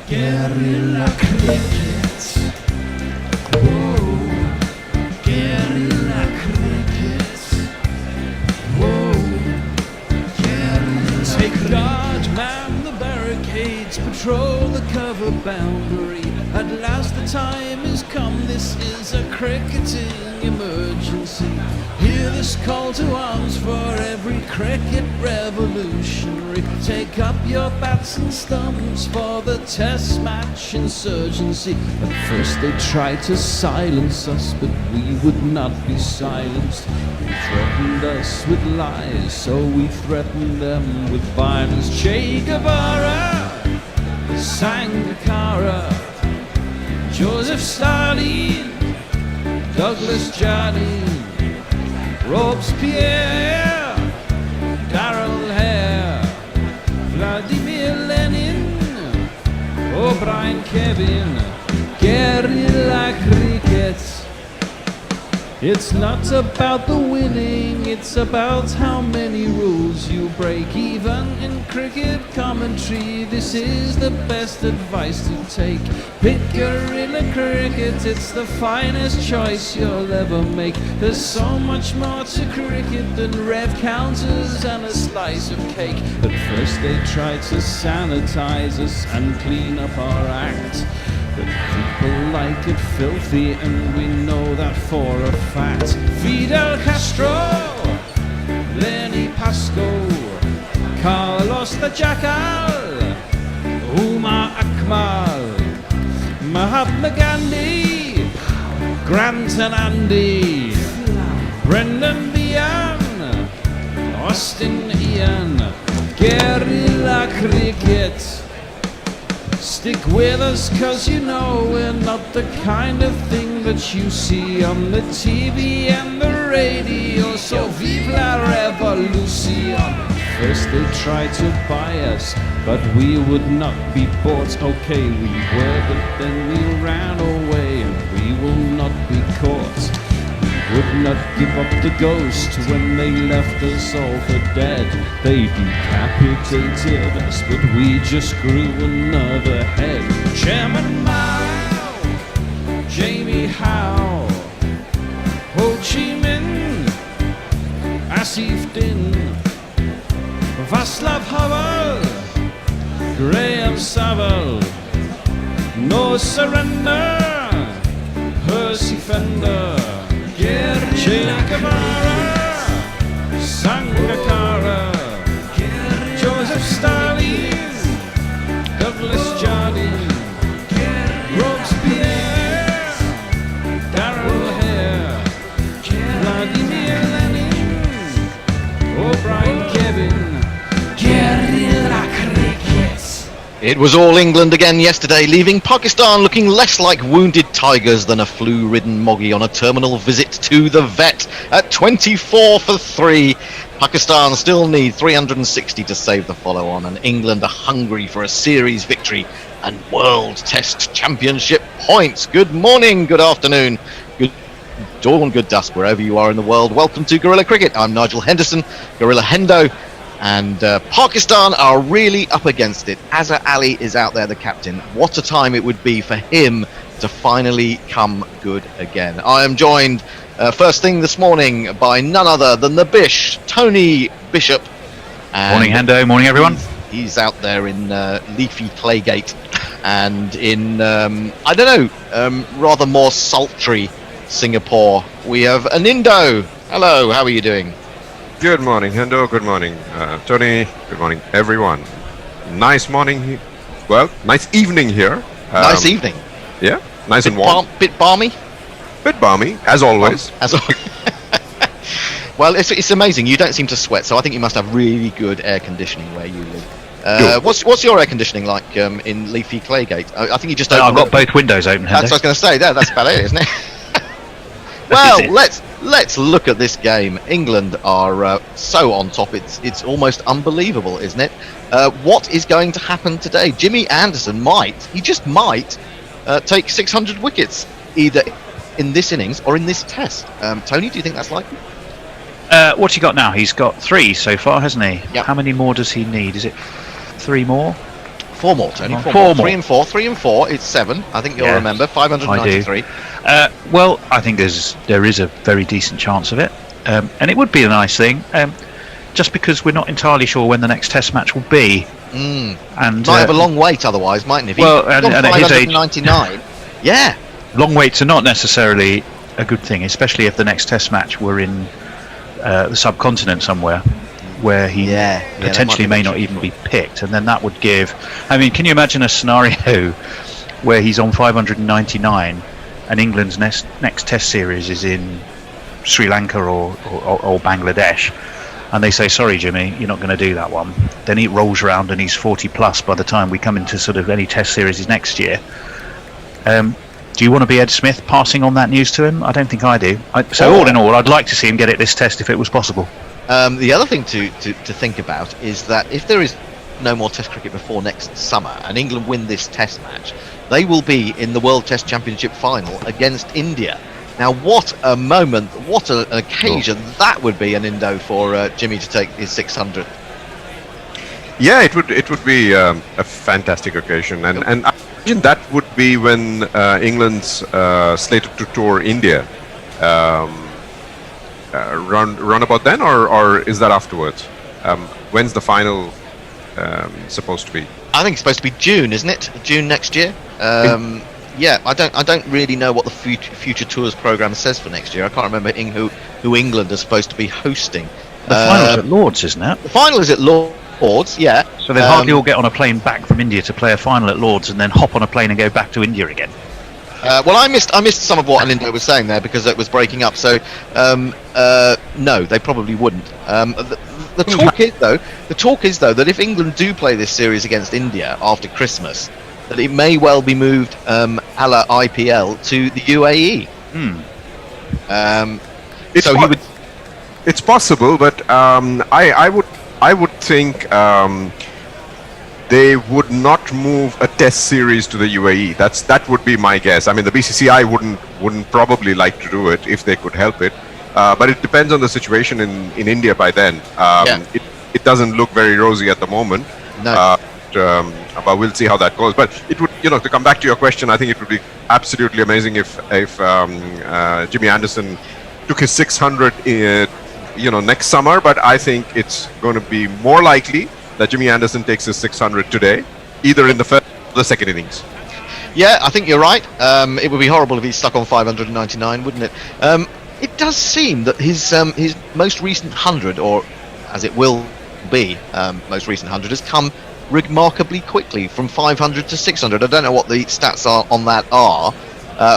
Guerrilla cricket. Whoa. Guerrilla cricket. Whoa. Guerrilla. Take guard, man the barricades, patrol the cover boundary. At last the time is come, this is a cricketing emergency. Hear this call to arms for every cricket revolutionary. Take up your bats and stumps for the test match insurgency. At first they tried to silence us, but we would not be silenced. They threatened us with lies, so we threatened them with violence. Che Guevara, Sangakkara, Joseph Stalin, Douglas Jardine, Robespierre, Darrell Hare, Vladimir Lenin, O'Brien Kevin, guerrilla cricket. It's not about the winning, it's about how many rules you break. Even in cricket commentary, this is the best advice to take. Pick guerrilla cricket, it's the finest choice you'll ever make. There's so much more to cricket than rev counters and a slice of cake. At first they tried to sanitize us and clean up our act, but people like it filthy, and we know that for a fact. Fidel Castro, Lenny Pasco, Carlos the Jackal, Umar Akmal, Mahatma Gandhi, Grant and Andy, Brendan Behan, Austin Ian, guerrilla cricket. Stick with us, cause you know we're not the kind of thing that you see on the TV and the radio. So vive la revolution. First they tried to buy us, but we would not be bought. Okay, we were, but then we ran away, and we will not be caught. Would not give up the ghost when they left us all for dead. They decapitated us, but we just grew another head. Chairman Mao, Jamie Howe, Ho Chi Minh, Asif Din, Václav Havel, Graham Saville, No Surrender, Percy Fender, Che Guevara, Sangakkara, Joseph Stalin, Douglas Jardine, Robespierre, Darrell Hare, Vladimir Lenin, O'Brien Kevin, guerrilla cricket. It was all England again yesterday, leaving Pakistan looking less like wounded tigers than a flu-ridden moggy on a terminal visit to the vet. At 24 for 3, Pakistan still need 360 to save the follow-on, and England are hungry for a series victory and World Test Championship points. Good morning, good afternoon, good dawn, good dusk, wherever you are in the world. Welcome to Guerrilla Cricket. I'm Nigel Henderson, Guerrilla Hendo. And Pakistan are really up against it. Azhar Ali is out there, the captain. What a time it would be for him to finally come good again. I am joined first thing this morning by none other than the Bish, Tony Bishop. And morning, Hendo. Morning, everyone. He's out there in leafy Claygate and in, I don't know, rather more sultry Singapore. We have Anindo. Hello, how are you doing? Good morning, Hendo. Good morning, Tony. Good morning, everyone. Nice morning. Well, nice evening here. Nice evening. Yeah, nice and warm. Bit balmy. Bit balmy, as always. Well, it's amazing. You don't seem to sweat, so I think you must have really good air conditioning where you live. What's your air conditioning like in leafy Claygate? I think you just. I've got both windows open. Hendo. That's what I was going to say. That's about it, isn't it? Well, let's look at this game. England are so on top. It's almost unbelievable, isn't it? What is going to happen today? Jimmy Anderson might take 600 wickets either in this innings or in this test. Tony, do you think that's likely? What's he got now? He's got 3 so far, hasn't he? Yep. How many more does he need? Is it 3 more? 4 more, Tony. 4 Four more. more. 3 and 4. 3 and 4. It's 7. I think you'll Yeah, remember. 593. Well, I think there is a very decent chance of it, and it would be a nice thing. Just because we're not entirely sure when the next Test match will be, and Might have a long wait otherwise, mightn't it? If well, he's and on at his age- 599. Yeah. long waits are not necessarily a good thing, especially if the next Test match were in the subcontinent somewhere, where he potentially may not even be picked, and then that would give. I mean, can you imagine a scenario where he's on 599, and England's next Test series is in Sri Lanka or Bangladesh, and they say, sorry Jimmy, you're not going to do that one. Then he rolls around and he's 40 plus by the time we come into sort of any Test series next year. Do you want to be Ed Smith passing on that news to him? I don't think I do. All in all, I'd like to see him get it this Test if it was possible. The other thing to think about is that if there is no more Test cricket before next summer and England win this Test match, they will be in the World Test Championship final against India. Now, what a moment, what an occasion that would be, an Indo, for Jimmy to take his 600th. Yeah, it would be a fantastic occasion, and I imagine that would be when England's slated to tour India. Run about then, or is that afterwards? When's the final supposed to be? I think it's supposed to be June, isn't it? June next year. Yeah, I don't really know what the future tours program says for next year. I can't remember who England are supposed to be hosting. The final's at Lords, isn't it? The final is at Lords, yeah. So they'll hardly all get on a plane back from India to play a final at Lords and then hop on a plane and go back to India again. Well, I missed some of what Alindo was saying there because it was breaking up. So no, they probably wouldn't. The talk is though that if England do play this series against India after Christmas, that it may well be moved a la IPL to the UAE. It's possible, but I would think they would not move a Test series to the UAE. That would be my guess. I mean, the BCCI wouldn't probably like to do it if they could help it, but it depends on the situation in India by then. It doesn't look very rosy at the moment. No. But we'll see how that goes. But it would, to come back to your question, I think it would be absolutely amazing if Jimmy Anderson took his 600 next summer. But I think it's going to be more likely that Jimmy Anderson takes his 600 today, either in the first or the second innings. Yeah, I think you're right. It would be horrible if he's stuck on 599, wouldn't it? It does seem that his most recent 100, or as it will be, most recent 100, has come remarkably quickly from 500 to 600. I don't know what the stats are on that are.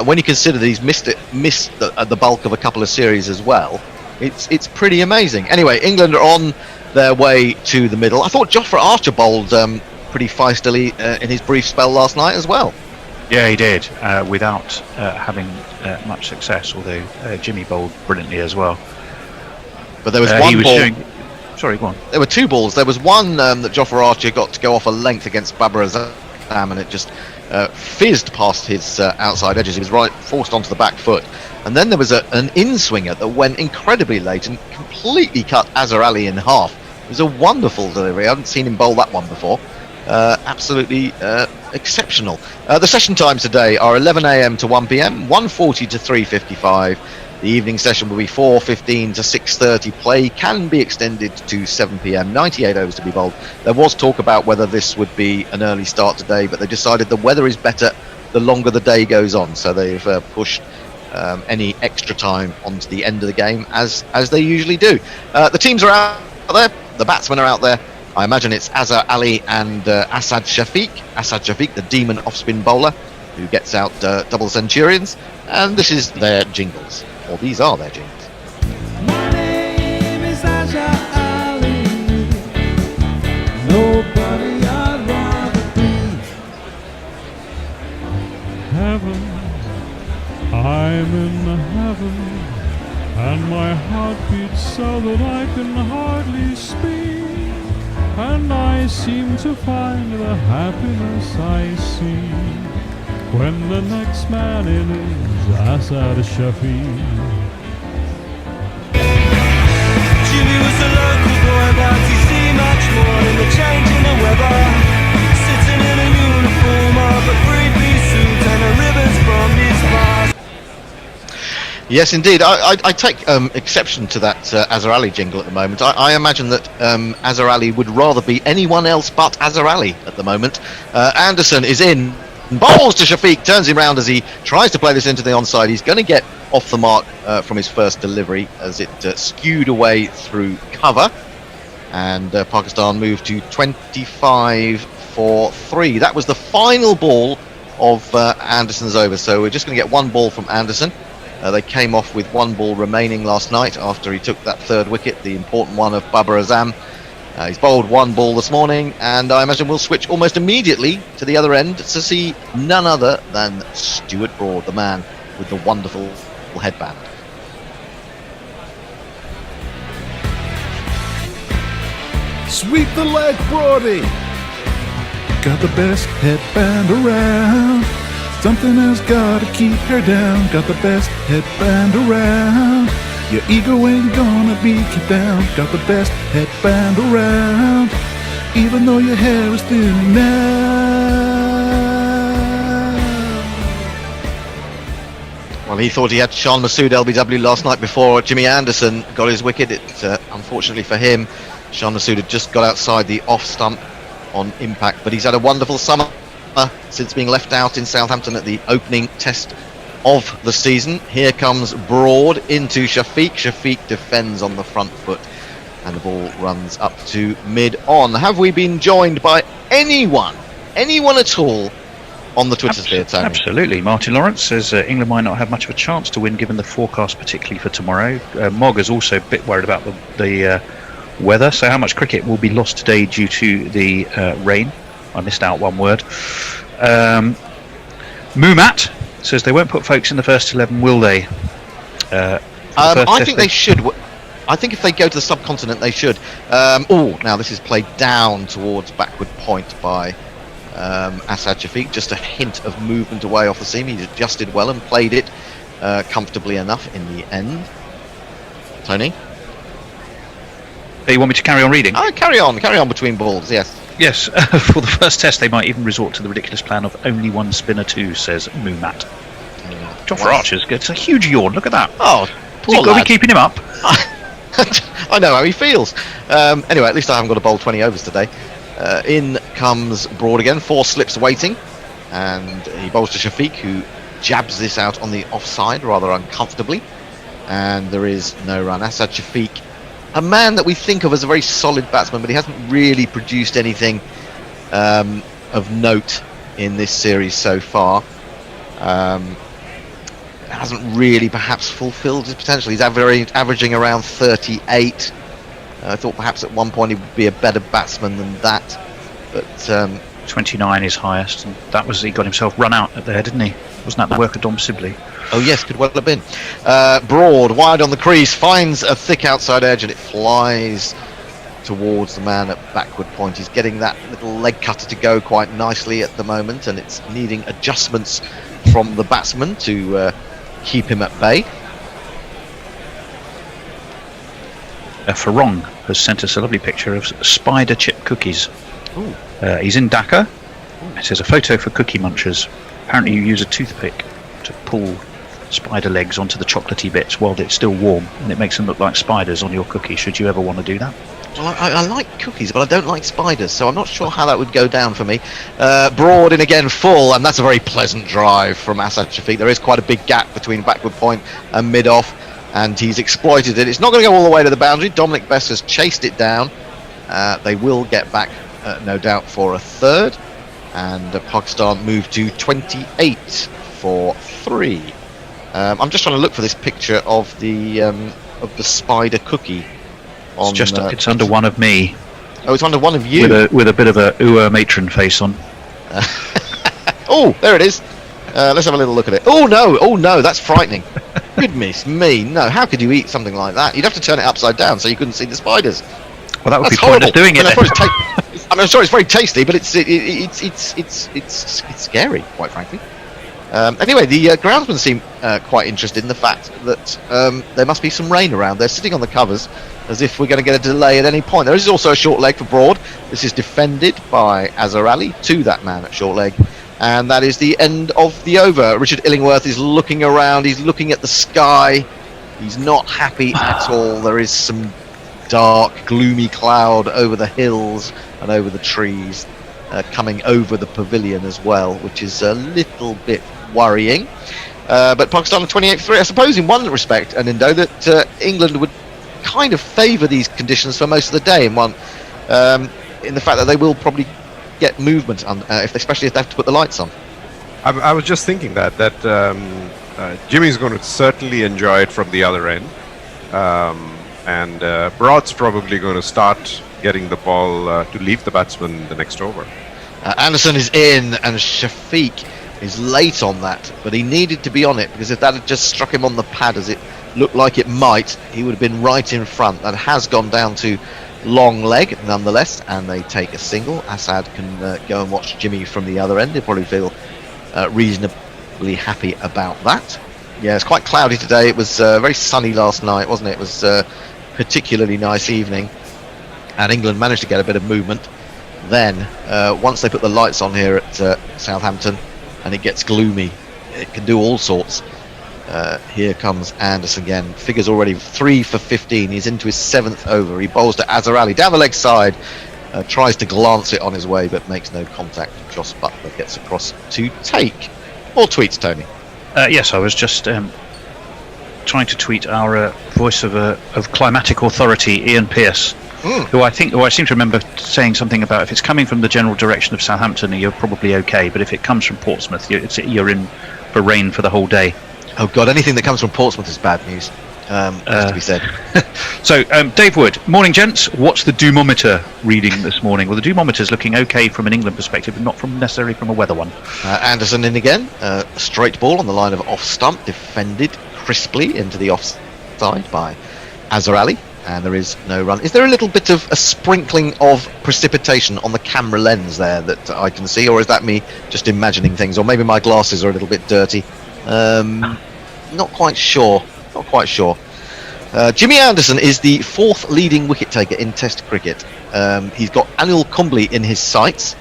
When you consider that he's missed the bulk of a couple of series as well, it's pretty amazing. Anyway, England are on their way to the middle. I thought Jofra Archer bowled pretty feistily in his brief spell last night as well. Yeah, he did, without having much success, although Jimmy bowled brilliantly as well. But there was one ball. Sorry, go on. There were two balls. There was one that Jofra Archer got to go off a length against Babar Azam, and it just fizzed past his outside edges. He was forced onto the back foot. And then there was an in-swinger that went incredibly late and completely cut Azhar Ali in half. It was a wonderful delivery. I haven't seen him bowl that one before. Absolutely exceptional. The session times today are 11 a.m. to 1 p.m, 1:40 to 3:55. The evening session will be 4:15 to 6:30. Play can be extended to 7 p.m. 98 overs to be bowled. There was talk about whether this would be an early start today, but they decided the weather is better the longer the day goes on, so they've pushed any extra time onto the end of the game as they usually do. The teams are out there. The batsmen are out there. I imagine it's Azhar Ali and Asad Shafiq. Asad Shafiq, the demon off-spin bowler, who gets out double centurions. And this is their jingles. Or these are their jingles. My name is Azhar Ali. Nobody I'd rather be. Heaven, I'm in heaven, and my heart beats so that I can hardly speak. And I seem to find the happiness I see when the next man in is Asad Shafiq. Jimmy was a local boy, but he see much more in the change in the weather. Sitting in a Yes, indeed. I take exception to that Azhar Ali jingle at the moment. I imagine that Azhar Ali would rather be anyone else but Azhar Ali at the moment. Anderson is in. Bowls to Shafiq, turns him round as he tries to play this into the onside. He's going to get off the mark from his first delivery as it skewed away through cover. And Pakistan moved to 25 for 3. That was the final ball of Anderson's over. So we're just going to get one ball from Anderson. They came off with one ball remaining last night after he took that third wicket, the important one of Babar Azam. He's bowled one ball this morning, and I imagine we'll switch almost immediately to the other end to see none other than Stuart Broad, the man with the wonderful headband. Sweep the leg, Broady. Got the best headband around. Something has got to keep her down. Got the best headband around. Your ego ain't gonna be kept down. Got the best headband around. Even though your hair is thinning now. Well, he thought he had Sean Masood LBW last night before Jimmy Anderson got his wicket. Unfortunately for him, Sean Masood had just got outside the off stump on impact, but he's had a wonderful summer since being left out in Southampton at the opening test of the season. Here comes Broad into Shafiq. Shafiq defends on the front foot and the ball runs up to mid-on. Have we been joined by anyone at all on the Twitter sphere, Tony? Absolutely. Martin Lawrence says England might not have much of a chance to win given the forecast, particularly for tomorrow. Mog is also a bit worried about the weather. So how much cricket will be lost today due to the rain? I missed out one word. Mumat says they won't put folks in the first 11, will they? I think they should. I think if they go to the subcontinent, they should. Now this is played down towards backward point by Asad Shafiq. Just a hint of movement away off the seam. He's adjusted well and played it comfortably enough in the end. Tony? You want me to carry on reading? Carry on between balls, yes. Yes, for the first test they might even resort to the ridiculous plan of only one spinner too, says Mumat. Jofra Archer's good. It's a huge yawn, look at that. Oh, poor You've got to be keeping him up. I know how he feels. Anyway, at least I haven't got to bowl 20 overs today. In comes Broad again, 4 slips waiting, and he bowls to Shafiq, who jabs this out on the offside rather uncomfortably, and there is no run. Asad Shafiq, a man that we think of as a very solid batsman, but he hasn't really produced anything of note in this series so far. Hasn't really perhaps fulfilled his potential. He's averaging around 38. I thought perhaps at one point he would be a better batsman than that, but 29 is highest, and that was, he got himself run out there, didn't he? Wasn't that the work of Dom Sibley? Oh yes, could well have been. Broad, wide on the crease, finds a thick outside edge and it flies towards the man at backward point. He's getting that little leg cutter to go quite nicely at the moment, and it's needing adjustments from the batsman to keep him at bay. Farong has sent us a lovely picture of spider chip cookies. He's in Dhaka. It says a photo for cookie munchers. Apparently you use a toothpick to pull spider legs onto the chocolatey bits while it's still warm, and it makes them look like spiders on your cookie, should you ever want to do that. Well, I like cookies, but I don't like spiders, so I'm not sure how that would go down for me. Broad in again, full, and that's a very pleasant drive from Asad Shafiq. There is quite a big gap between backward point and mid-off, and he's exploited it. It's not going to go all the way to the boundary. Dominic Best has chased it down. They will get back, no doubt, for a third, and Pakistan move to 28 for 3. I'm just trying to look for this picture of the spider cookie. It's under one of me. Oh, it's under one of you. With a bit of a matron face on. Oh, there it is. Let's have a little look at it. Oh no, that's frightening. Goodness me, no. How could you eat something like that? You'd have to turn it upside down so you couldn't see the spiders. Well, that would That's be pointless doing it. I'm sure it's very tasty, but it's scary, quite frankly. Anyway, the groundsmen seem quite interested in the fact that there must be some rain around. They're sitting on the covers as if we're going to get a delay at any point. There is also a short leg for Broad. This is defended by Azhar Ali to that man at short leg. And that is the end of the over. Richard Illingworth is looking around. He's looking at the sky. He's not happy at all. There is some dark, gloomy cloud over the hills and over the trees, coming over the pavilion as well, which is a little bit worrying. But Pakistan are 28-3. I suppose in one respect, and Indo, that England would kind of favour these conditions for most of the day in the fact that they will probably get movement, especially if they have to put the lights on. I was just thinking that Jimmy's going to certainly enjoy it from the other end, and Broad's probably going to start getting the ball to leave the batsman the next over. Anderson is in, and Shafiq is late on that, but he needed to be on it, because if that had just struck him on the pad as it looked like it might, he would have been right in front. That has gone down to long leg nonetheless, and they take a single. Assad can go and watch Jimmy from the other end. He'll probably feel reasonably happy about that. Yeah, it's quite cloudy today. It was very sunny last night, wasn't it? It was a particularly nice evening, and England managed to get a bit of movement. Then once they put the lights on here at Southampton and it gets gloomy, it can do all sorts. Here comes Anderson again. Figures already 3 for 15. He's into his 7th over. He bowls to Azhar Ali down the leg side. Tries to glance it on his way, but makes no contact. Joss Butler gets across to take. More tweets, Tony. Yes, I was just trying to tweet our voice of climatic authority, Ian Pearce, who I seem to remember saying something about if it's coming from the general direction of Southampton, you're probably okay, but if it comes from Portsmouth, you're in for rain for the whole day. Oh God, anything that comes from Portsmouth is bad news. Has to be said. So, Dave Wood, morning gents. What's the doomometer reading this morning? Well, the doomometer's looking okay from an England perspective, but not necessarily from a weather one. Anderson in again. Straight ball on the line of off stump, defended crisply into the offside by Azhar Ali, and there is no run. Is there a little bit of a sprinkling of precipitation on the camera lens there that I can see, or is that me just imagining things, or maybe my glasses are a little bit dirty? Not quite sure. Jimmy Anderson is the 4th leading wicket taker in Test cricket. He's got Anil Kumble in his sights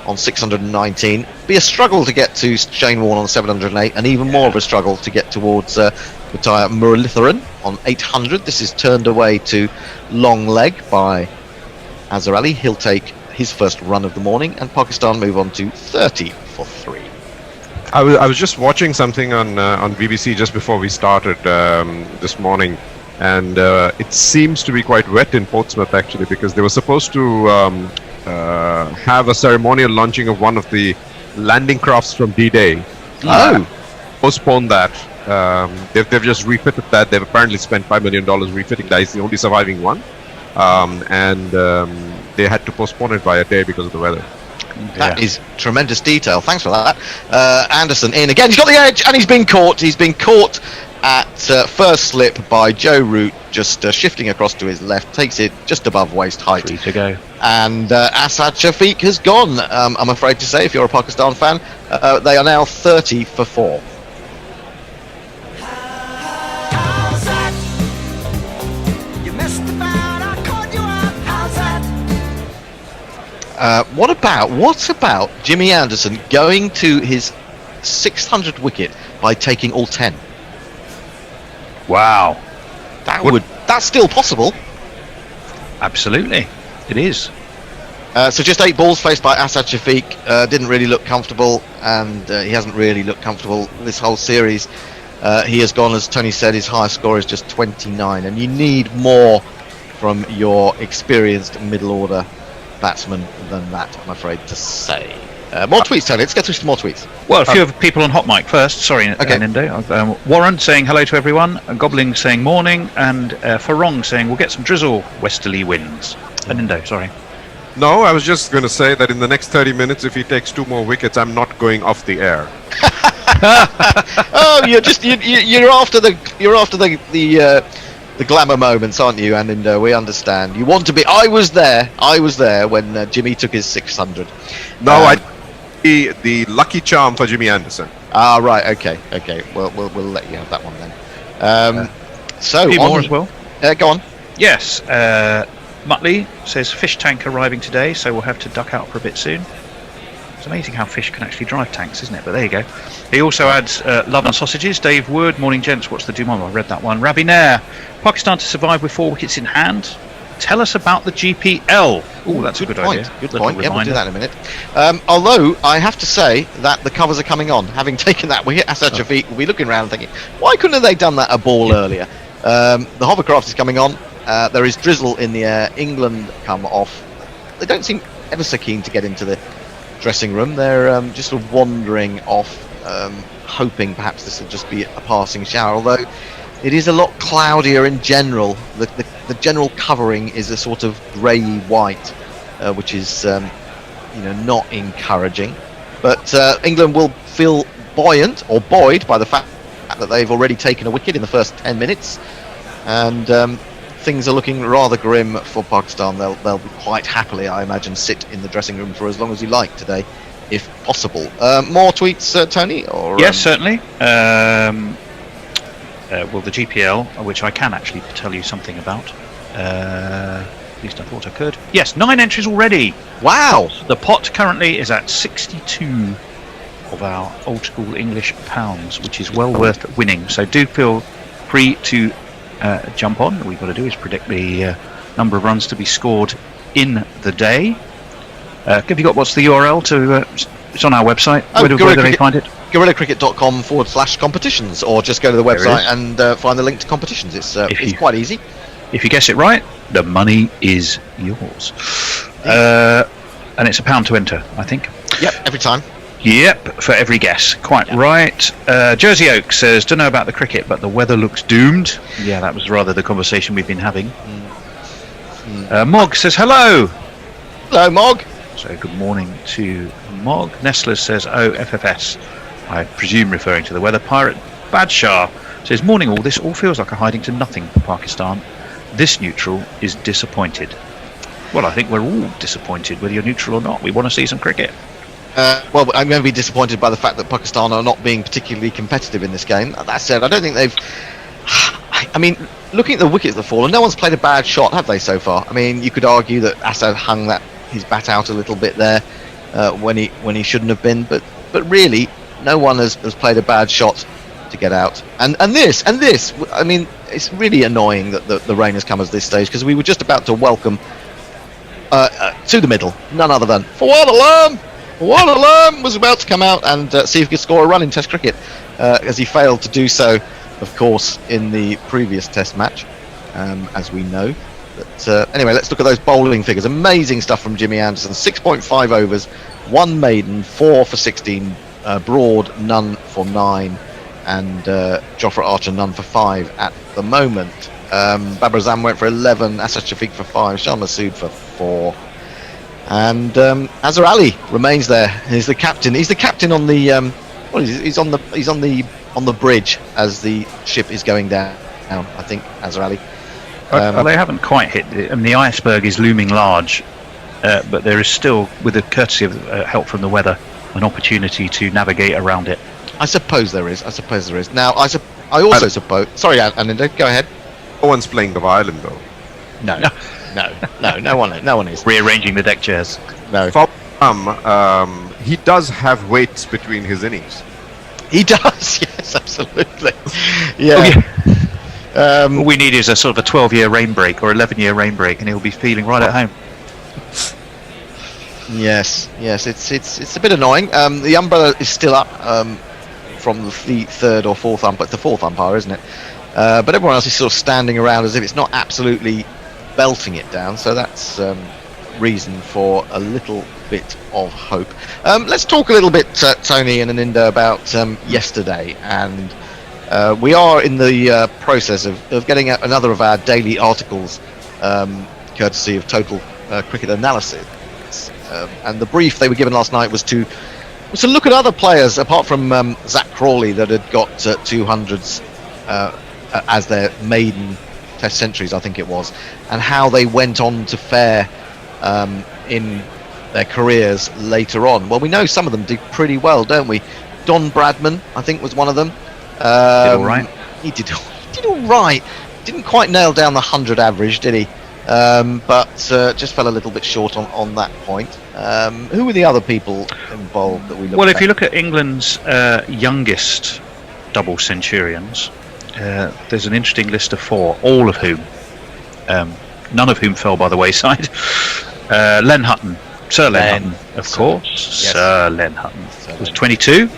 on 619. Be a struggle to get to Shane Warne on 708, and even more of a struggle to get towards Muttaya Muralitharan on 800. This is turned away to long leg by Azhar Ali. He'll take his first run of the morning, and Pakistan move on to 30 for 3. I was just watching something on BBC just before we started this morning, and it seems to be quite wet in Portsmouth actually, because they were supposed to have a ceremonial launching of one of the landing crafts from D-Day. Postponed that. They've just refitted that. They've apparently spent $5 million refitting that. It's the only surviving one, and they had to postpone it by a day because of the weather. That is tremendous detail. Thanks for that. Anderson in again. He's got the edge, and he's been caught. He's been caught at first slip by Joe Root, just shifting across to his left. Takes it just above waist height. 3 to go. And Assad Shafiq has gone. I'm afraid to say, if you're a Pakistan fan, they are now 30 for 4. What about Jimmy Anderson going to his 600 wicket by taking all 10? Wow. That's still possible. Absolutely. It is. So just 8 balls faced by Assad Shafiq. Didn't really look comfortable, and he hasn't really looked comfortable this whole series. He has gone, as Tony said, his highest score is just 29, and you need more from your experienced middle order batsman than that, I'm afraid to say. More tweets, Tony. Let's get through some more tweets. Well, a few of people on hot mic first. Sorry, okay. Nindo. Warren saying hello to everyone. Gobbling saying morning. And Farong saying we'll get some drizzle, westerly winds. Nindo, sorry. No, I was just going to say that in the next 30 minutes, if he takes 2 more wickets, I'm not going off the air. Oh, you're after the glamour moments, aren't you? And we understand. You want to be. I was there when Jimmy took his 600. No, the lucky charm for Jimmy Anderson. Ah, right. Okay. We'll let you have that one then. So A few more as well. Go on. Yes, Muttley says fish tank arriving today, so we'll have to duck out for a bit soon. It's amazing how fish can actually drive tanks, isn't it? But there you go. He also adds love and sausages. Dave Wood, morning gents, what's the Dumont? I read that one. Ravi Nair, Pakistan to survive with 4 wickets in hand. Tell us about the GPL. Oh, that's a good point. idea. Good Little point. Yeah, we'll do reminder. that in a minute. Although I have to say that the covers are coming on. Having taken that, we hit Asad Shafiq. We'll be looking around thinking, why couldn't they done that a ball earlier? The hovercraft is coming on. There is drizzle in the air. England come off. They don't seem ever so keen to get into the dressing room. They're just sort of wandering off, hoping perhaps this will just be a passing shower. Although it is a lot cloudier in general. The general covering is a sort of grey-white, which is not encouraging. But England will feel buoyant or buoyed by the fact that they've already taken a wicket in the first 10 minutes, and things are looking rather grim for Pakistan. They'll quite happily, I imagine, sit in the dressing room for as long as you like today, if possible. More tweets, Tony? Or, Yes, certainly. Well, the GPL, which I can actually tell you something about. At least I thought I could. Yes, 9 entries already. Wow! The pot currently is at 62 of our old school English pounds, which is well worth winning. So do feel free to jump on. All we've got to do is predict the number of runs to be scored in the day. Have you got what's the URL to? It's on our website. Where do they find it? GorillaCricket.com/competitions, or just go to the website and find the link to competitions. It's quite easy. If you guess it right, the money is yours. And it's £1 to enter, I think. Yep, every time. Yep, for every guess. Quite right. Jersey Oak says, don't know about the cricket, but the weather looks doomed. Yeah, that was rather the conversation we've been having. Mog says, hello. Hello, Mog. So good morning to Mog. Nestler says, oh, FFS. I presume referring to the weather. Pirate Badshah says, morning all. This all feels like a hiding to nothing for Pakistan. This neutral is disappointed. Well, I think we're all disappointed, whether you're neutral or not. We want to see some cricket. Well, I'm going to be disappointed by the fact that Pakistan are not being particularly competitive in this game. That said, I don't think they've... I mean, looking at the wickets that have fallen, no one's played a bad shot, have they, so far? I mean, you could argue that Asad hung his bat out a little bit there when he shouldn't have been, but really, no one has played a bad shot to get out. And this, I mean, it's really annoying that the rain has come at this stage, because we were just about to welcome to the middle, none other than Fawad Alam. Fawad Alam was about to come out and see if he could score a run in Test cricket, as he failed to do so, of course, in the previous Test match, as we know. But anyway, let's look at those bowling figures. Amazing stuff from Jimmy Anderson. 6.5 overs, 1 maiden, 4 for 16, Broad, none for 9, and Jofra Archer, none for 5 at the moment. Babar Azam went for 11, Asad Shafiq for 5, Shah Masood for 4. And Azhar Ali remains there. He's the captain. He's the captain on the he's on the bridge as the ship is going down. I think Azhar Ali. Well, they haven't quite hit. I mean, the iceberg is looming large, but there is still, with the courtesy of help from the weather, an opportunity to navigate around it. I suppose there is. Now, I also suppose. Sorry, Ananda, go ahead. No one's playing the violin though. No one is. Rearranging the deck chairs. No. He does have weights between his innings. He does, yes, absolutely. Yeah. All we need is a sort of a 12-year rain break or 11-year rain break, and he'll be feeling right at home. Yes, it's a bit annoying. The umbrella is still up from the third or fourth umpire, the fourth umpire, isn't it? But everyone else is sort of standing around as if it's not absolutely belting it down, so that's reason for a little bit of hope. Let's talk a little bit, Tony and Aninda, about yesterday, and we are in the process of getting another of our daily articles, courtesy of Total Cricket Analysis, and the brief they were given last night was to look at other players apart from Zach Crawley that had got 200s as their maiden Test centuries, I think it was, and how they went on to fare in their careers later on. Well, we know some of them did pretty well, don't we? Don Bradman, I think, was one of them. Did all right. He did all right. Didn't quite nail down the 100 average, did he? But just fell a little bit short on that point. Who were the other people involved that we looked at? Well, if you look at England's youngest double centurions, there's an interesting list of 4, all of whom, none of whom fell by the wayside. Len Hutton, Sir Len Hutton, of course. Yes. Sir Len Hutton was 22.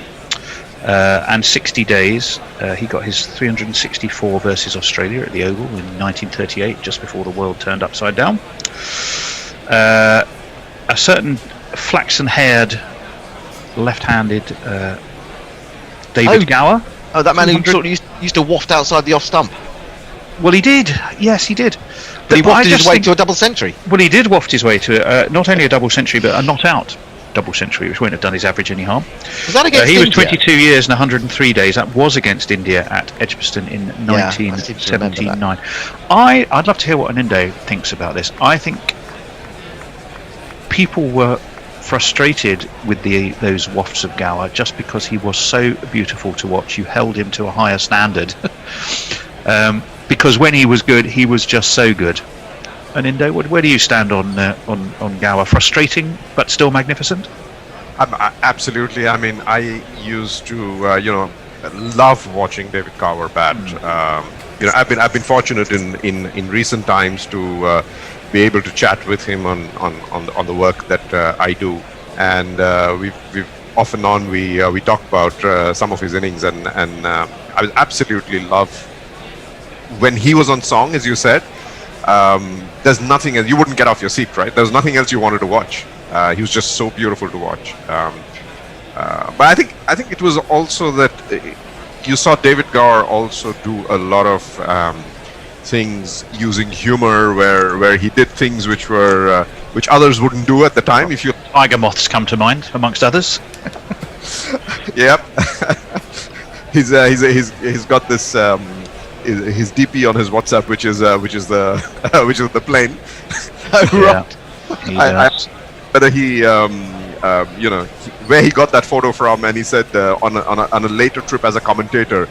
And 60 days, he got his 364 versus Australia at the Oval in 1938, just before the world turned upside down. A certain flaxen-haired, left-handed David Gower. Oh, that man who sort of used to waft outside the off stump. Well, he did. Yes, he did. But he wafted his way to a double century. Well, he did waft his way to not only a double century, but a not-out double century, which wouldn't have done his average any harm. Was that against he was India? 22 years and 103 days. That was against India at Edgbaston in 1979. I'd love to hear what Anindo thinks about this. I think people were frustrated with those wafts of Gower just because he was so beautiful to watch. You held him to a higher standard. Because when he was good, he was just so good. Anindo, where do you stand on Gower? Frustrating, but still magnificent? Absolutely. I mean, I used to, love watching David Gower bat. I've been fortunate in recent times to be able to chat with him on the work that I do, and we've off and on we talk about some of his innings, and I was absolutely love when he was on song, as you said. There's nothing else. You wouldn't get off your seat, right? There's nothing else you wanted to watch. He was just so beautiful to watch. But I think it was also that you saw David Gower also do a lot of things using humor, where he did things which others wouldn't do at the time. If you Tiger moths come to mind, amongst others. Yep. he's got this. His DP on his WhatsApp, which is the plane. Right. Whether he, where he got that photo from, and he said on a later trip as a commentator,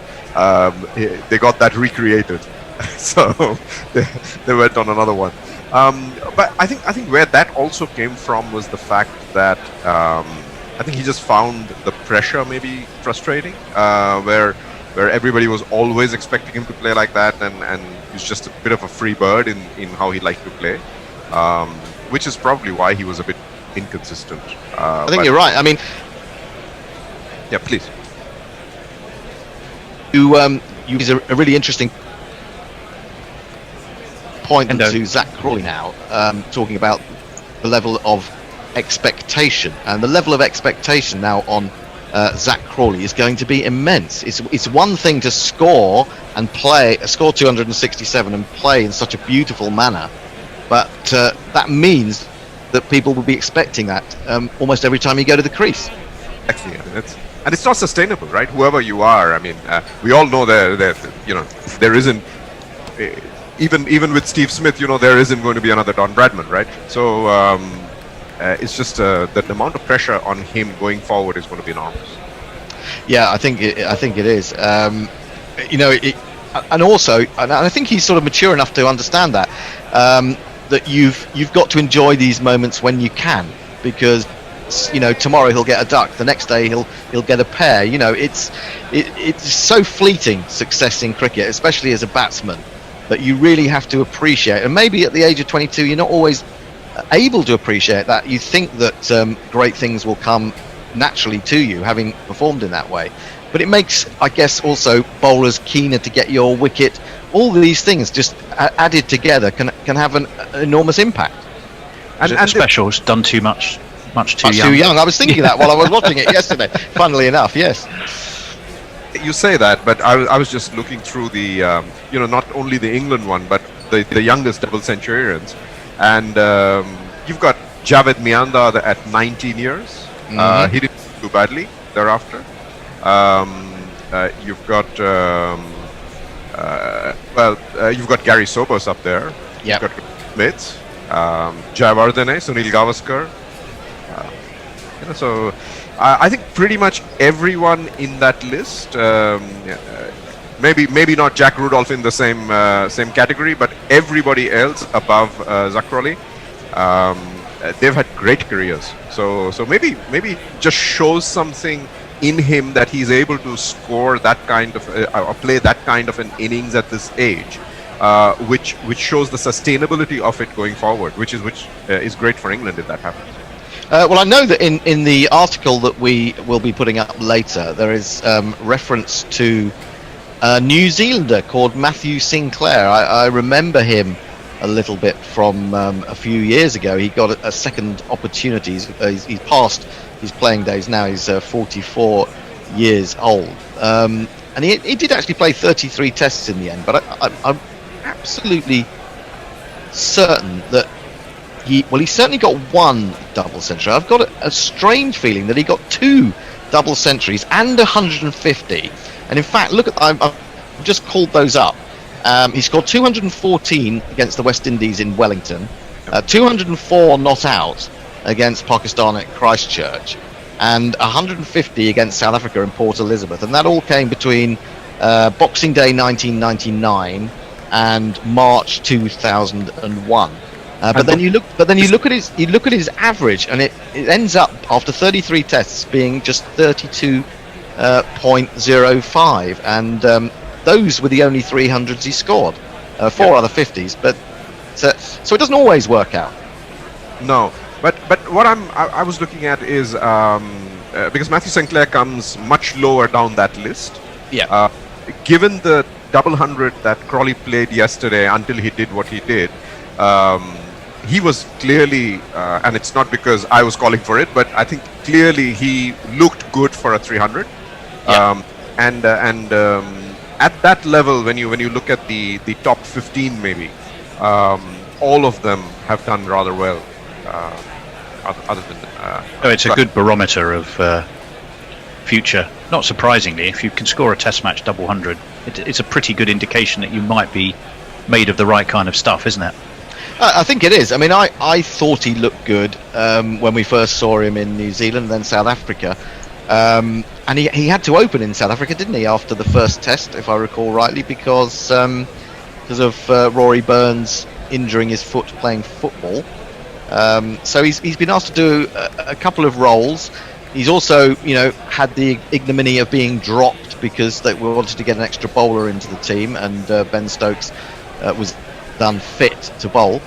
they got that recreated, so they went on another one. But I think where that also came from was the fact that I think he just found the pressure maybe frustrating, where everybody was always expecting him to play like that, and he's just a bit of a free bird in how he liked to play, which is probably why he was a bit inconsistent. I think you're right. I mean, yeah, please. You use a really interesting point to Zach Crawley now, talking about the level of expectation, and the level of expectation now on Zach Crawley is going to be immense. It's one thing to score 267 and play in such a beautiful manner, but that means that people will be expecting that almost every time you go to the crease. Exactly, and it's not sustainable, right? Whoever you are, I mean, we all know that there isn't. Even with Steve Smith, there isn't going to be another Don Bradman, right? So it's just that the amount of pressure on him going forward is going to be enormous. Yeah, I think it is. And also, and I think he's sort of mature enough to understand that that you've got to enjoy these moments when you can, because tomorrow he'll get a duck, the next day he'll get a pair. It's so fleeting, success in cricket, especially as a batsman, that you really have to appreciate. And maybe at the age of 22, you're not always able to appreciate that. You think that great things will come naturally to you, having performed in that way. But it makes, I guess, also bowlers keener to get your wicket. All these things just added together can have an enormous impact. And the specials done too much too young. I was thinking that while I was watching it yesterday. Funnily enough, yes. You say that, but I was just looking through the not only the England one, but the youngest double centurions, and you've got Javed Mianda at 19 years. Mm-hmm. He didn't do badly thereafter. You've got you've got Gary Sobers up there. Yeah. You've got Smith, Jayawardene, Sunil Gavaskar, So I think pretty much everyone in that list, maybe not Jack Rudolph in the same category, but everybody else above Zak Crawley, they've had great careers. So maybe just shows something in him that he's able to score that kind of or play that kind of an innings at this age, which shows the sustainability of it going forward, which is great for England if that happens. Well, I know that in the article that we will be putting up later, there is reference to a New Zealander called Matthew Sinclair. I remember him a little bit from a few years ago. He got a second opportunity. He's past his playing days now. He's 44 years old. And he did actually play 33 tests in the end, but I'm absolutely certain that he certainly got one double century. I've got a strange feeling that he got 2 double centuries and 150. And in fact, look at I've just called those up. He scored 214 against the West Indies in Wellington, 204 not out against Pakistan at Christchurch, and 150 against South Africa in Port Elizabeth. And that all came between Boxing Day 1999 and March 2001. But then you look at his average, and it ends up after 33 tests being just 32.05, and those were the only 300s he scored. 4 other 50s, but so it doesn't always work out. No, but what I was looking at is because Matthew Sinclair comes much lower down that list. Yeah. Given the double 100 that Crawley played yesterday until he did what he did. He was clearly, and it's not because I was calling for it, but I think clearly he looked good for a 300. Yeah. And at that level, when you look at the top 15, maybe all of them have done rather well. Other than it's a good barometer of future. Not surprisingly, if you can score a Test match double 100, it's a pretty good indication that you might be made of the right kind of stuff, isn't it? I think it is. I mean, I thought he looked good when we first saw him in New Zealand, then South Africa. And he had to open in South Africa, didn't he, after the first test, if I recall rightly, because of Rory Burns injuring his foot playing football. So he's been asked to do a couple of roles. He's also, had the ignominy of being dropped because they wanted to get an extra bowler into the team, and Ben Stokes was unfit to bowl.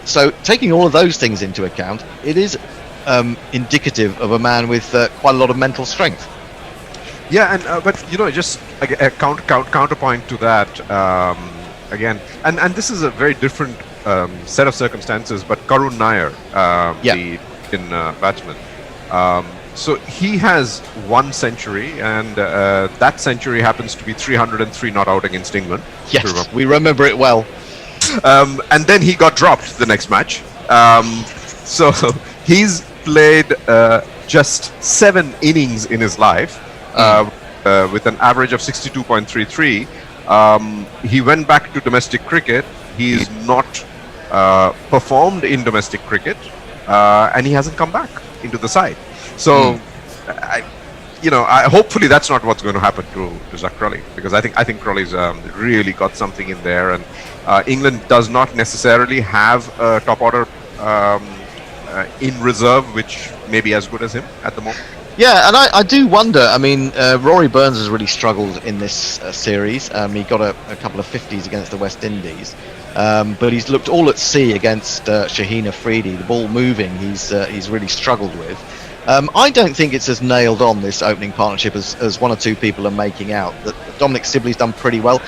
So taking all of those things into account, it is indicative of a man with quite a lot of mental strength. Yeah, and but just a counterpoint to that again, and this is a very different set of circumstances. But Karun Nair, the Indian batsman, so he has 1 century, and that century happens to be 303 not out against England. Yes, we remember it well. And then he got dropped the next match. So he's played just 7 innings in his life with an average of 62.33. He went back to domestic cricket. He's not performed in domestic cricket, and he hasn't come back into the side. So, hopefully that's not what's going to happen to Zak Crawley, because I think Crawley's really got something in there, and England does not necessarily have a top order in reserve which may be as good as him at the moment. Yeah, and I do wonder. I mean, Rory Burns has really struggled in this series. He got a couple of 50s against the West Indies, but he's looked all at sea against Shaheen Afridi. The ball moving, he's really struggled with. I don't think it's as nailed on, this opening partnership, as one or two people are making out. That Dominic Sibley's done pretty well.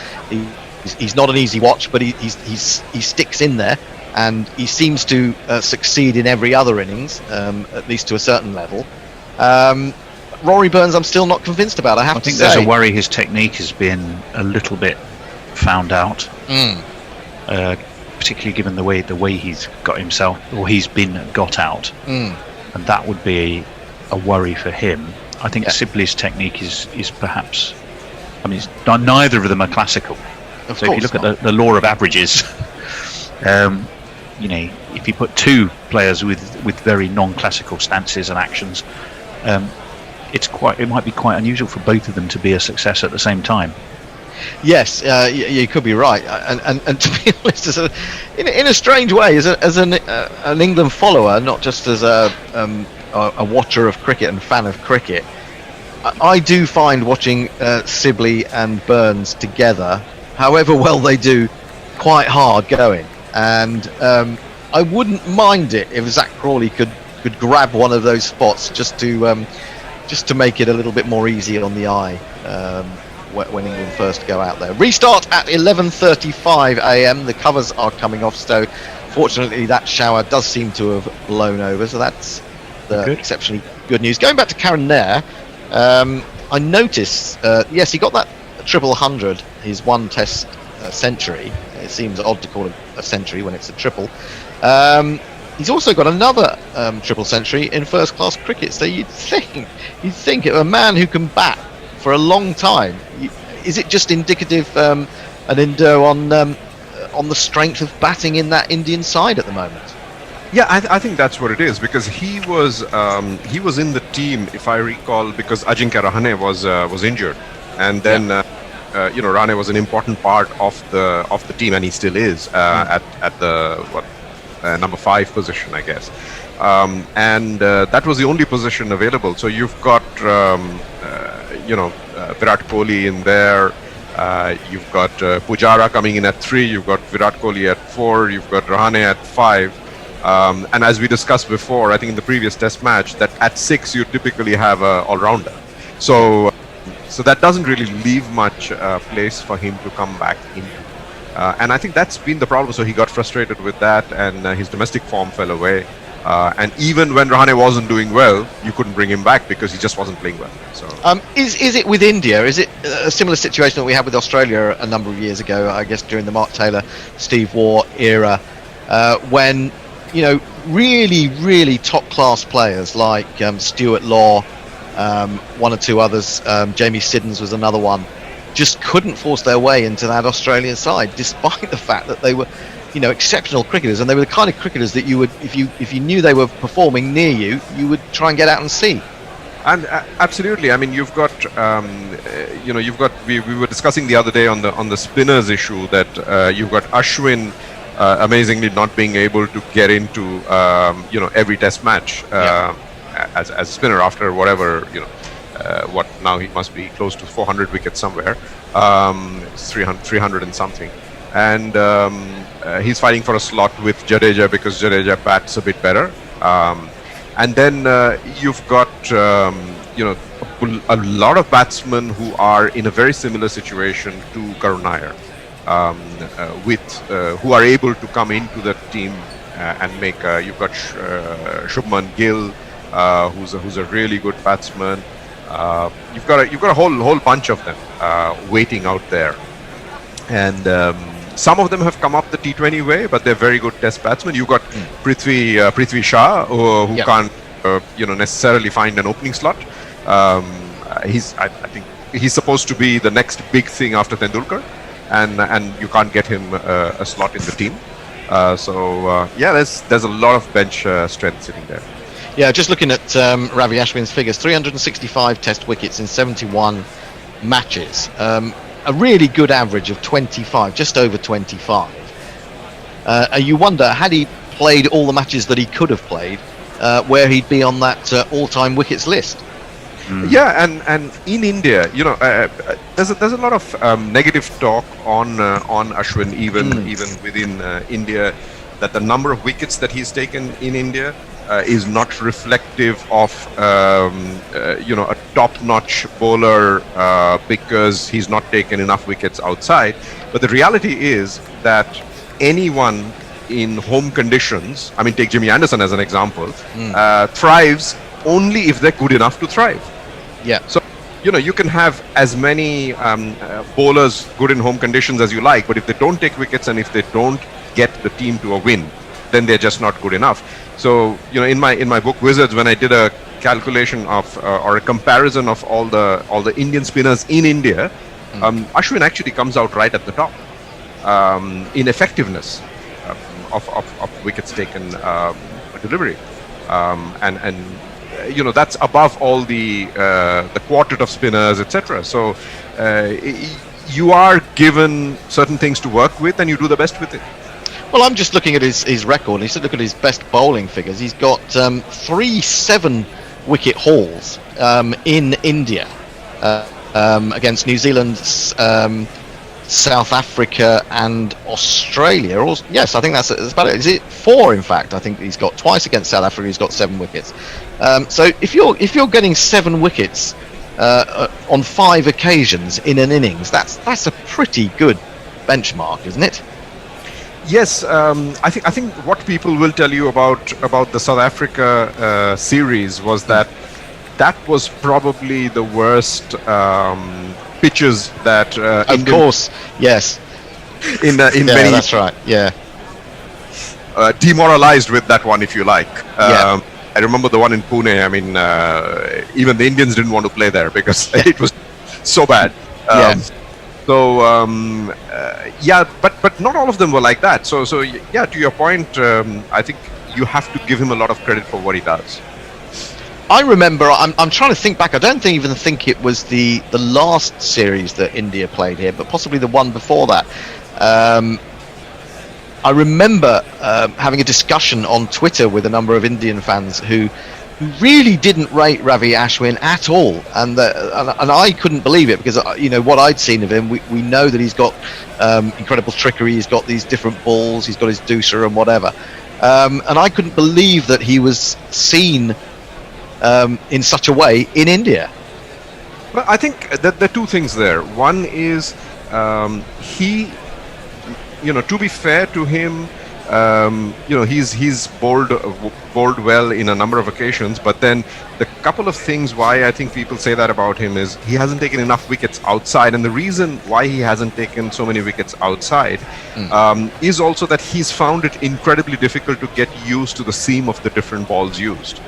He's not an easy watch, but he sticks in there, and he seems to succeed in every other innings, at least to a certain level. Rory Burns, I'm still not convinced about. I think there's a worry his technique has been a little bit found out, particularly given the way he's got himself, or he's been got out, and that would be a worry for him. I think Sibley's technique is perhaps. I mean, neither of them are classical. So if you look at the law of averages, if you put two players with very non-classical stances and actions, it might be quite unusual for both of them to be a success at the same time. Yes, you could be right, and to be honest, in a strange way, as an England follower, not just as a watcher of cricket and fan of cricket, I do find watching Sibley and Burns together, however well they do, quite hard going, and I wouldn't mind it if Zach Crawley could grab one of those spots just to make it a little bit more easy on the eye. When England first go out there. Restart at 11:35 a.m. The covers are coming off, so fortunately that shower does seem to have blown over, so that's exceptionally good news. Going back to Karen Nair, I noticed, yes, he got that triple 100, his one test century. It seems odd to call it a century when it's a triple. He's also got another triple century in first class cricket, so you'd think a man who can bat for a long time, is it just indicative an Indo on the strength of batting in that Indian side at the moment? Yeah, I think that's what it is, because he was in the team, if I recall, because Ajinkya Rahane was injured, and then Rahane was an important part of the team, and he still is at the number 5 position, I guess, and that was the only position available. So you've got Virat Kohli in there. You've got Pujara coming in at 3. You've got Virat Kohli at 4. You've got Rahane at 5. And as we discussed before, I think in the previous Test match, that at 6 you typically have an all-rounder. So that doesn't really leave much place for him to come back into. And I think that's been the problem. So he got frustrated with that, and his domestic form fell away. And even when Rahane wasn't doing well, you couldn't bring him back because he just wasn't playing well. So, is it with India? Is it a similar situation that we had with Australia a number of years ago? I guess during the Mark Taylor, Steve Waugh era, when really top class players like Stuart Law, one or two others, Jamie Siddons was another one, just couldn't force their way into that Australian side, despite the fact that they were exceptional cricketers, and they were the kind of cricketers that you would, if you knew they were performing near you, you would try and get out and see. And absolutely, I mean, you've got, we were discussing the other day on the spinners issue that you've got Ashwin amazingly not being able to get into every Test match as a spinner after whatever what now he must be close to 400 wickets somewhere, 300 and something, and he's fighting for a slot with Jadeja because Jadeja bats a bit better, and then you've got a lot of batsmen who are in a very similar situation to Karun Nair, who are able to come into the team and make. You've got Shubman Gill, who's a really good batsman. You've got a whole bunch of them waiting out there, and some of them have come up the T20 way, but they're very good Test batsmen. You've got Prithvi Shah, who can't necessarily find an opening slot. I think he's supposed to be the next big thing after Tendulkar, and you can't get him a slot in the team. There's a lot of bench strength sitting there. Yeah, just looking at Ravi Ashwin's figures, 365 Test wickets in 71 matches. A really good average of 25, just over 25. You wonder, had he played all the matches that he could have played, where he'd be on that all-time wickets list. Yeah, and in India, there's a lot of negative talk on Ashwin, even within India, that the number of wickets that he's taken in India is not reflective of a top-notch bowler because he's not taken enough wickets outside. But the reality is that anyone in home conditions, I mean, take Jimmy Anderson as an example, thrives only if they're good enough to thrive. Yeah. So, you can have as many bowlers good in home conditions as you like, but if they don't take wickets and if they don't get the team to a win, then they're just not good enough. So, in my book Wizards, when I did a calculation of or a comparison of all the Indian spinners in India, Ashwin actually comes out right at the top in effectiveness of wickets taken delivery, and that's above all the quartet of spinners, etc. So you are given certain things to work with, and you do the best with it. Well, I'm just looking at his record. And you look at his best bowling figures. He's got 3 7-wicket hauls in India against New Zealand, South Africa, and Australia. Yes, I think that's about it. Is it 4? In fact, I think he's got twice against South Africa. He's got 7 wickets. So if you're getting 7 wickets on 5 occasions in an innings, that's a pretty good benchmark, isn't it? Yes, I think what people will tell you about the South Africa series was that was probably the worst pitches that of course, yes, in yeah, many, that's right, yeah, demoralized with that one, if you like. I remember the one in Pune. I mean, even the Indians didn't want to play there because it was so bad. So but not all of them were like that. So yeah, to your point, I think you have to give him a lot of credit for what he does. I remember, I'm trying to think back. I don't even think it was the last series that India played here, but possibly the one before that. I remember having a discussion on Twitter with a number of Indian fans who really didn't rate Ravi Ashwin at all, and I couldn't believe it because what I'd seen of him, we know that he's got incredible trickery. He's got these different balls. He's got his dooser and whatever, and I couldn't believe that he was seen in such a way in India. Well, I think that there are 2 things there. One is he, to be fair to him, he's bowled well in a number of occasions, but then the couple of things why I think people say that about him is he hasn't taken enough wickets outside, and the reason why he hasn't taken so many wickets outside is also that he's found it incredibly difficult to get used to the seam of the different balls used.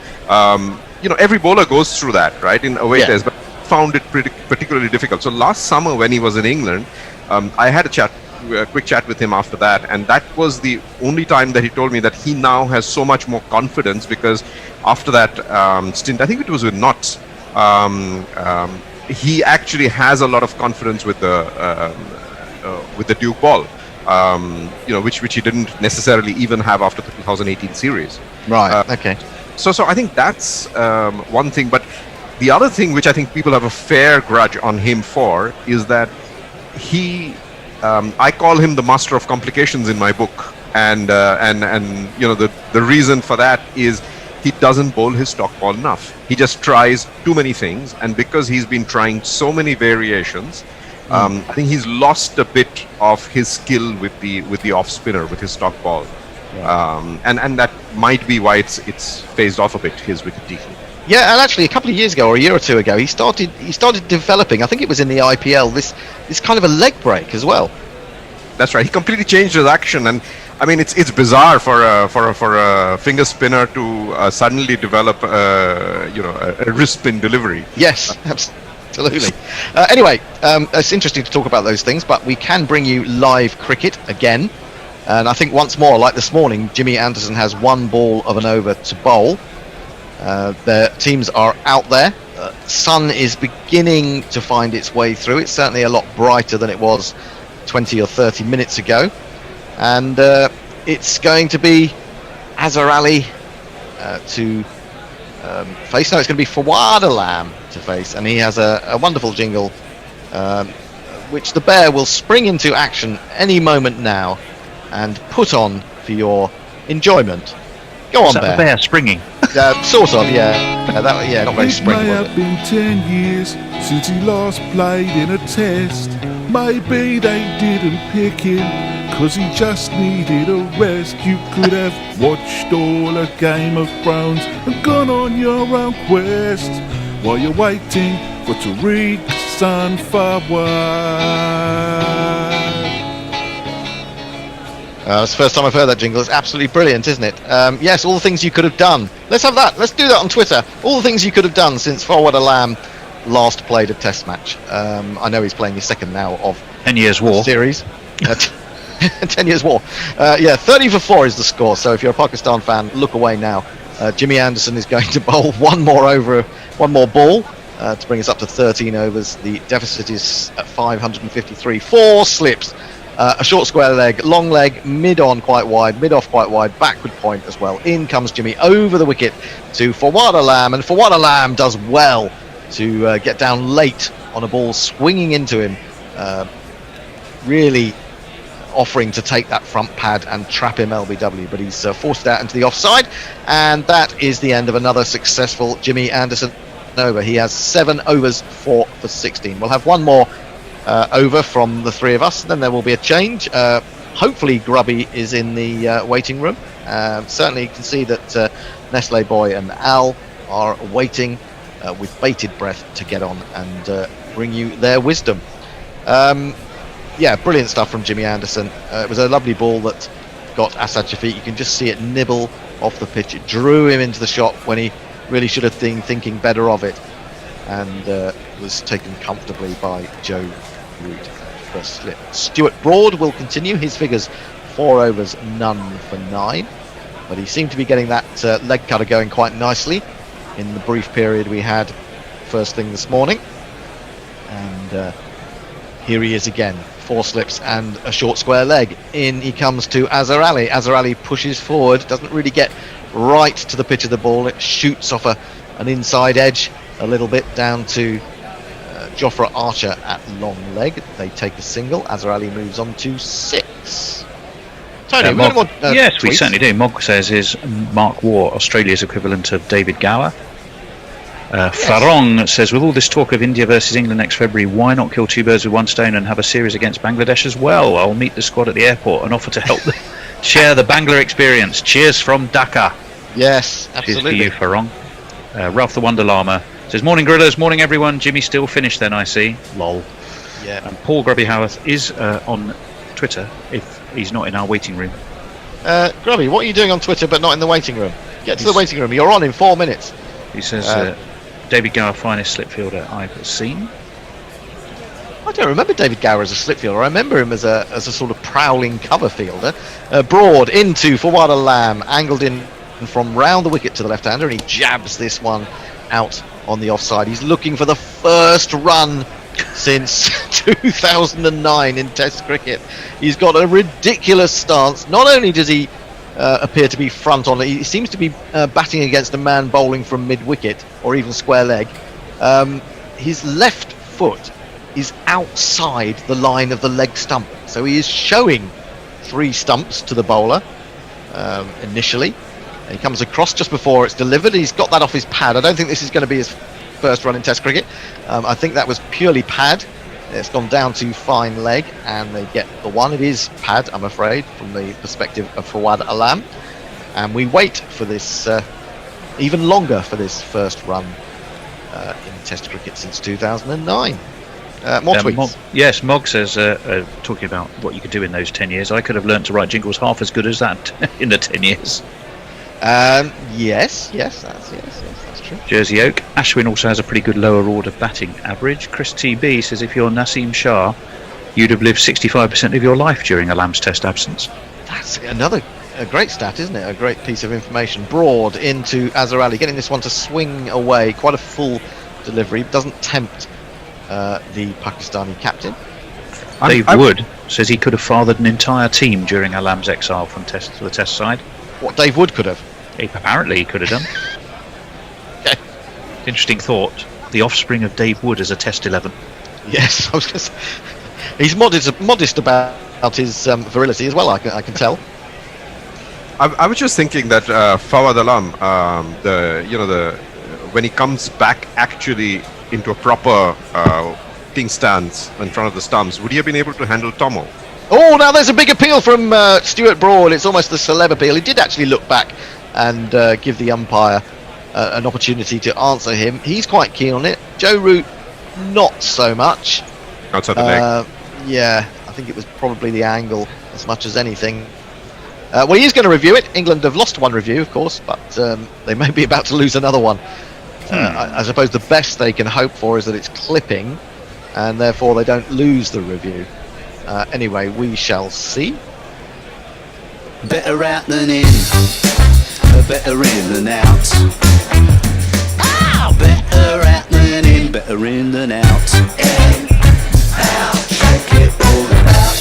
Every bowler goes through that, right, in away tests, but found it particularly difficult. So last summer when he was in England, I had a quick chat with him after that, and that was the only time that he told me that he now has so much more confidence because after that stint, I think it was with Notts, he actually has a lot of confidence with the Duke ball, which he didn't necessarily even have after the 2018 series. Right. Okay. So I think that's one thing, but the other thing which I think people have a fair grudge on him for is that he. I call him the master of complications in my book, and the reason for that is he doesn't bowl his stock ball enough. He just tries too many things, and because he's been trying so many variations, I think he's lost a bit of his skill with the off spinner, with his stock ball, and that might be why it's phased off a bit, his wicket taking. Yeah, and actually a couple of years ago or a year or 2 ago, he started developing. I think it was in the IPL. This kind of a leg break as well. That's right. He completely changed his action, and I mean it's bizarre for a finger spinner to suddenly develop a wrist spin delivery. Yes, absolutely. Anyway, it's interesting to talk about those things, but we can bring you live cricket again, and I think once more, like this morning, Jimmy Anderson has 1 ball of an over to bowl. The teams are out there. Sun is beginning to find its way through. It's certainly a lot brighter than it was 20 or 30 minutes ago, and it's going to be Azhar Ali to face. No, it's going to be Fawad Alam to face, and he has a wonderful jingle which the bear will spring into action any moment now and put on for your enjoyment. Go on, Bear. The bear springing? Sort of, yeah. Not very spring, It may was have it? been 10 years since he last played in a test. Maybe they didn't pick him 'cause he just needed a rest. You could have watched all of Game of Thrones and gone on your own quest while you're waiting for Tariq's son Fawad. It's the first time I've heard that jingle. It's absolutely brilliant, isn't it? Yes, all the things you could have done. Let's have that. Let's do that on Twitter. All the things you could have done since Fawad Alam last played a test match. I know he's playing his second now of 10 years war series. 10 years war. Yeah, 30 for 4 is the score. So if you're a Pakistan fan, look away now. Jimmy Anderson is going to bowl one more ball to bring us up to 13 overs. The deficit is at 553. 4 slips, a short square leg, long leg, mid-on quite wide, mid-off quite wide, backward point as well. In comes Jimmy over the wicket to Fawad Alam, and Fawad Alam does well to get down late on a ball swinging into him, really offering to take that front pad and trap him LBW, but he's forced it out into the offside, and that is the end of another successful Jimmy Anderson over. He has 7 overs, 4 for 16. We'll have one more over from the three of us, then there will be a change. Hopefully Grubby is in the waiting room. Certainly you can see that Nestle Boy and Al are waiting with bated breath to get on and bring you their wisdom. Yeah, brilliant stuff from Jimmy Anderson. It was a lovely ball that got Asad Shafiq. You can just see it nibble off the pitch. It drew him into the shot when he really should have been thinking better of it, and was taken comfortably by Joe Root first slip. Stuart Broad will continue his figures, 4 overs, none for 9, but he seemed to be getting that leg cutter going quite nicely in the brief period we had first thing this morning, and here he is again. 4 slips and a short square leg. In he comes to Azhar Ali. Azhar Ali pushes forward, doesn't really get right to the pitch of the ball. It shoots off an inside edge a little bit down to Jofra Archer at long leg. They take a single. Azhar Ali moves on to 6. Tony, we got more yes, tweets? We certainly do. Mog says is Mark Waugh Australia's equivalent of David Gower. Farong says, with all this talk of India versus England next February, why not kill 2 birds with 1 stone and have a series against Bangladesh as well? I'll meet the squad at the airport and offer to help them share the Bangla experience. Cheers from Dhaka. Yes, absolutely. Cheers for you, Farong. Ralph the Wonder Llama says, morning Grillers, morning everyone. Jimmy still finished then, I see. Lol. Yeah. And Paul Grubby Howarth is on Twitter if he's not in our waiting room. Grubby, what are you doing on Twitter but not in the waiting room? Get to the waiting room. You're on in 4 minutes. He says, David Gower, finest slip fielder I've seen. I don't remember David Gower as a slip fielder. I remember him as a sort of prowling cover fielder. Broad into Fawad Alam, angled in from round the wicket to the left-hander, and he jabs this one out on the offside. He's looking for the first run since 2009 in Test cricket. He's got a ridiculous stance. Not only does he appear to be front on, he seems to be batting against a man bowling from mid-wicket or even square leg. His left foot is outside the line of the leg stump, so he is showing 3 stumps to the bowler initially. He comes across just before it's delivered. He's got that off his pad. I don't think this is going to be his first run in Test cricket. I think that was purely pad. It's gone down to fine leg, and they get the one. It is pad, I'm afraid, from the perspective of Fawad Alam. And we wait for this even longer for this first run in Test cricket since 2009. More tweets. Yes, Mog says, talking about what you could do in those 10 years, I could have learnt to write jingles half as good as that in the 10 years. Yes, that's true. Jersey Oak. Ashwin also has a pretty good lower order batting average. Chris TB says, if you're Naseem Shah, you'd have lived 65% of your life during a Lamb's Test absence. That's a great stat, isn't it? A great piece of information. Broad into Azhar Ali, getting this one to swing away. Quite a full delivery. Doesn't tempt the Pakistani captain. Dave Wood says he could have fathered an entire team during Alam's exile from Test to the Test side. What Dave Wood could have? Apparently he could have done. Okay. Interesting thought. The offspring of Dave Wood as a Test 11. Yes, I was just, he's modest about his virility as well. I can tell. I was just thinking that Fawad Alam, when he comes back actually into a proper batting stance in front of the stumps, would he have been able to handle Tomo? Oh, now there's a big appeal from Stuart Broad. It's almost the celeb appeal. He did actually look back and give the umpire an opportunity to answer him. He's quite keen on it. Joe Root, not so much. Outside the leg. Yeah, I think it was probably the angle as much as anything. Well, he is going to review it. England have lost one review, of course, but they may be about to lose another one. I suppose the best they can hope for is that it's clipping, and therefore they don't lose the review. Anyway, we shall see. Better out than in, better in than out. Better out than in, better in than out. In, out, check it all about.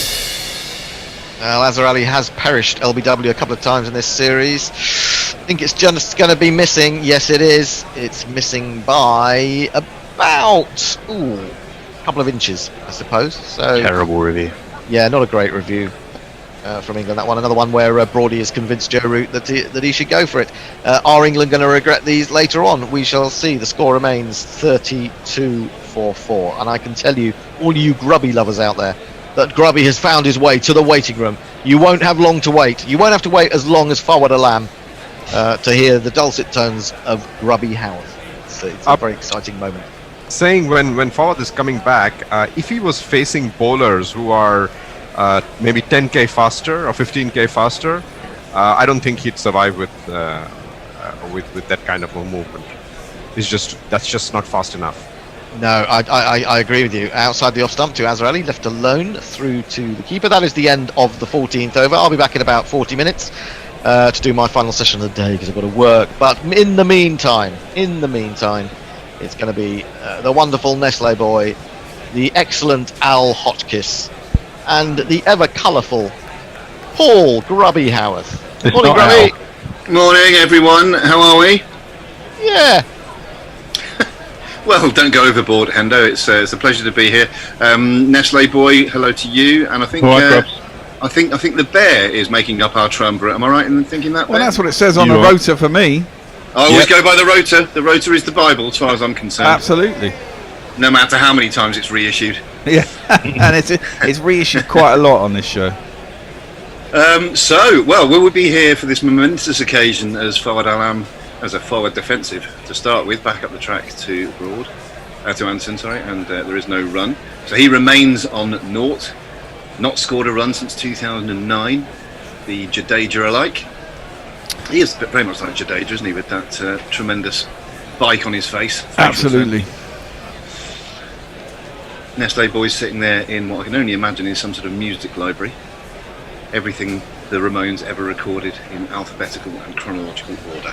Lazar Ali has perished LBW a couple of times in this series. I think it's just going to be missing. Yes, it is. It's missing by about a couple of inches, I suppose. So Terrible review. yeah, not a great review from England. That one, another one where Brody has convinced Joe Root that he should go for it. Are England going to regret these later on? We shall see. The score remains 32-4-4, and I can tell you, all you Grubby lovers out there, that Grubby has found his way to the waiting room. You won't have long to wait. You won't have to wait as long as Fawad Alam to hear the dulcet tones of Grubby Howarth. It's a very exciting moment. Saying when Fawad is coming back, if he was facing bowlers who are maybe 10k faster or 15k faster, I don't think he'd survive with that kind of a movement. That's just not fast enough. No, I agree with you. Outside the off stump to Azar Ali, left alone through to the keeper. That is the end of the 14th over. I'll be back in about 40 minutes to do my final session of the day because I've got to work. But in the meantime, it's going to be the wonderful Nestle boy, the excellent Al Hotkiss, and the ever colourful Paul Grubby Howarth. Morning, Grubby. Morning, everyone. How are we? Yeah. Well, don't go overboard, Hendo. It's a pleasure to be here. Nestle boy, hello to you. And I think I think the bear is making up our triumvirate. Am I right in thinking that? Well, way? that's what it says on the rota for me. I always go by the rota. The rota is the Bible, as far as I'm concerned. Absolutely. No matter how many times it's reissued. Yeah, and it's reissued quite a lot on this show. Will we be here for this momentous occasion as Fawad Alam, as a forward defensive to start with, back up the track to Broad, to Anderson, sorry, and there is no run. So he remains on naught, not scored a run since 2009, the Jadeja alike. He is very much like Jadeja, isn't he, with that tremendous bike on his face. Absolutely. Nestle boys sitting there in what I can only imagine is some sort of music library. Everything the Ramones ever recorded in alphabetical and chronological order.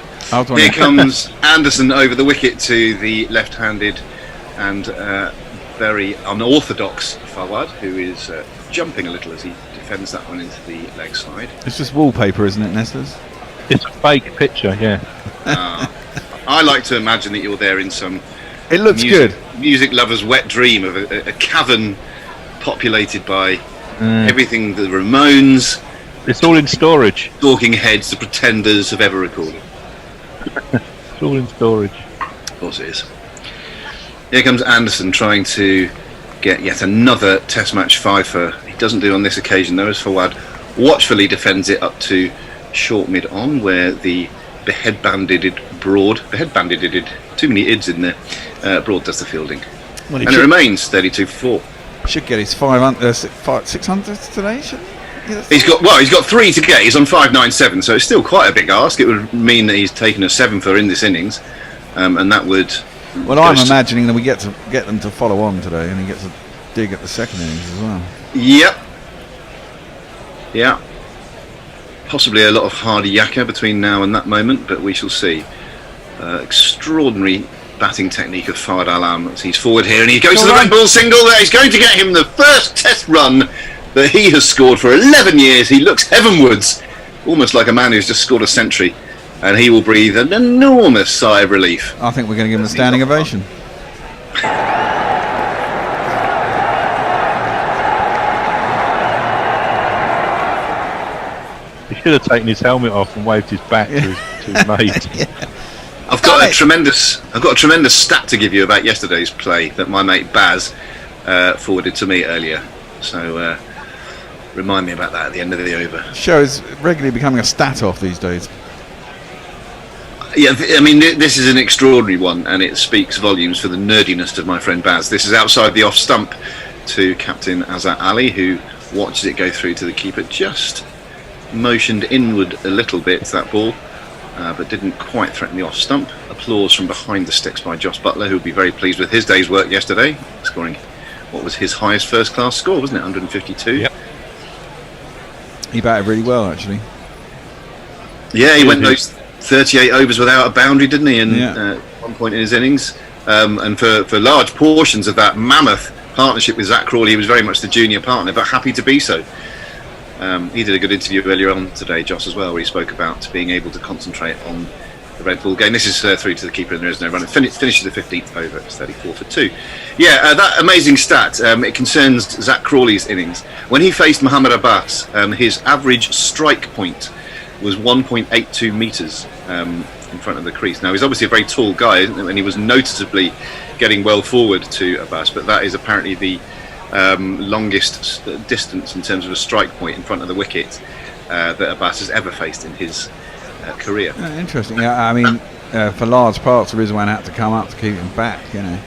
Here comes Anderson over the wicket to the left-handed and very unorthodox Fawad, who is jumping a little as he defends that one into the leg side. It's just wallpaper, isn't it, Nestle's? It's a fake picture, yeah. I like to imagine that you're there in some It looks good. Music lover's wet dream of a cavern populated by everything the Ramones. It's all in storage. Talking Heads, the Pretenders have ever recorded. It's all in storage. Of course it is. Here comes Anderson trying to get yet another Test match fifer. He doesn't do on this occasion though, as Fawad watchfully defends it up to short mid on, where the behead-banded Broad, too many ids in there, Broad does the fielding. Well, and it remains 32-4. Should get his 600 today, shouldn't he? He's got 3 to get. He's on 597, so it's still quite a big ask. It would mean that he's taken a 7-for in this innings, and that would. Well, I'm imagining that we get them to follow on today, and he gets a dig at the second innings as well. Yep. Yeah. Possibly a lot of hard yakka between now and that moment, but we shall see. Extraordinary batting technique of Fawad Alam as he's forward here, and he goes to the red ball single. That is going to get him the first Test run that he has scored for 11 years. He looks heavenwards, almost like a man who's just scored a century, and he will breathe an enormous sigh of relief. I think we're going to give him a standing ovation. He should have taken his helmet off and waved his back to his mate. I've got a tremendous stat to give you about yesterday's play that my mate Baz forwarded to me earlier. So remind me about that at the end of the over. The show is regularly becoming a stat off these days. Yeah, I mean, this is an extraordinary one, and it speaks volumes for the nerdiness of my friend Baz. This is outside the off stump to captain Azhar Ali, who watches it go through to the keeper. Just motioned inward a little bit, that ball, but didn't quite threaten the off stump. Applause from behind the sticks by Josh Butler, who will be very pleased with his day's work yesterday, scoring what was his highest first-class score, wasn't it? 152. Yep. He batted really well, actually. Yeah, he went those 38 overs without a boundary, didn't he? And one point in his innings. And for large portions of that mammoth partnership with Zach Crawley, he was very much the junior partner, but happy to be so. He did a good interview earlier on today, Joss, as well, where he spoke about being able to concentrate on the Red Bull game. This is through to the keeper, and there is no run. It finishes the 15th over. It's 34 for 2. Yeah, that amazing stat. It concerns Zach Crawley's innings. When he faced Mohammad Abbas, his average strike point was 1.82 metres in front of the crease. Now, he's obviously a very tall guy, isn't he? And he was noticeably getting well forward to Abbas, but that is apparently the longest distance in terms of a strike point in front of the wicket that Abbas has ever faced in his career. Interesting. Yeah, I mean, for large parts, Rizwan had to come up to keep him back. You know,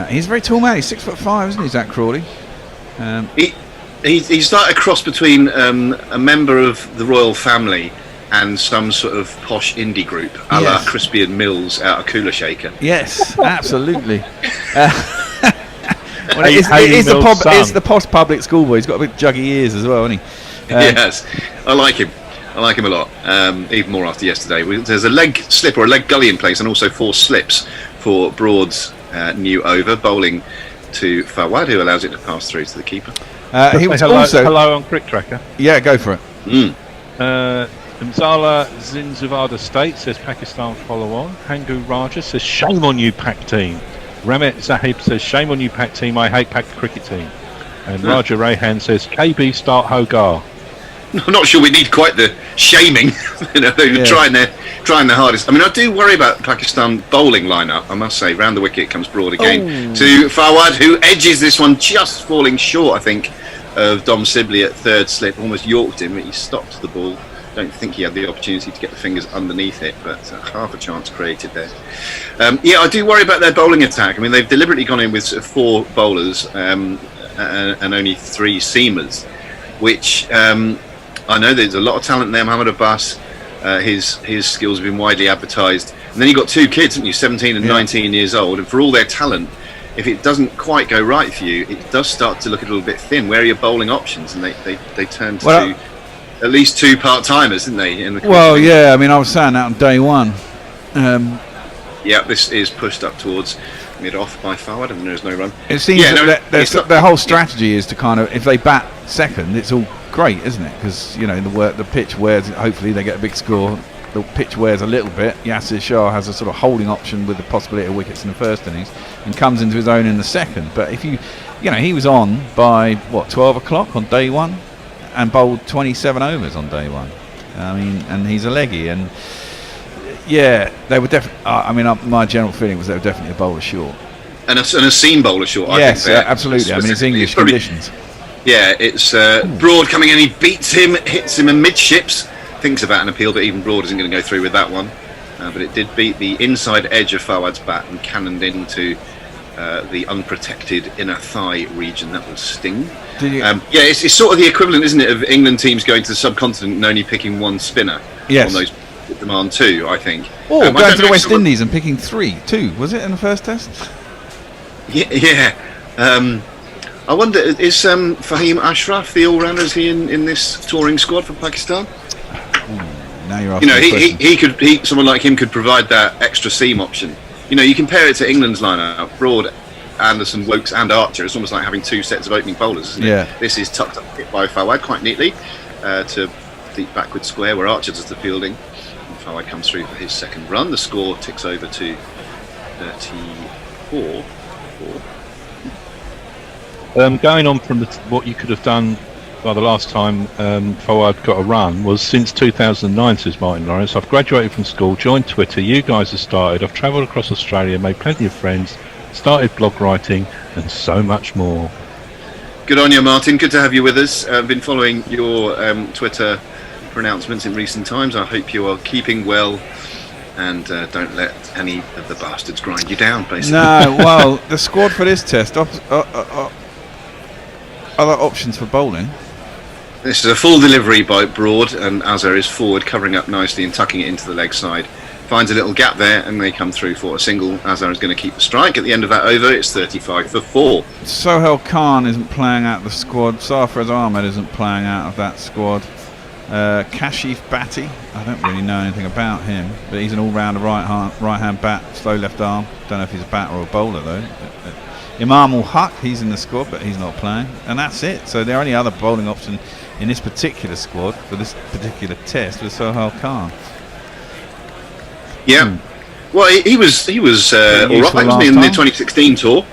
he's a very tall man. He's 6'5", isn't he, Zach Crawley? He's like a cross between a member of the royal family and some sort of posh indie group, a la Crispian Mills out of Cooler Shaker. Yes, absolutely. Well, it's the posh public school boy. He's got a bit juggy ears as well, hasn't he? Yes, I like him. I like him a lot. Even more after yesterday. There's a leg slip or a leg gully in place, and also 4 slips for Broad's new over, bowling to Fawad, who allows it to pass through to the keeper. He was hello on Crick Tracker. Yeah, go for it. Mzala Zinzavada State says Pakistan follow on. Hangu Raja says shame on you, PAK team. Ramet Zahib says shame on you, PAK team. I hate PAK cricket team. And Raja Rayhan says KB start Hogar. I'm not sure we need quite the shaming. They're trying their hardest. I mean, I do worry about Pakistan bowling lineup. I must say, round the wicket comes Broad again to Fawad, who edges this one, just falling short, I think, of Dom Sibley at third slip. Almost yorked him, but he stopped the ball. Don't think he had the opportunity to get the fingers underneath it, but half a chance created there. I do worry about their bowling attack. I mean, they've deliberately gone in with 4 bowlers and only 3 seamers, which I know there's a lot of talent there. Mohammad Abbas, his skills have been widely advertised. And then you've got 2 kids, haven't you, 17 and 19 years old, and for all their talent, if it doesn't quite go right for you, it does start to look a little bit thin. Where are your bowling options? And they turn to at least 2 part-timers, didn't they? I mean, I was saying that on day one. This is pushed up towards mid-off by Fawad, and there's no run. It seems their whole strategy is to kind of, if they bat second, it's all great, isn't it? Because, you know, the pitch wears, hopefully they get a big score. The pitch wears a little bit. Yasir Shah has a sort of holding option with the possibility of wickets in the first innings and comes into his own in the second. But if he was on by, 12 o'clock on day one and bowled 27 overs on day one. I mean, and he's a leggy. And, they were definitely, my general feeling was they were definitely a bowler short. And a seam bowler short, yes, I think. Yes, absolutely. I mean, it's English conditions. Yeah, it's Broad coming in, he beats him, hits him amidships, thinks about an appeal, but even Broad isn't going to go through with that one. But it did beat the inside edge of Fawad's bat and cannoned into the unprotected inner thigh region. That will sting. It's sort of the equivalent, isn't it, of England teams going to the subcontinent and only picking 1 spinner on those that demand 2, I think. Or going to the West Indies and picking 2, was it, in the first test? Yeah. I wonder, is Fahim Ashraf the all-rounder? Is he in this touring squad for Pakistan? Now you're asking someone like him could provide that extra seam option. You know, you compare it to England's lineup, Broad, Anderson, Wokes and Archer. It's almost like having 2 sets of opening bowlers, isn't it? This is tucked up by Fawad quite neatly to deep backward square where Archer does the fielding. And Fawad comes through for his second run. The score ticks over to 34. Going on from what you could have done by the last time Fawad got a run was since 2009, says Martin Lawrence. I've graduated from school, joined Twitter, you guys have started, I've travelled across Australia, made plenty of friends, started blog writing and so much more. Good on you, Martin. Good to have you with us. I've been following your Twitter pronouncements in recent times. I hope you are keeping well and don't let any of the bastards grind you down, basically. No, well, the squad for this test, other options for bowling. This is a full delivery by Broad, and Azhar is forward, covering up nicely and tucking it into the leg side. finds a little gap there, and they come through for a single. Azhar is going to keep the strike. At the end of that over, it's 35 for 4. Sohail Khan isn't playing out of the squad. Sarfraz Ahmed isn't playing out of that squad. Kashif Bhatti, I don't really know anything about him, but he's an all-rounder right-hand bat, slow left arm. Don't know if he's a batter or a bowler though. Imam ul Haq, he's in the squad, but he's not playing, and that's it. So the only other bowling option in this particular squad for this particular test was Sohail Khan. Yeah, well, he was all right, wasn't he, in the 2016 tour?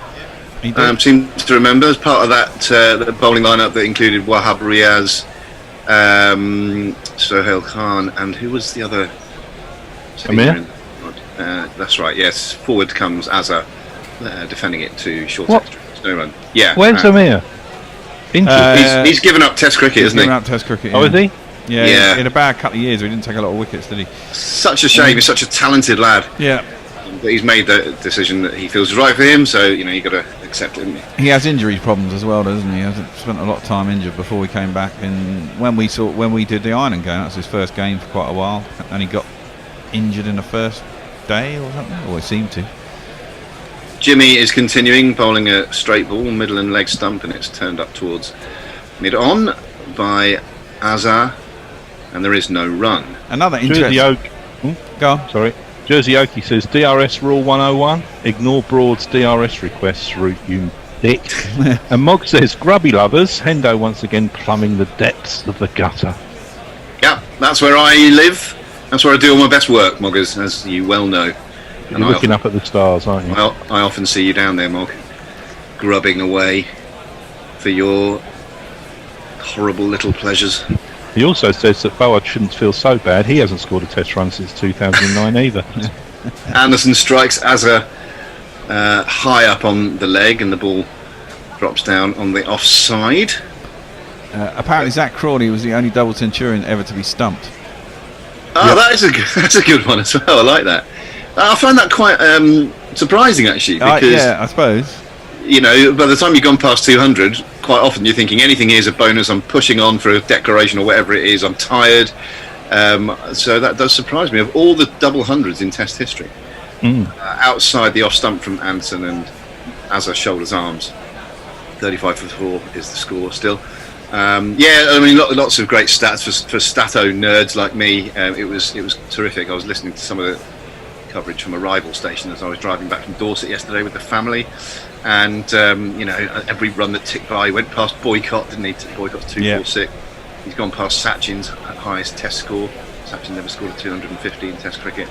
He did. Seems to remember as part of that the bowling lineup that included Wahab Riaz, Sohail Khan, and who was the other? Amir? That's right. Yes, forward comes Azhar, defending it to short extra. No run. Yeah. Where's Amir? Injured. He's given up Test cricket, isn't he? Given up Test cricket. Oh, is he? Yeah. In a bad couple of years, he didn't take a lot of wickets, did he? Such a shame. He's such a talented lad. Yeah. But he's made the decision that he feels is right for him, so you've got to accept it, haven't you? He has injury problems as well, doesn't he? He hasn't spent a lot of time injured before he came back. And when we did the Ireland game, that was his first game for quite a while, and he got injured in the first day or something, or it seemed to. Jimmy is continuing, bowling a straight ball, middle and leg stump, and it's turned up towards mid-on by Azhar, and there is no run. Another interesting... Go on. Sorry. Jersey Okie says, DRS Rule 101, ignore Broad's DRS requests, route you dick. And Mog says, grubby lovers, Hendo once again plumbing the depths of the gutter. Yeah, that's where I live. That's where I do all my best work, Moggers, as you well know. You're looking up at the stars, aren't you? Well, I often see you down there, Mog, grubbing away for your horrible little pleasures. He also says that Fawad shouldn't feel so bad. He hasn't scored a test run since 2009 either. Anderson strikes Azhar high up on the leg, and the ball drops down on the offside. Apparently Zach Crawley was the only double centurion ever to be stumped. Oh, that's a good one as well. I like that. I find that quite surprising, actually, because yeah, I suppose. By the time you've gone past 200, quite often you're thinking anything here is a bonus. I'm pushing on for a declaration or whatever it is. I'm tired. So that does surprise me. Of all the double hundreds in Test history, outside the off stump from Anderson and Azhar shoulders arms, 35 for 4 is the score still. Lots of great stats for Stato nerds like me. It was terrific. I was listening to some of the coverage from a rival station as I was driving back from Dorset yesterday with the family, and every run that ticked by went past Boycott, didn't he? Boycott's 246. He's gone past Sachin's highest Test score. Sachin never scored a 250 in Test cricket,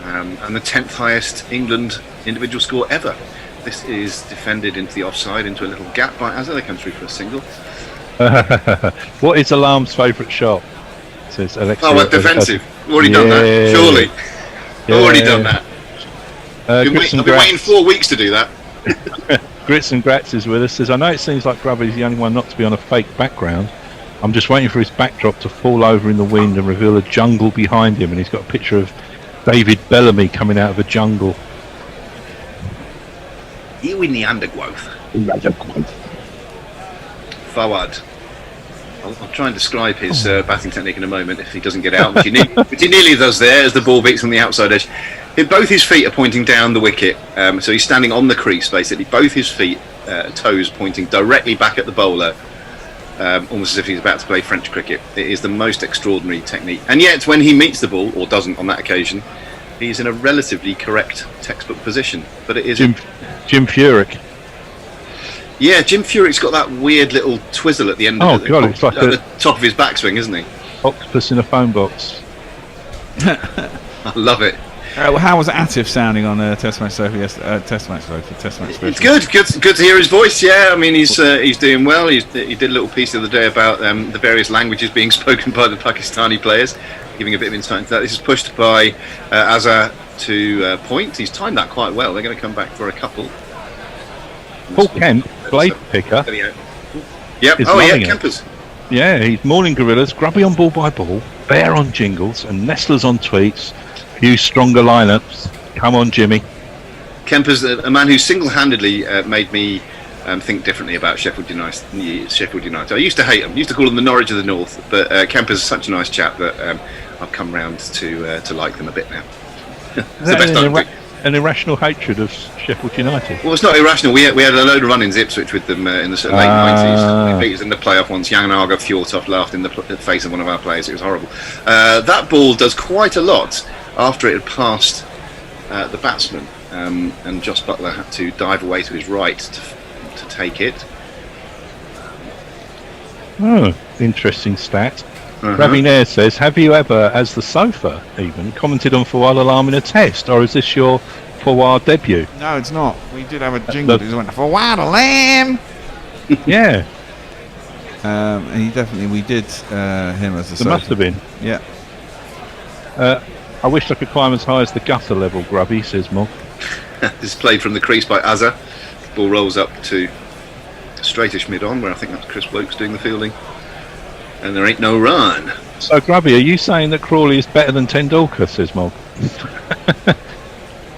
and the 10th highest England individual score ever. This is defended into the offside, into a little gap by Azhar. They come through for a single. What is Alarm's favourite shot? Says Alexia. Oh, defensive. Already done that, surely. Already done that. I've been waiting 4 weeks to do that. Grits and Grats is with us. Says, I know it seems like Grubby's the only one not to be on a fake background. I'm just waiting for his backdrop to fall over in the wind and reveal a jungle behind him, and he's got a picture of David Bellamy coming out of a jungle. You in the undergrowth. Fawad. I'll try and describe his batting technique in a moment if he doesn't get out, which he nearly does there as the ball beats on the outside edge. Both his feet are pointing down the wicket, so he's standing on the crease basically. Both his feet, toes pointing directly back at the bowler, almost as if he's about to play French cricket. It is the most extraordinary technique. And yet when he meets the ball, or doesn't on that occasion, he's in a relatively correct textbook position. But it is Jim Furyk. Yeah, Jim Furyk's got that weird little twizzle at the end of it's like at the top of his backswing, isn't he? Octopus in a phone box. I love it. How was Atif sounding on Test match Sophie? Test match special? It's good to hear his voice. Yeah, I mean he's doing well. He did a little piece the other day about the various languages being spoken by the Pakistani players, giving a bit of insight into that. This is pushed by Azhar to point. He's timed that quite well. They're going to come back for a couple. Paul Kemp, blade picker. Yep. Kempers. Yeah, he's morning gorillas, Grubby on ball by ball, Bear on jingles, and Nestlers on tweets. Few stronger lineups. Come on, Jimmy. Kemper's a man who single-handedly made me think differently about Sheffield United. I used to hate them. Used to call them the Norwich of the North. But Kemper's such a nice chap that I've come round to like them a bit now. It's the best I can do. An irrational hatred of Sheffield United. Well, it's not irrational. We had a load of run-ins Ipswich with them in the late 90s. They beat us in the playoff once. Jan Arga Fjortoft laughed in the face of one of our players. It was horrible. That ball does quite a lot after it had passed the batsman, and Joss Butler had to dive away to his right to take it. Oh, interesting stat. Ravi Nair says, have you ever, as the sofa even, commented on Fawad Alam in a test, or is this your Fawad debut? No, it's not. We did have a jingle that went, Fawad Alam! Yeah. And we did him as a sofa. There must have been. Yeah. I wish I could climb as high as the gutter level, Grubby, says Mog. This is played from the crease by Azza. The ball rolls up to straightish mid-on, where I think that's Chris Wokes doing the fielding. And there ain't no run. So, Grubby, are you saying that Crawley is better than Tendulkar, says Mog?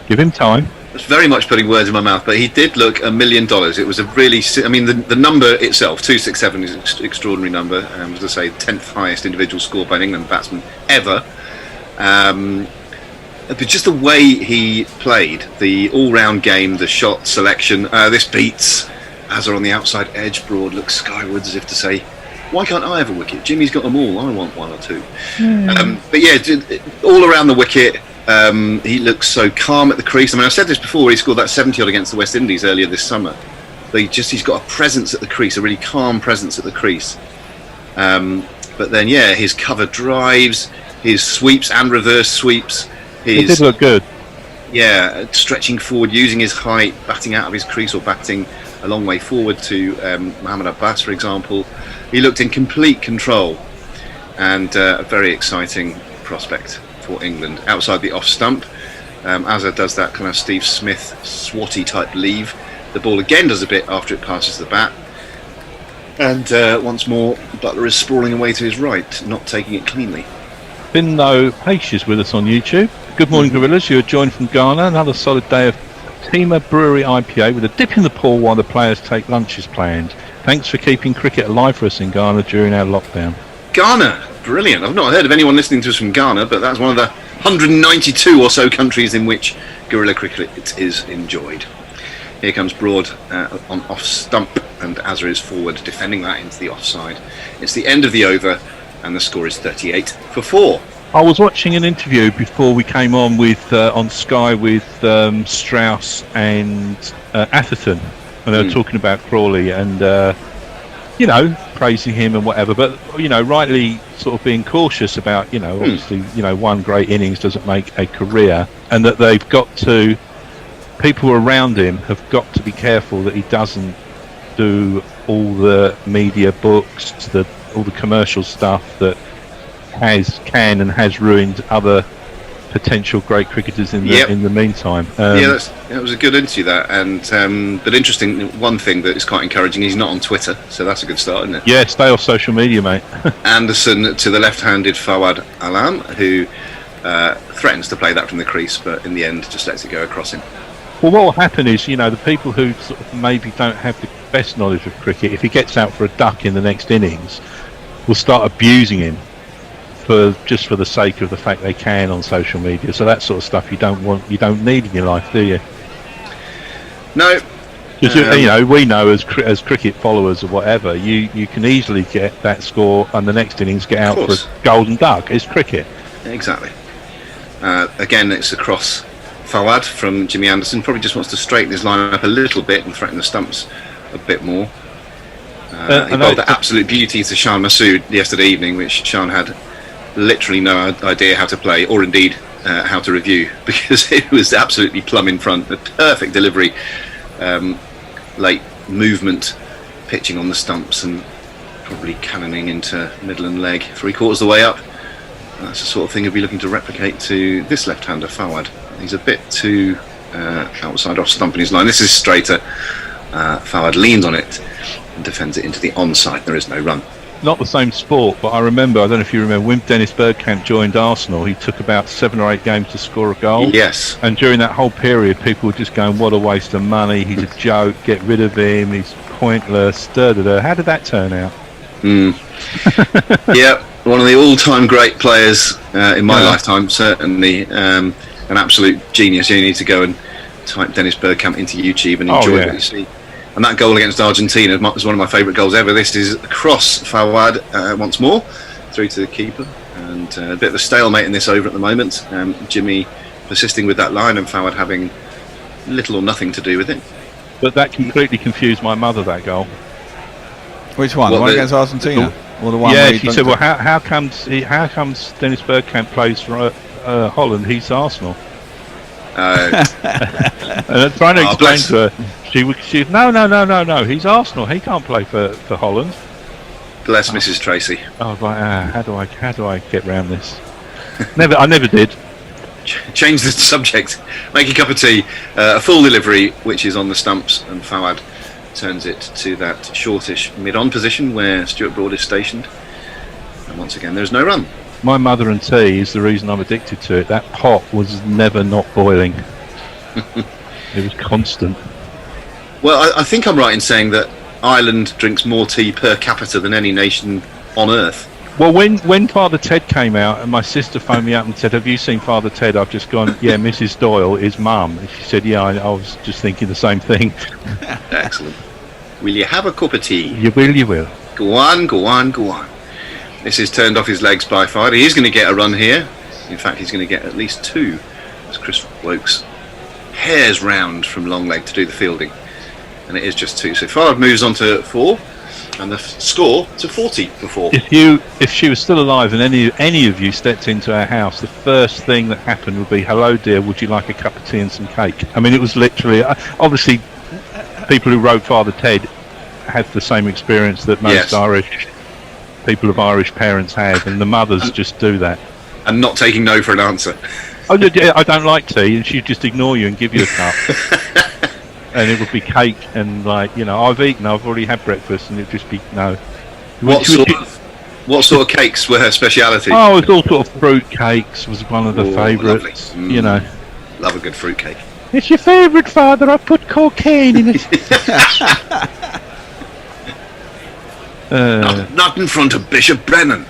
Give him time. It's very much putting words in my mouth, but he did look $1 million. It was a really... I mean, the number itself, 267, is an extraordinary number. As I say, 10th highest individual score by an England batsman ever. But just the way he played, the all-round game, the shot selection, this beats Azza on the outside edge. Broad looks skywards as if to say, why can't I have a wicket? Jimmy's got them all. I want one or two. But yeah, all around the wicket, he looks so calm at the crease. I mean, I said this before. He scored that 70-odd against the West Indies earlier this summer. But he's got a presence at the crease, a really calm presence at the crease. But then, yeah, his cover drives, his sweeps and reverse sweeps. He did look good. Yeah, stretching forward, using his height, batting out of his crease or batting a long way forward to Mohammad Abbas, for example. He looked in complete control, and a very exciting prospect for England. Outside the off stump, Azza does that kind of Steve Smith swatty type leave. The ball again does a bit after it passes the bat. And once more, Butler is sprawling away to his right, not taking it cleanly. Binno Paish is with us on YouTube. Good morning, Gorillas. You are joined from Ghana. Another solid day of Tima Brewery IPA with a dip in the pool while the players take lunches planned. Thanks for keeping cricket alive for us in Ghana during our lockdown. Ghana, brilliant. I've not heard of anyone listening to us from Ghana, but that's one of the 192 or so countries in which guerrilla cricket is enjoyed. Here comes Broad on off stump, and Azza is forward, defending that into the offside. It's the end of the over, and the score is 38 for 4. I was watching an interview before we came on with on Sky with Strauss and Atherton, and they were talking about Crawley and praising him and whatever, but rightly sort of being cautious about obviously one great innings doesn't make a career, and that they've got to, people around him have got to be careful that he doesn't do all the media books, all the commercial stuff that can and has ruined other potential great cricketers in the meantime. That was a good interview, that, and but interesting. One thing that is quite encouraging, he's not on Twitter, so that's a good start, isn't it? Yeah, stay off social media, mate. Anderson to the left-handed Fawad Alam, who threatens to play that from the crease, but in the end just lets it go across him. Well, what will happen is, the people who sort of maybe don't have the best knowledge of cricket, if he gets out for a duck in the next innings, will start abusing him just for the sake of the fact they can on social media. So that sort of stuff you don't need in your life, do you? No. Because we know as cricket followers or whatever, you can easily get that score and the next innings get out for a golden duck. It's cricket. Exactly. Again, it's across Fawad from Jimmy Anderson. Probably just wants to straighten his line up a little bit and threaten the stumps a bit more. He bowled the absolute beauty to Shan Masood yesterday evening, which Shan had literally no idea how to play, or indeed how to review, because it was absolutely plumb in front. A perfect delivery, late movement, pitching on the stumps and probably cannoning into middle and leg 3/4 of the way up. That's the sort of thing he'll be looking to replicate to this left-hander Fawad. He's a bit too outside off stump in his line. This is straighter. Fawad leans on it and defends it into the onside. There is no run. not the same sport, but I remember, I don't know if you remember, when Dennis Bergkamp joined Arsenal, he took about 7 or 8 games to score a goal. Yes. And during that whole period, people were just going, what a waste of money, he's a joke, get rid of him, he's pointless, da-da-da. How did that turn out? Yeah, one of the all-time great players in my lifetime, certainly. An absolute genius. You need to go and type Dennis Bergkamp into YouTube and enjoy what you see. And that goal against Argentina is one of my favourite goals ever. This is across Fawad once more, through to the keeper. And a bit of a stalemate in this over at the moment. Jimmy persisting with that line and Fawad having little or nothing to do with it. But that completely confused my mother, that goal. Which one? The one against Argentina? Or the one she said, well, how comes Dennis Bergkamp plays for Holland? He's Arsenal. And I'm trying to explain to her, she no, he's Arsenal. He can't play for Holland. Bless Mrs. Tracy. I was like, how do I get round this? I never did. Change the subject. Make a cup of tea. A full delivery, which is on the stumps, and Fawad turns it to that shortish mid-on position where Stuart Broad is stationed. And once again, there's no run. My mother and tea is the reason I'm addicted to it. That pot was never not boiling. It was constant. Well, I think I'm right in saying that Ireland drinks more tea per capita than any nation on earth. Well, when Father Ted came out, and my sister phoned me up and said, have you seen Father Ted? I've just gone, yeah, Mrs. Doyle is mum. And she said, yeah, I was just thinking the same thing. Excellent. Will you have a cup of tea? You will. Go on. This is turned off his legs by Fawad. He is going to get a run here. In fact, he's going to get at least 2 as Chris Wokes hairs round from long leg to do the fielding. And it is just 2. So Fawad moves on to 4. And the score to 40 for 4. If she was still alive and any of you stepped into our house, the first thing that happened would be, hello dear, would you like a cup of tea and some cake? I mean, it was literally, obviously people who wrote Father Ted had the same experience that most Irish people of Irish parents have, and the mothers just do that. And not taking no for an answer. I don't like tea, and she'd just ignore you and give you a cup. And it would be cake and I've already had breakfast, and it'd just be no. What sort of cakes were her speciality? Oh, it's all sort of fruit cakes was one of the favourites. Love a good fruit cake. It's your favourite, Father. I put cocaine in it. Not in front of Bishop Brennan.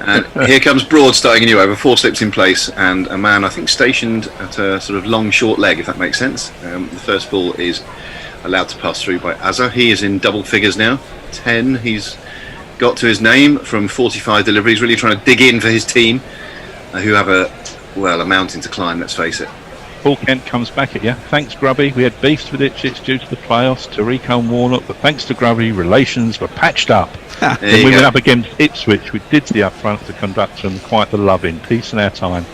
And here comes Broad starting a new over. 4 slips in place, and a man I think stationed at a sort of long short leg, if that makes sense. The first ball is allowed to pass through by Azza. He is in double figures now. 10 he's got to his name from 45 deliveries, really trying to dig in for his team, who have a mountain to climb, let's face it. Paul Kent comes back at you. Thanks, Grubby. We had beefs with Ipswich due to the playoffs, Tariq and Warnock, but thanks to Grubby, relations were patched up. When we went up against Ipswich, we did see up front the conductor and quite the loving. Peace in our time.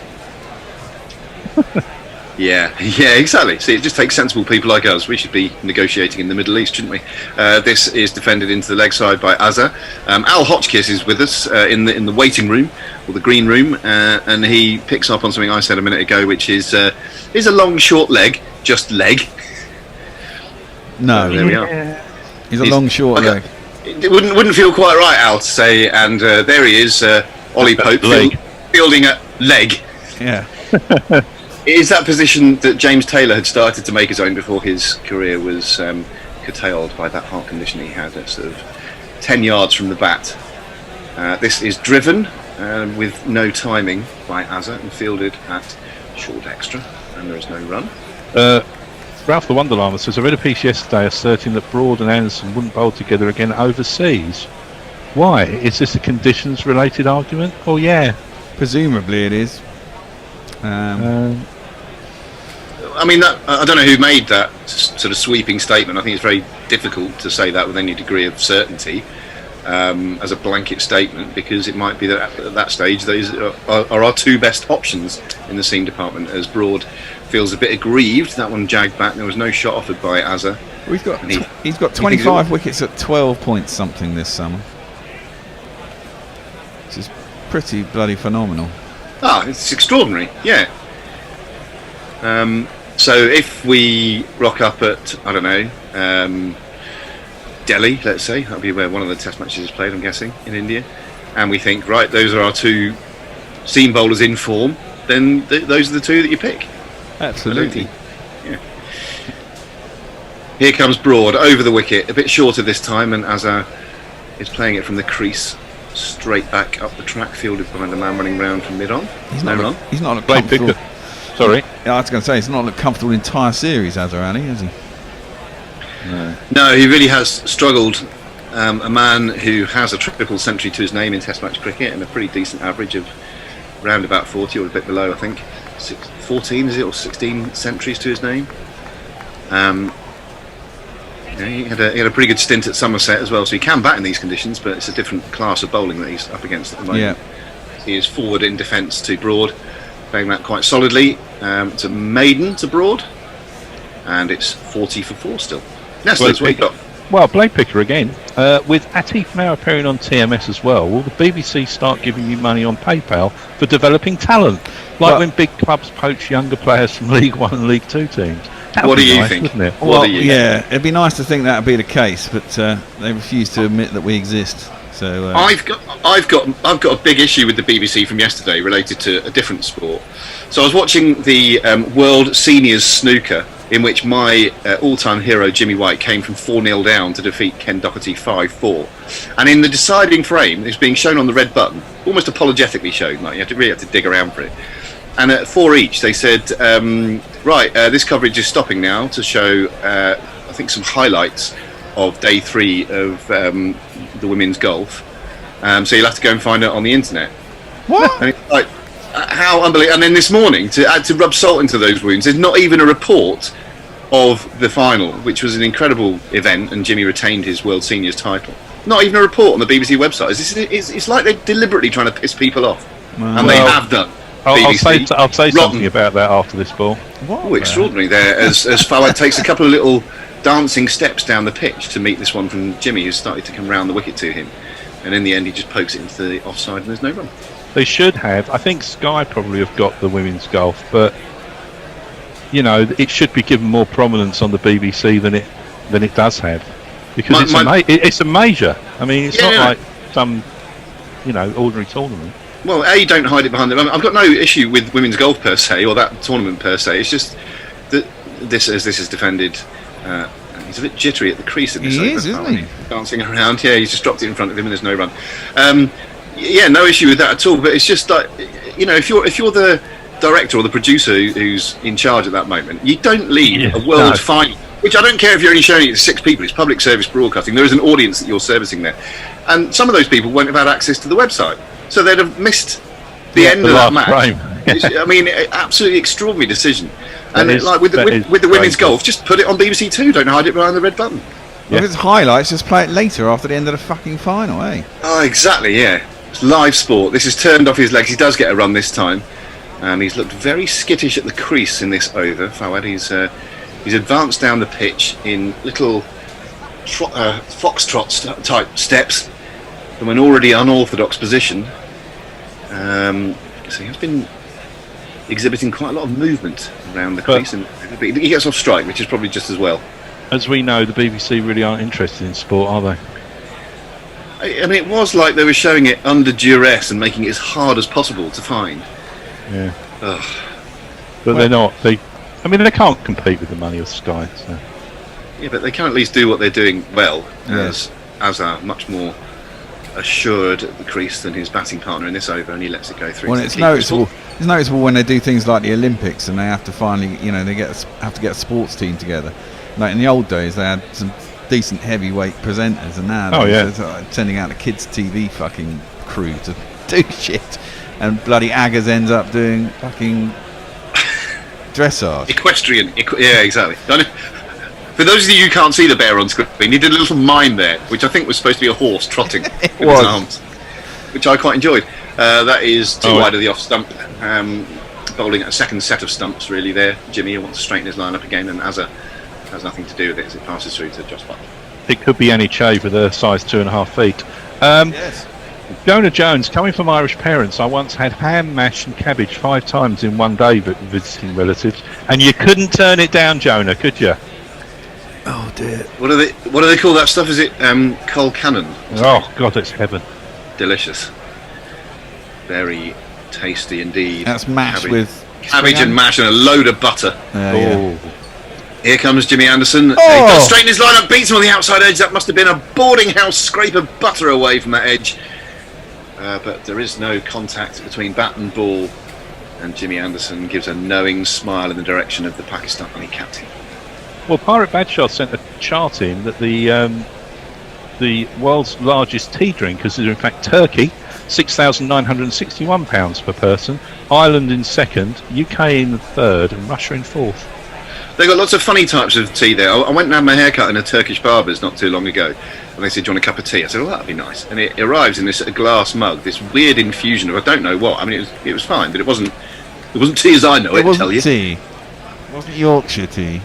Yeah, exactly. See, it just takes sensible people like us. We should be negotiating in the Middle East, shouldn't we? This is defended into the leg side by Azza. Al Hotchkiss is with us in the waiting room, or the green room, and he picks up on something I said a minute ago, which is a long, short leg, just leg. No, there we are. He's a long, short leg. It wouldn't feel quite right, Al, to say, and there he is, Ollie Pope, fielding at leg. Yeah. It is that position that James Taylor had started to make his own before his career was curtailed by that heart condition he had at sort of 10 yards from the bat. This is driven with no timing by Azza and fielded at short extra, and there is no run. Ralph the Wonderlama says, I read a piece yesterday asserting that Broad and Anderson wouldn't bowl together again overseas. Why? Is this a conditions related argument? Oh yeah. Presumably it is. I mean, I don't know who made that sort of sweeping statement. I think it's very difficult to say that with any degree of certainty as a blanket statement, because it might be that at that stage those are our 2 best options in the seam department, as Broad feels a bit aggrieved. That one jagged back. There was no shot offered by Azza. He's got 25 wickets at 12 points something this summer, which is pretty bloody phenomenal. It's extraordinary, yeah. So if we rock up at, I don't know, Delhi, let's say. That'll be where one of the test matches is played, I'm guessing, in India. And we think, right, those are our two seam bowlers in form, then those are the two that you pick. Absolutely. Yeah. Here comes Broad over the wicket, a bit shorter this time, and Azhar is playing it from the crease straight back up the track, fielded behind the man running round from mid-on. He's not run. comfortable. Sorry. Yeah, I was going to say, he's not looked comfortable the entire series, Azhar Ali, has he? No, he really has struggled. A man who has a triple century to his name in Test match cricket and a pretty decent average of round about 40 or a bit below, I think. 14 is it, or 16 centuries to his name. He had a pretty good stint at Somerset as well, so he can bat in these conditions, but it's a different class of bowling that he's up against at the moment. Yeah. He is forward in defence to Broad, playing that quite solidly. It's a maiden to Broad, and it's 40 for 4 still. Nestlers, what you got? Well, Blade Picker again. With Atif now appearing on TMS as well, will the BBC start giving you money on PayPal for developing talent? Like when big clubs poach younger players from League 1 and League 2 teams. What do you think? Wouldn't it? Well, yeah, it'd be nice to think that would be the case, but they refuse to admit that we exist. So I've got a big issue with the BBC from yesterday related to a different sport. So I was watching the World Seniors Snooker, in which my all-time hero Jimmy White came from 4-0 down to defeat Ken Doherty 5-4, and in the deciding frame, it was being shown on the red button, almost apologetically shown, like you really have to dig around for it. And at 4 each, they said, this coverage is stopping now to show, I think, some highlights of day 3 of the women's golf. So you'll have to go and find it on the internet. What? And it's like, how unbelievable! And then this morning, to rub salt into those wounds, there's not even a report of the final, which was an incredible event, and Jimmy retained his World Seniors title. Not even a report on the BBC website. It's like they're deliberately trying to piss people off, and they have done. I'll say something about that after this ball. Oh, extraordinary there, as Fawad takes a couple of little dancing steps down the pitch to meet this one from Jimmy, who's started to come round the wicket to him, and in the end he just pokes it into the offside and there's no run. They should have. I think Sky probably have got the women's golf, but you know, it should be given more prominence on the BBC than it does have, because it's a major. I mean, it's not like some ordinary tournament. Well, don't hide it behind them. I've got no issue with women's golf per se, or that tournament per se. It's just that this is defended. He's a bit jittery at the crease in this. He is, isn't he? Dancing around. Yeah, he's just dropped it in front of him, and there's no run. No issue with that at all. But it's just like, if you're the director or the producer who's in charge at that moment, you don't leave a world final. Which I don't care if you're only showing it to 6 people. It's public service broadcasting. There is an audience that you're servicing there, and some of those people won't have had access to the website. So they'd have missed the end of that match. I mean, absolutely extraordinary decision. And with the women's golf, just put it on BBC Two. Don't hide it behind the red button. Well, if it's highlights, just play it later after the end of the fucking final, eh? Oh, exactly. Yeah, it's live sport. This is turned off his legs. He does get a run this time, and he's looked very skittish at the crease in this over. Fawad, he's advanced down the pitch in little foxtrot type steps from an already unorthodox position. So he has been exhibiting quite a lot of movement around the crease, and he gets off strike, which is probably just as well. As we know, the BBC really aren't interested in sport, are they? I mean, it was like they were showing it under duress and making it as hard as possible to find. Yeah. But they're not. They can't compete with the money of Sky. So. Yeah, but they can at least do what they're doing well, as Azhar much more assured at the crease than his batting partner in this over, and he lets it go through. Well, it's noticeable. It's noticeable when they do things like the Olympics, and they have to finally, they have to get a sports team together. Like in the old days, they had some decent heavyweight presenters, and now they're sending out a kids' TV fucking crew to do shit, and bloody Aggers ends up doing fucking dressage. Equestrian. Yeah, exactly. For those of you who can't see the bear on screen, he did a little mime there, which I think was supposed to be a horse trotting with his arms, which I quite enjoyed. That is too wide of the off stump, bowling at a second set of stumps really there. Jimmy wants to straighten his line up again, and Azhar has nothing to do with it as it passes through to Josh Buck. It could be any shave with a size 2.5 feet. Yes. Jonah Jones, coming from Irish parents, I once had ham, mash and cabbage 5 times in one day visiting relatives, and you couldn't turn it down, Jonah, could you? Oh dear. What do they call that stuff? Is it coal cannon? Oh God, it's heaven. Delicious. Very tasty indeed. That's mashed with cabbage and mash and a load of butter. Yeah. Here comes Jimmy Anderson. He Oh! does straighten his line up, beats him on the outside edge. That must have been a boarding house scrape of butter away from that edge. But there is no contact between bat and ball. And Jimmy Anderson gives a knowing smile in the direction of the Pakistani captain. Well, Pirate Badshaw sent a chart in that the world's largest tea drinkers are in fact Turkey, £6,961 per person, Ireland in second, UK in third, and Russia in fourth. They've got lots of funny types of tea there. I went and had my hair cut in a Turkish barber's not too long ago, and they said, "Do you want a cup of tea?" I said, "Oh, that'd be nice." And it arrives in this glass mug, this weird infusion of I don't know what. I mean, it was fine, but it wasn't tea as I know it. It Tell you. wasn't tea. It wasn't Yorkshire tea.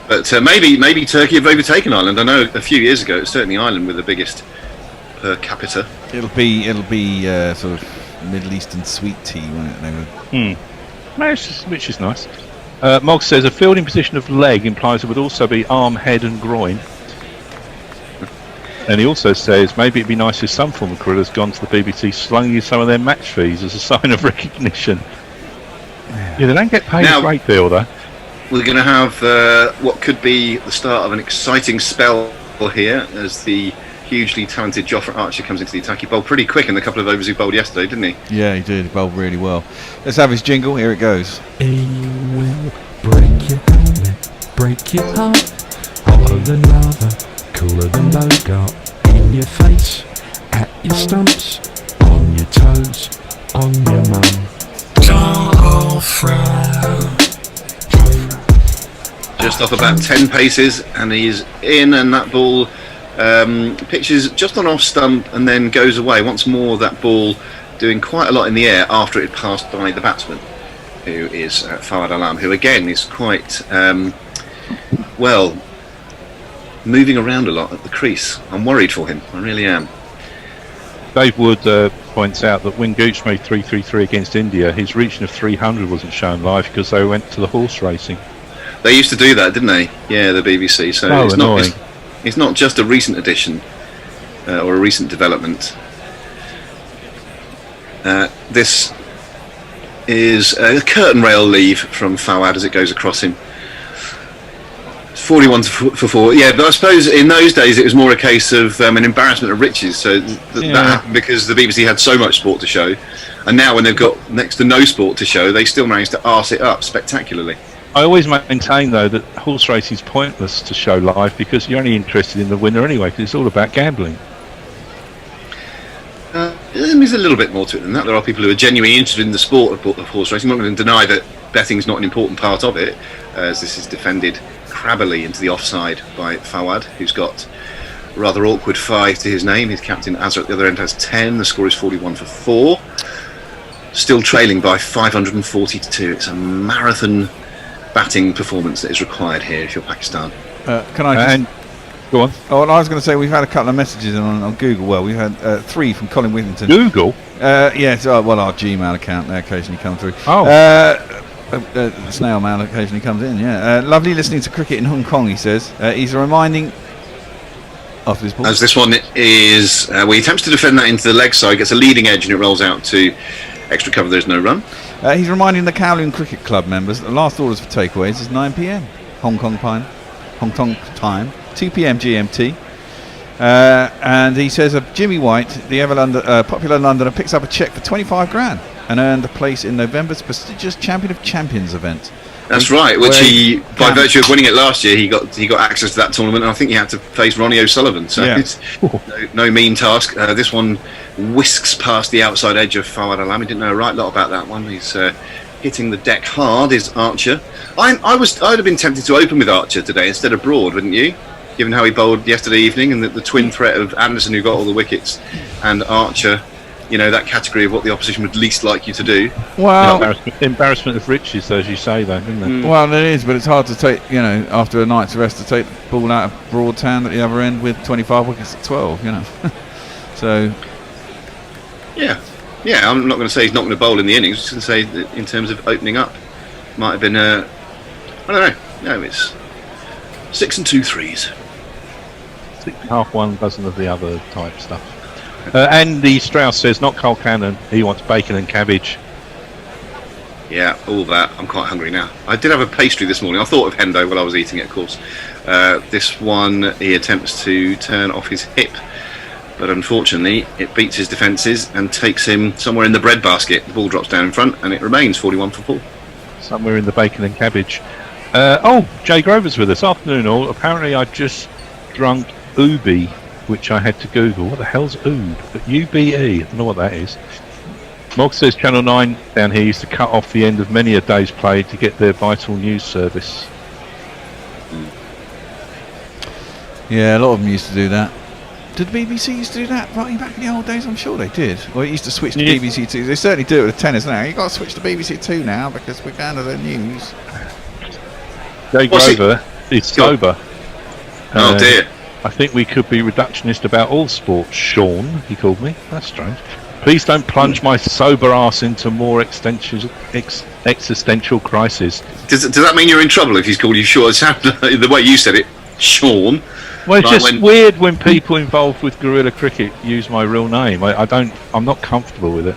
But maybe Turkey have overtaken Ireland. I know a few years ago it was certainly Ireland with the biggest per capita. It'll be sort of Middle Eastern sweet tea, won't it? They were... Which is nice. Mogg says a fielding position of leg implies it would also be arm, head and groin. And he also says maybe it'd be nice if some former crew has gone to the BBC slung you some of their match fees as a sign of recognition. Yeah, they don't get paid a great deal though. We're going to have what could be the start of an exciting spell here as the hugely talented Jofra Archer comes into the attack. He bowled pretty quick in the couple of overs he bowled yesterday, didn't he? Yeah, he did. He bowled really well. Let's have his jingle. Here it goes. He will break your helmet, break your heart. Hotter than lava, cooler than Bogart. In your face, at your stumps, on your toes, on your mum. Just off about 10 paces, and he's in, and that ball pitches just on off stump and then goes away. Once more, that ball doing quite a lot in the air after it passed by the batsman, who is Fawad Alam, who again is quite moving around a lot at the crease. I'm worried for him, I really am. Dave Wood points out that when Gooch made 333 against India, his reaching of 300 wasn't shown live because they went to the horse racing. They used to do that, didn't they? Yeah, the BBC. So it's not just a recent addition or a recent development. This is a curtain rail leave from Fawad as it goes across him. 41 for 4. Yeah, but I suppose in those days it was more a case of an embarrassment of riches. So that happened because the BBC had so much sport to show, and now when they've got next to no sport to show, they still manage to arse it up spectacularly. I always maintain, though, that horse racing is pointless to show live because you're only interested in the winner anyway, because it's all about gambling. There's a little bit more to it than that. There are people who are genuinely interested in the sport of horse racing. I'm not going to deny that betting's not an important part of it, as this is defended crabbily into the offside by Fawad, who's got a rather awkward 5 to his name. His captain Azra at the other end has 10. The score is 41 for 4. Still trailing by 542. It's a marathon batting performance that is required here if you're Pakistan. Can I just... Go on. Oh, well, I was going to say we've had a couple of messages on Google. Well, we've had 3 from Colin Whittington. Google? Yes, our Gmail account. They occasionally come through. Oh. The snail mail occasionally comes in, yeah. Lovely listening to cricket in Hong Kong, he says. He's reminding... After this ball. As this one is... he attempts to defend that into the leg side, gets a leading edge and it rolls out to extra cover. There's no run. He's reminding the Kowloon Cricket Club members that the last orders for takeaways is 9 p.m. Hong Kong time, 2 p.m. GMT. And he says Jimmy White, the popular Londoner, picks up a cheque for 25 grand and earned a place in November's prestigious Champion of Champions event. That's right, which he, by virtue of winning it last year, he got access to that tournament, and I think he had to face Ronnie O'Sullivan, so it's no mean task. This one whisks past the outside edge of Fawad Alam. He didn't know a right lot about that one. He's hitting the deck hard, is Archer. I'd have been tempted to open with Archer today instead of Broad, wouldn't you? Given how he bowled yesterday evening and the twin threat of Anderson, who got all the wickets, and Archer, you know, that category of what the opposition would least like you to do. Well, embarrassment of riches, as you say, though, isn't it? Well, it is, but it's hard to take, after a night's rest, to take the ball out of Broad Town at the other end with 25 wickets at 12, So... Yeah, I'm not going to say he's not going to bowl in the innings. I'm just going to say that in terms of opening up, might have been, I don't know. No, it's 6 and 2 threes. Half one dozen of the other type stuff. Andy Strauss says, not Cole Cannon, he wants bacon and cabbage. Yeah, all that. I'm quite hungry now. I did have a pastry this morning. I thought of Hendo while I was eating it, of course. This one, he attempts to turn off his hip, but unfortunately it beats his defences and takes him somewhere in the bread basket. The ball drops down in front and it remains 41 for 4. Somewhere in the bacon and cabbage. Jay Grover's with us. Afternoon all. Apparently I just drunk Ubi, which I had to Google. What the hell's Ube? But UBE, I don't know what that is. Mog says Channel 9 down here used to cut off the end of many a day's play to get their vital news service. Yeah, a lot of them used to do that. Did the BBC used to do that right back in the old days? I'm sure they did. Well, it used to switch to BBC 2. They certainly do it with tennis now. You've got to switch to BBC 2 now because we're going to the news. Jay Grover is sober. Oh dear. I think we could be reductionist about all sports. Sean, he called me. That's strange. Please don't plunge my sober arse into more existential crisis. Does that mean you're in trouble if he's called you Sean? The way you said it, Sean. Well, it's just weird when people involved with guerrilla cricket use my real name. I'm not comfortable with it.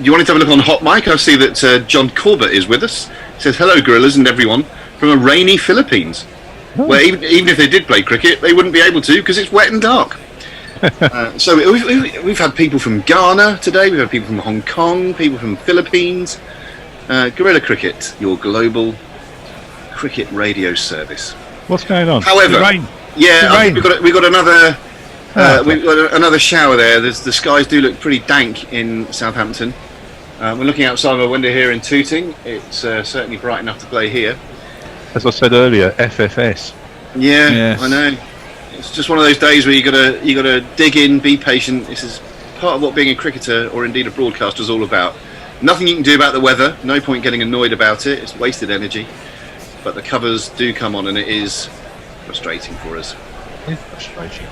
You wanted to have a look on Hot Mic? I see that John Corbett is with us. He says, hello, gorillas and everyone, from a rainy Philippines. Oh. Where even if they did play cricket, they wouldn't be able to because it's wet and dark. So we've had people from Ghana today, we've had people from Hong Kong, people from Philippines. Guerrilla Cricket, your global cricket radio service. What's going on? However, we've got another we've got another shower there. The skies do look pretty dank in Southampton. We're looking outside my window here in Tooting. It's certainly bright enough to play here. As I said earlier, FFS. Yeah, yes. I know. It's just one of those days where you gotta dig in, be patient. This is part of what being a cricketer or indeed a broadcaster is all about. Nothing you can do about the weather. No point getting annoyed about it. It's wasted energy. But the covers do come on, and it is frustrating for us. It's frustrating.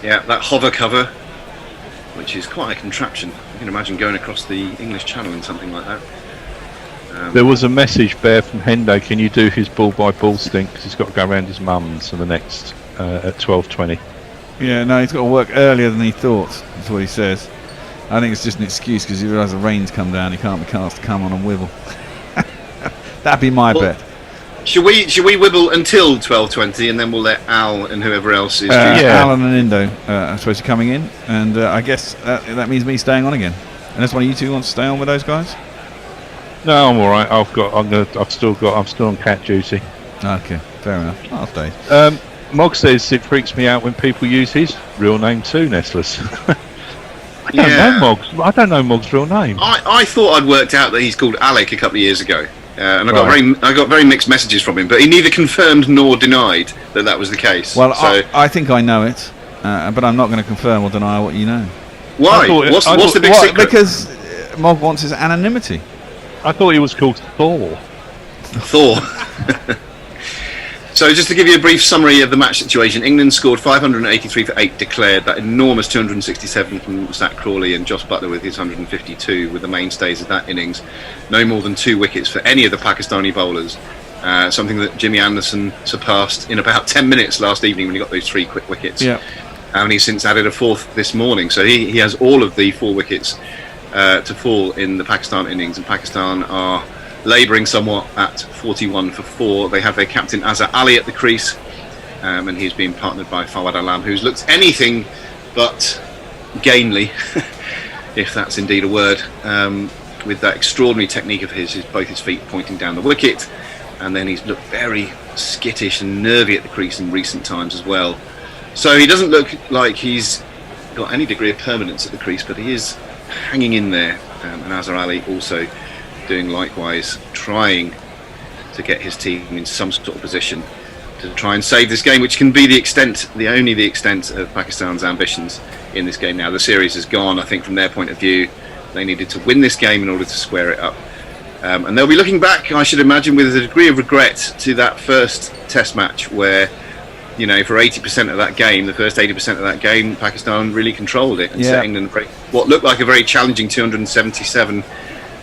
Yeah, that hover cover, which is quite a contraption. You can imagine going across the English Channel in something like that. There was a message, Bear, from Hendo. Can you do his ball-by-ball stint? Because he's got to go around his mum's for the next at 12:20. Yeah, no, he's got to work earlier than he thought. That's what he says. I think it's just an excuse because he realises the rain's come down. He can't be cast to come on and wibble. That'd be my bet. Should we wibble until 12:20 and then we'll let Al and whoever else is? Alan and Indo are supposed to be coming in, and I guess that means me staying on again. Unless one of you two wants to stay on with those guys. No, I'm all right. I'm still on cat duty. Okay, fair enough. I'll stay. Mog says it freaks me out when people use his real name too, Nestless. I don't know Mog's real name. I thought I'd worked out that he's called Alec a couple of years ago, and I got very mixed messages from him. But he neither confirmed nor denied that was the case. Well, so, I think I know it, but I'm not going to confirm or deny what you know. Why? What's the big secret? Because Mog wants his anonymity. I thought he was called Thor. Thor. So just to give you a brief summary of the match situation, England scored 583 for 8 declared, that enormous 267 from Zach Crawley and Josh Butler with his 152 with the mainstays of that innings. No more than 2 wickets for any of the Pakistani bowlers, something that Jimmy Anderson surpassed in about 10 minutes last evening when he got those 3 quick wickets. Yeah. And he's since added a 4th this morning, so he has all of the 4 wickets to fall in the Pakistan innings, and Pakistan are labouring somewhat at 41 for 4. They have their captain Azhar Ali at the crease, and he's being partnered by Fawad Alam, who's looked anything but gainly, if that's indeed a word, with that extraordinary technique of his both his feet pointing down the wicket, and then he's looked very skittish and nervy at the crease in recent times as well. So he doesn't look like he's got any degree of permanence at the crease, but he is hanging in there, and Azhar Ali also doing likewise, trying to get his team in some sort of position to try and save this game, which can be only the extent of Pakistan's ambitions in this game now. The series is gone, I think, from their point of view. They needed to win this game in order to square it up. And they'll be looking back, I should imagine, with a degree of regret to that first test match where, you know, for 80% of that game, the first 80% of that game, Pakistan really controlled it and set England what looked like a very challenging 277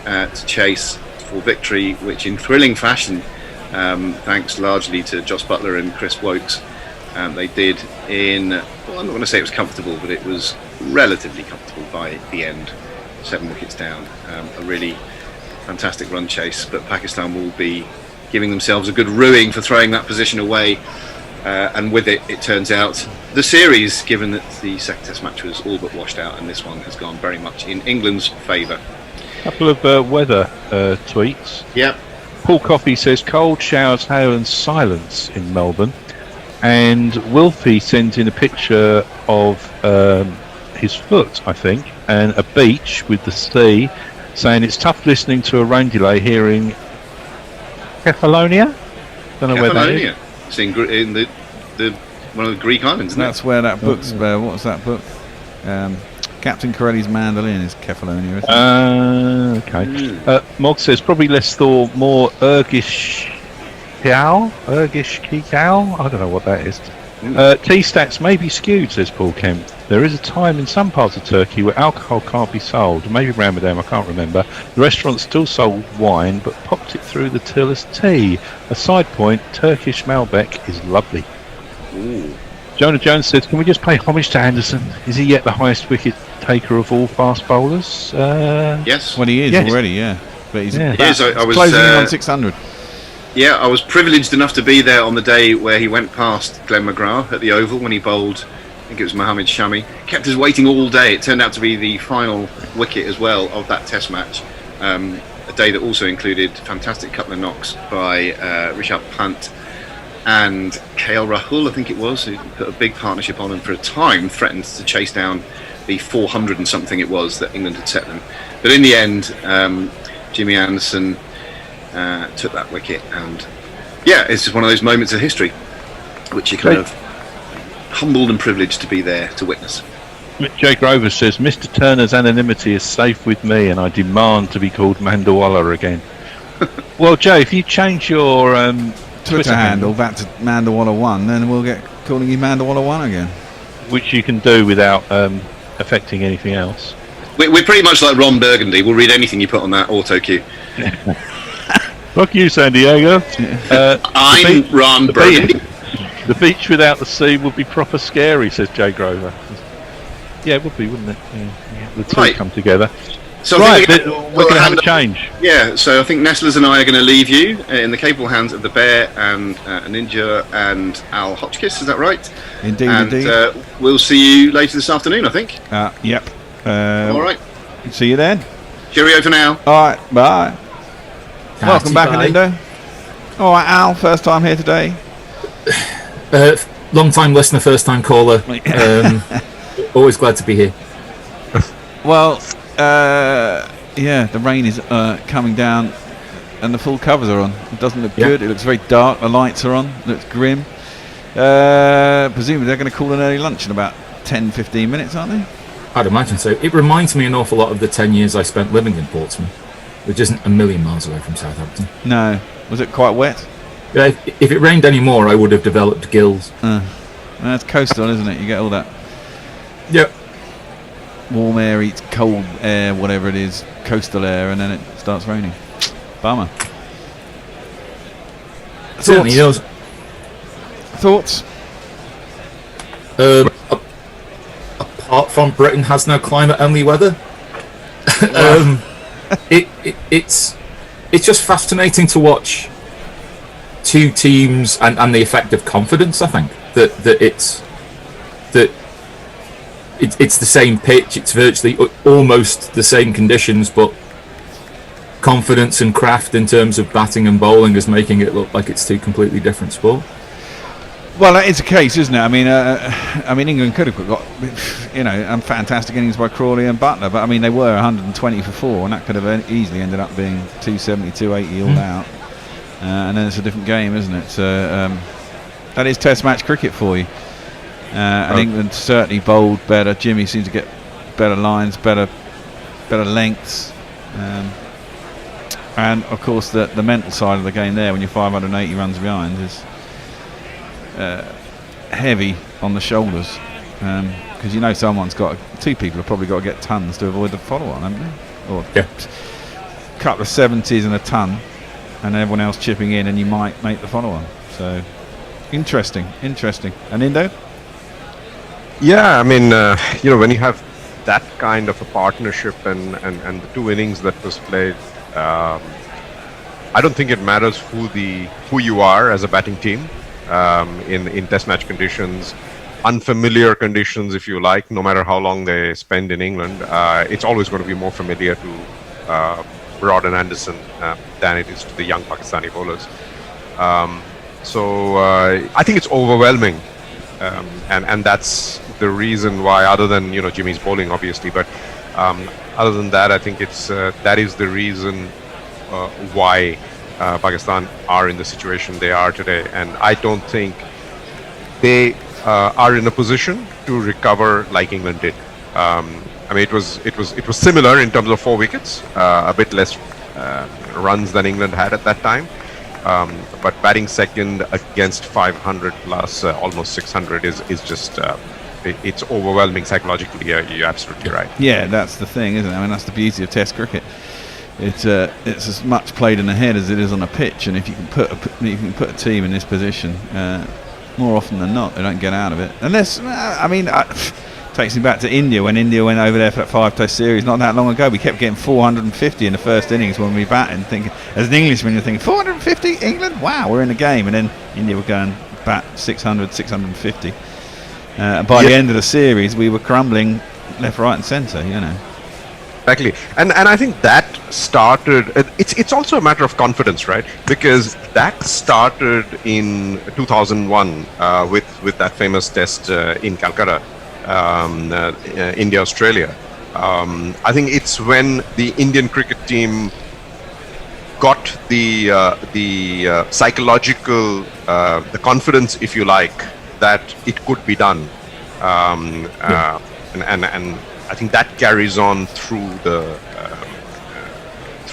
to chase. for victory, which in thrilling fashion, thanks largely to Joss Butler and Chris Wokes, they did in, well, I'm not going to say it was comfortable, but it was relatively comfortable by the end. 7 wickets down. A really fantastic run chase, but Pakistan will be giving themselves a good ruining for throwing that position away. And with it, it turns out the series, given that the second test match was all but washed out, and this one has gone very much in England's favour. A couple of weather tweets. Yep. Paul Coffey says cold showers, hail and silence in Melbourne. And Wilfie sends in a picture of his foot, I think, and a beach with the sea, saying it's tough listening to a rain delay hearing Kefalonia? Don't know where that is. It's in the one of the Greek islands, isn't That's where that book's what was that book? Captain Corelli's Mandolin is Kefalonia, isn't it? Okay. Mog says probably less Thor, more Urgish Kikau? I don't know what that is. T-stats may be skewed, says Paul Kemp. There is a time in some parts of Turkey where alcohol can't be sold. Maybe Ramadan, I can't remember. The restaurant still sold wine, but popped it through the till as tea. A side point, Turkish Malbec is lovely. Ooh. Jonah Jones says, can we just pay homage to Anderson? Is he yet the highest wicket taker of all fast bowlers? Yes. Well, he is already, yeah. But he's I was closing in on 600. Yeah, I was privileged enough to be there on the day where he went past Glenn McGrath at the Oval when he bowled, I think it was Mohammed Shami. Kept us waiting all day. It turned out to be the final wicket as well of that test match. A day that also included a fantastic couple of knocks by Rishabh Pant and KL Rahul, I think it was, who put a big partnership on and for a time threatened to chase down the 400 and something it was that England had set them. But in the end, Jimmy Anderson took that wicket, and yeah, it's just one of those moments of history which you're kind of humbled and privileged to be there to witness. Jay Grover says Mr. Turner's anonymity is safe with me and I demand to be called Mandawala again. Well, Jay, if you change your Twitter handle back to Mandawala1, then we'll get calling you Mandawala1 again, which you can do without affecting anything else. We're pretty much like Ron Burgundy. We'll read anything you put on that auto cue. Fuck you, San Diego. I'm Ron Burgundy. The beach without the sea would be proper scary, says Jay Grover. Yeah, it would be, wouldn't it? Yeah. The two come together. So we're going to have a change. Yeah, so I think Nestlers and I are going to leave you in the capable hands of the Bear and Ninja and Al Hotchkiss, is that right? Indeed, and we'll see you later this afternoon, I think. Yep. All right. See you then. Cheerio for now. All right, bye. Welcome back, Anindo. All right, Al, first time here today. Long time listener, first time caller. Always glad to be here. Well, yeah, the rain is coming down and the full covers are on. It doesn't look good. It looks very dark. The lights are on. It looks grim. Presumably they're going to call an early lunch in about 10-15 minutes, aren't they? I'd imagine so. It reminds me an awful lot of the 10 years I spent living in Portsmouth, which isn't a million miles away from Southampton. No. Was it quite wet? Yeah, if it rained any more, I would have developed gills. That's coastal, isn't it? You get all that. Yep. Warm air eats cold air, whatever it is, coastal air, and then it starts raining. Bummer. Certainly does. Thoughts? Apart from Britain has no climate, only weather. It's just fascinating to watch two teams and the effect of confidence. I think that it's the same pitch. It's virtually almost the same conditions, but confidence and craft in terms of batting and bowling is making it look like it's two completely different sports. Well, that is the case, isn't it? I mean, England could have got, fantastic innings by Crawley and Butler, but I mean, they were 120 for 4, and that could have easily ended up being 270, 280 all out. And then it's a different game, isn't it? So that is Test match cricket for you. And England certainly bowled better. Jimmy seems to get better lines, better lengths, and of course the mental side of the game there when you're 580 runs behind is heavy on the shoulders, because someone's got two people have probably got to get tons to avoid the follow-on, haven't they? Or couple of 70s and a ton, and everyone else chipping in, and you might make the follow-on. So interesting. And Indo? Yeah, I mean, when you have that kind of a partnership and the 2 innings that was played, I don't think it matters who you are as a batting team in test match conditions, unfamiliar conditions, if you like. No matter how long they spend in England, it's always going to be more familiar to Broad and Anderson than it is to the young Pakistani bowlers. So I think it's overwhelming, and that's the reason why. Other than Jimmy's bowling, obviously, but other than that, I think it's that is the reason why Pakistan are in the situation they are today, and I don't think they are in a position to recover like England did. I mean, it was similar in terms of 4 wickets, a bit less runs than England had at that time, but batting second against 500 plus almost 600 is just it's overwhelming psychologically. You're absolutely right. Yeah, that's the thing, isn't it? I mean, that's the beauty of Test cricket. It's as much played in the head as it is on a pitch, and if you can put a team in this position, more often than not, they don't get out of it. Unless, takes me back to India, when India went over there for that 5-test series not that long ago. We kept getting 450 in the first innings when we batted, and thinking, as an Englishman, you're thinking 450 England, wow, we're in the game, and then India were going bat 600, 650. By the end of the series, we were crumbling left, right, and centre. Exactly, and I think that started. It's also a matter of confidence, right? Because that started in 2001 with that famous test in Calcutta, India Australia. I think it's when the Indian cricket team got the psychological, the confidence, if you like, that it could be done, and I think that carries on through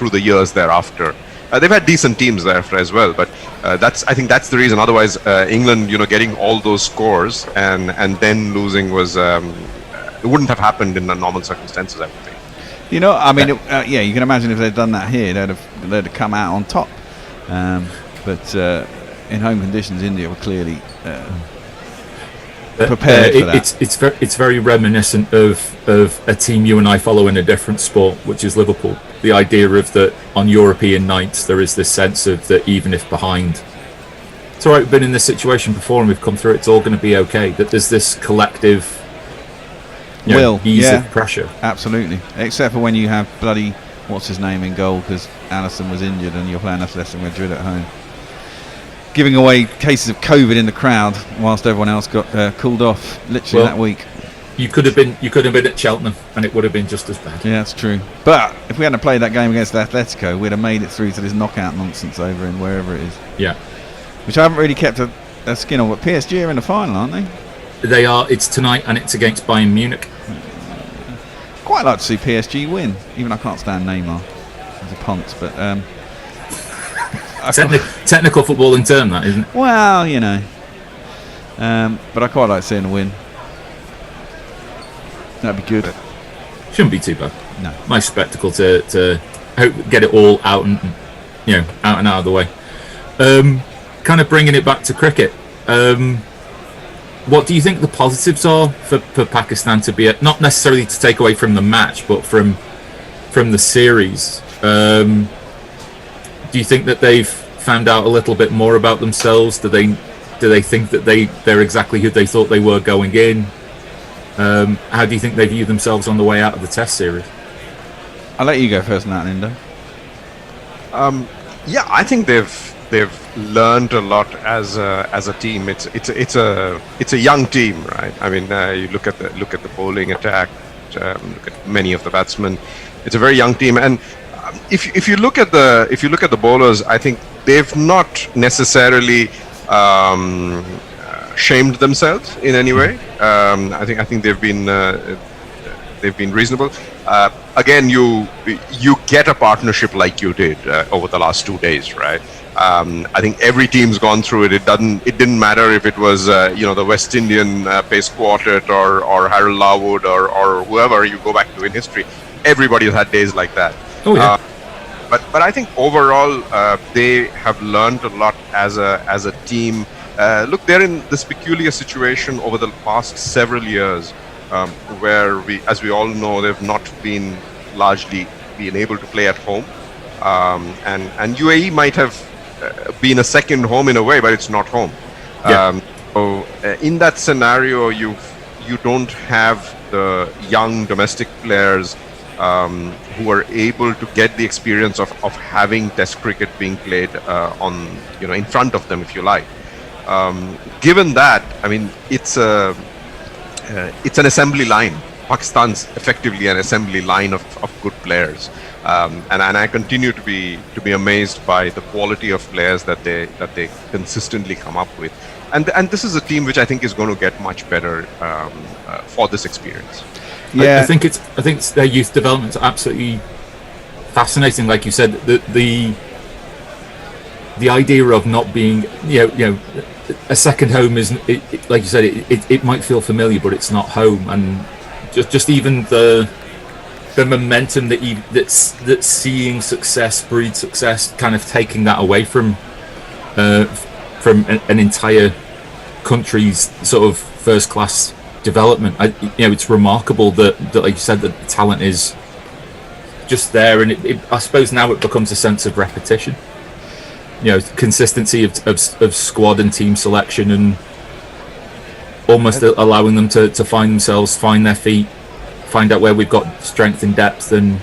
the years thereafter. They've had decent teams there as well, but I think that's the reason. Otherwise, England, getting all those scores and then losing it wouldn't have happened in the normal circumstances, I would think. You can imagine if they'd done that here, they'd have come out on top. But in home conditions, India were clearly prepared for that. It's very reminiscent of a team you and I follow in a different sport, which is Liverpool. The idea of that on European nights there is this sense of that even if behind, it's all right, we've been in this situation before and we've come through it, it's all going to be okay. That there's this collective ease of pressure. Absolutely, except for when you have bloody what's his name in goal because Alisson was injured and you're playing Atletico Madrid at home, giving away cases of COVID in the crowd whilst everyone else got cooled off literally that week. You could have been at Cheltenham and it would have been just as bad. Yeah, that's true. But if we hadn't played that game against Atletico, we'd have made it through to this knockout nonsense over in wherever it is. Yeah. Which I haven't really kept a skin on. But PSG are in the final, aren't they? They are. It's tonight and it's against Bayern Munich. Quite like to see PSG win, even I can't stand Neymar as a ponce, but technical footballing term, that isn't it? Well, but I quite like seeing a win. That'd be good. Shouldn't be too bad. No, nice spectacle to get it all out and out of the way. Kind of bringing it back to cricket. What do you think the positives are for Pakistan to be at? Not necessarily to take away from the match, but from the series. Do you think that they've found out a little bit more about themselves? Do they think that they're exactly who they thought they were going in? How do you think they view themselves on the way out of the Test series? I'll let you go first on that, Linda. I think they've learned a lot as a team. It's a young team, right? I mean, you look at the bowling attack, look at many of the batsmen. It's a very young team, and if you look at the bowlers, I think they've not necessarily shamed themselves in any way. I think they've been reasonable. Again, you get a partnership like you did over the last 2 days, right? I think every team's gone through it. It didn't matter if it was the West Indian pace quartet or Harold Larwood or whoever you go back to in history. Everybody's had days like that. Oh yeah. but I think overall they have learned a lot as a team. Look, they're in this peculiar situation over the past several years, where as we all know, they've not been largely been able to play at home, and UAE might have been a second home in a way, but it's not home. Yeah. So in that scenario, you don't have the young domestic players who are able to get the experience of having Test cricket being played in front of them, if you like. Given that, I mean, it's an assembly line. Pakistan's effectively an assembly line of good players, and I continue to be amazed by the quality of players that they consistently come up with, and this is a team which I think is going to get much better for this experience. Yeah, I think it's their youth development is absolutely fascinating. Like you said, the idea of not being a second home is like you said, it might feel familiar, but it's not home, and just even the momentum that's seeing success breed success, kind of taking that away from an entire country's sort of first class development. It's remarkable that like you said, that the talent is just there, and I suppose now it becomes a sense of repetition. Consistency of squad and team selection, and almost allowing them to find themselves, find their feet, find out where we've got strength and depth, and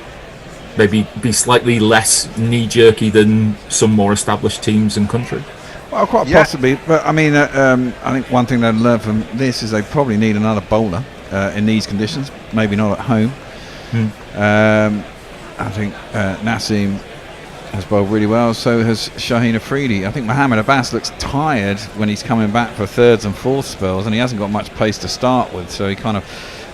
maybe be slightly less knee-jerky than some more established teams in country. Well, quite possibly, but I mean, I think one thing they'll learn from this is they probably need another bowler in these conditions, maybe not at home. I think Naseem has bowled really well, so has Shaheen Afridi. I think Mohammad Abbas looks tired when he's coming back for thirds and fourth spells, and he hasn't got much pace to start with, so he kind of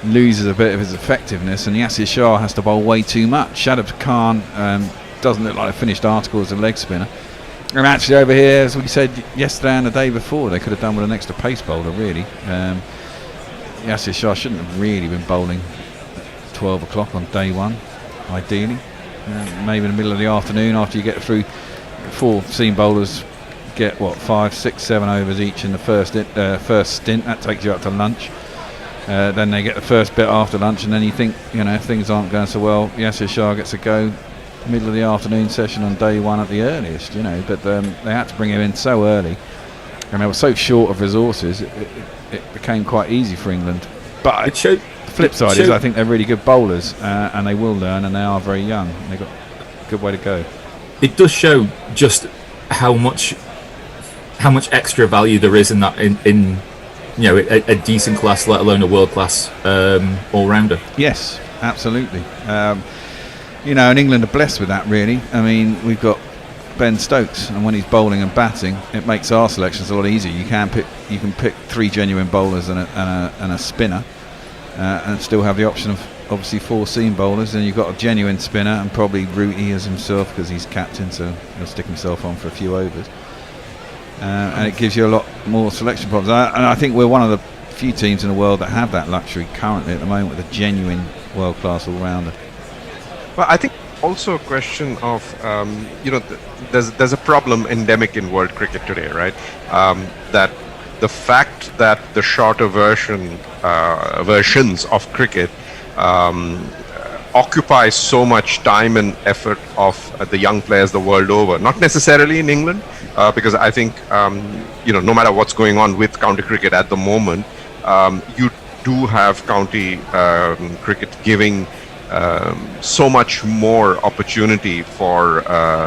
loses a bit of his effectiveness, and Yasir Shah has to bowl way too much. Shadab Khan doesn't look like a finished article as a leg spinner. And actually over here, as we said yesterday and the day before, they could have done with an extra pace bowler, really. Yasir Shah shouldn't have really been bowling 12 o'clock on day one, ideally. Maybe in the middle of the afternoon, after you get through 4 seam bowlers, get 5, 6, 7 overs each in the first stint. That takes you up to lunch. Then they get the first bit after lunch, and then you think, if things aren't going so well, Yasir Shah gets a go middle of the afternoon session on day one at the earliest, but they had to bring him in so early, and they were so short of resources, it became quite easy for England. But the flip side is I think they're really good bowlers, and they will learn, and they are very young, and they've got a good way to go. It does show just how much extra value there is in that in a decent class, let alone a world class all-rounder. Yes, absolutely. And England are blessed with that, really. I mean, we've got Ben Stokes, and when he's bowling and batting, it makes our selections a lot easier. You can pick 3 genuine bowlers and a spinner, and still have the option of obviously 4 seam bowlers. And you've got a genuine spinner, and probably Rooty as himself, because he's captain, so he'll stick himself on for a few overs. And it gives you a lot more selection problems. And I think we're one of the few teams in the world that have that luxury currently at the moment, with a genuine world-class all-rounder. Well, I think also a question of, there's a problem endemic in world cricket today, right? That the fact that the shorter versions of cricket occupy so much time and effort of the young players the world over. Not necessarily in England, because I think, no matter what's going on with county cricket at the moment, you do have county cricket giving so much more opportunity for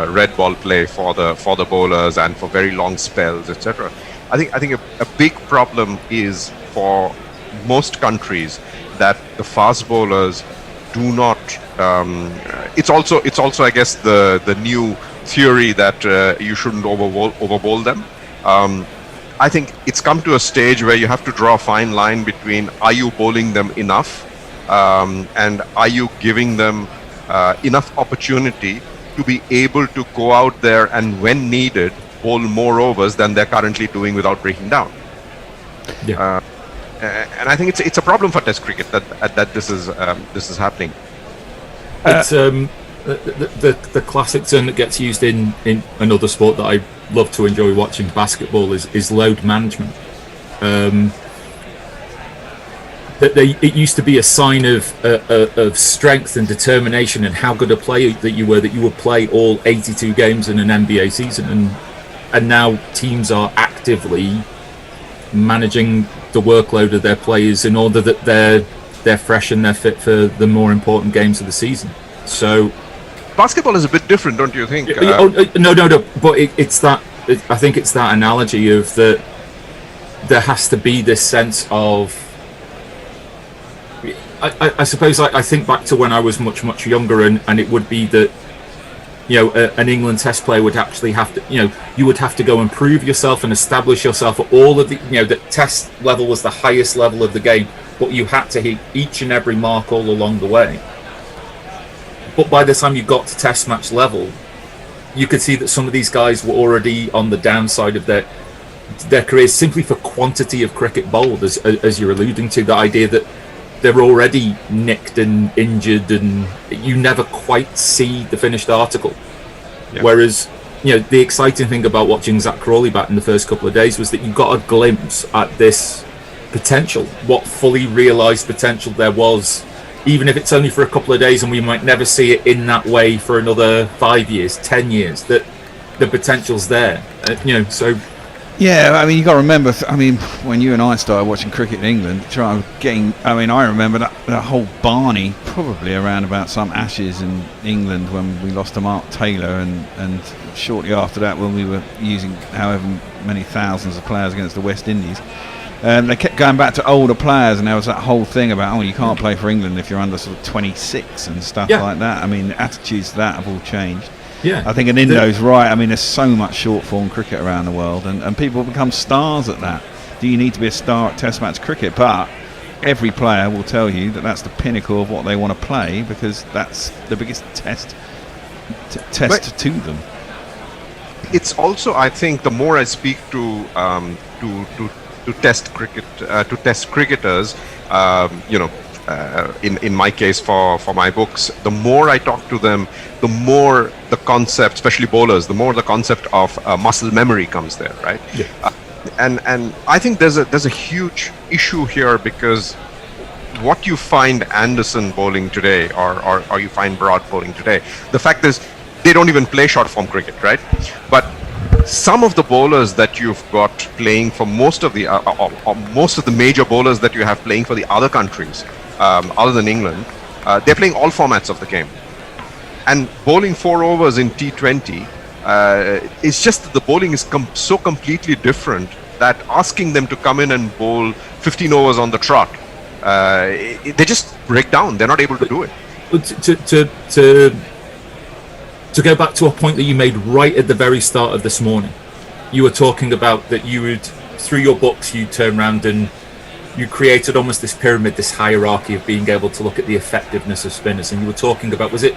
red ball play for the bowlers and for very long spells, etc. I think a big problem is for most countries that the fast bowlers do not. It's also I guess the new theory that you shouldn't overbowl them. I think it's come to a stage where you have to draw a fine line between, are you bowling them enough, and are you giving them enough opportunity to be able to go out there and, when needed, bowl more overs than they're currently doing without breaking down. Yeah. And I think it's a problem for Test cricket that this is happening. It's the classic term that gets used in another sport that I love to enjoy watching, basketball, is load management. It used to be a sign of strength and determination and how good a player that you would play all 82 games in an NBA season, and now teams are actively managing the workload of their players in order that they're fresh and they're fit for the more important games of the season. So basketball is a bit different, don't you think? No. But it's that. I think it's that analogy of that. There has to be this sense of. I suppose I think back to when I was much younger, and it would be that, an England Test player would actually have to, you would have to go and prove yourself and establish yourself at all of the, the Test level was the highest level of the game, but you had to hit each and every mark all along the way. But by the time you got to Test match level, you could see that some of these guys were already on the downside of their careers simply for quantity of cricket bowled, as you're alluding to, the idea that they're already nicked and injured, and you never quite see the finished article. Yeah. Whereas, the exciting thing about watching Zach Crawley bat in the first couple of days was that you got a glimpse at this potential, what fully realised potential there was, even if it's only for a couple of days, and we might never see it in that way for another 5 years, 10 years, that the potential's there. So... Yeah, I mean, you got to remember, when you and I started watching cricket in England, I remember that whole Barney, probably around about some Ashes in England when we lost to Mark Taylor, and shortly after that when we were using however many thousands of players against the West Indies. They kept going back to older players, and there was that whole thing about, you can't play for England if you're under sort of 26 and stuff like that. I mean, the attitudes to that have all changed. Yeah, I think Anindo's right. I mean, there's so much short form cricket around the world, and people become stars at that. Do you need to be a star at Test match cricket? But every player will tell you that that's the pinnacle of what they want to play, because that's the biggest test to them. It's also, I think, the more I speak to test cricket to test cricketers, in my case for my books, the more I talk to them, the more the concept, especially bowlers, the more the concept of muscle memory comes there, right? Yeah. And I think there's a huge issue here, because what you find Anderson bowling today, or you find Broad bowling today, the fact is they don't even play short form cricket, right? But some of the bowlers that you've got playing for most of the major bowlers that you have playing for the other countries, other than England, they're playing all formats of the game. And bowling 4 overs in T20, it's just that the bowling is so completely different that asking them to come in and bowl 15 overs on the trot, they just break down. They're not able to do it. To go back to a point that you made right at the very start of this morning, you were talking about that you would, through your books, you turn around and you created almost this pyramid, this hierarchy of being able to look at the effectiveness of spinners. And you were talking about, was it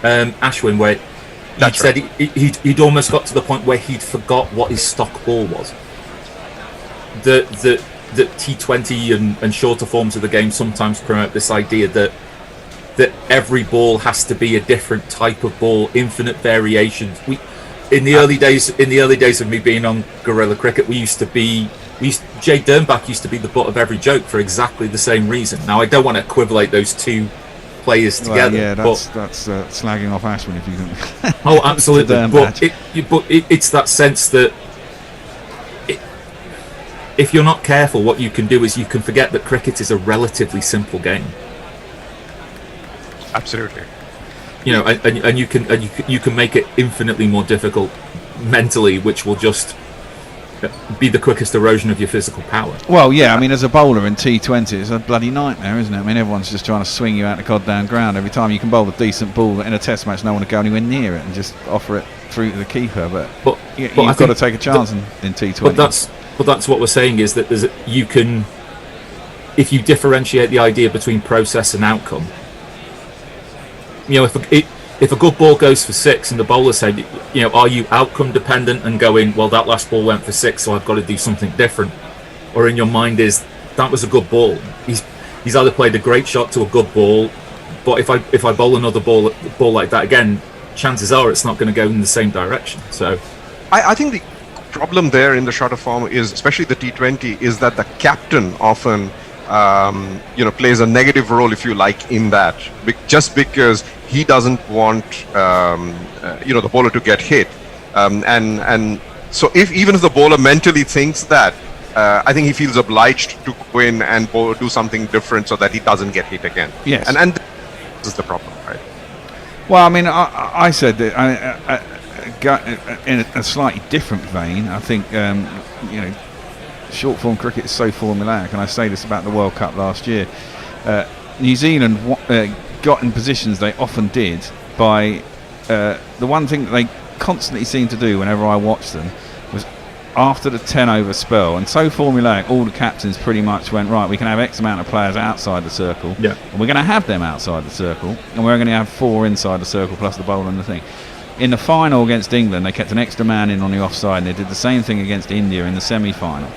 Ashwin, where he said he'd almost got to the point where he'd forgot what his stock ball was. That T20 and shorter forms of the game sometimes promote this idea that every ball has to be a different type of ball, infinite variations. In the early days of me being on Guerrilla Cricket, Jay Dernbach used to be the butt of every joke for exactly the same reason. Now, I don't want to equivalate those two players together. Well, yeah, that's slagging off Ashwin if you can. Oh, absolutely. But it's that sense that if you're not careful, what you can do is you can forget that cricket is a relatively simple game. Absolutely. And you can make it infinitely more difficult mentally, which will just be the quickest erosion of your physical power. Well, yeah, I mean, as a bowler in T20, it's a bloody nightmare, isn't it? I mean, everyone's just trying to swing you out the goddamn ground every time. You can bowl a decent ball in a Test match, no one will go anywhere near it and just offer it through to the keeper. But you've got to take a chance in T20. But that's what we're saying, is that you can, if you differentiate the idea between process and outcome. If a good ball goes for 6 and the bowler said, are you outcome dependent and going, well, that last ball went for 6, so I've got to do something different, or in your mind is that was a good ball. He's either played a great shot to a good ball, but if I bowl another ball ball like that again, chances are it's not going to go in the same direction. So I think the problem there in the shorter form is, especially the T20, is that the captain often plays a negative role, if you like, in that, just because he doesn't want the bowler to get hit, and so even if the bowler mentally thinks that, I think he feels obliged to go in and do something different so that he doesn't get hit again. Yes. And this is the problem, right? Well, I mean, I said that in a slightly different vein. I think short form cricket is so formulaic, and I say this about the World Cup last year. New Zealand got in positions they often did by the one thing that they constantly seemed to do whenever I watched them was after the 10 over spell, and so formulaic, all the captains pretty much went, right, we can have X amount of players outside the circle, and we're going to have them outside the circle, and we're going to have 4 inside the circle plus the bowler and the thing. In the final against England, they kept an extra man in on the offside, and they did the same thing against India in the semi-final,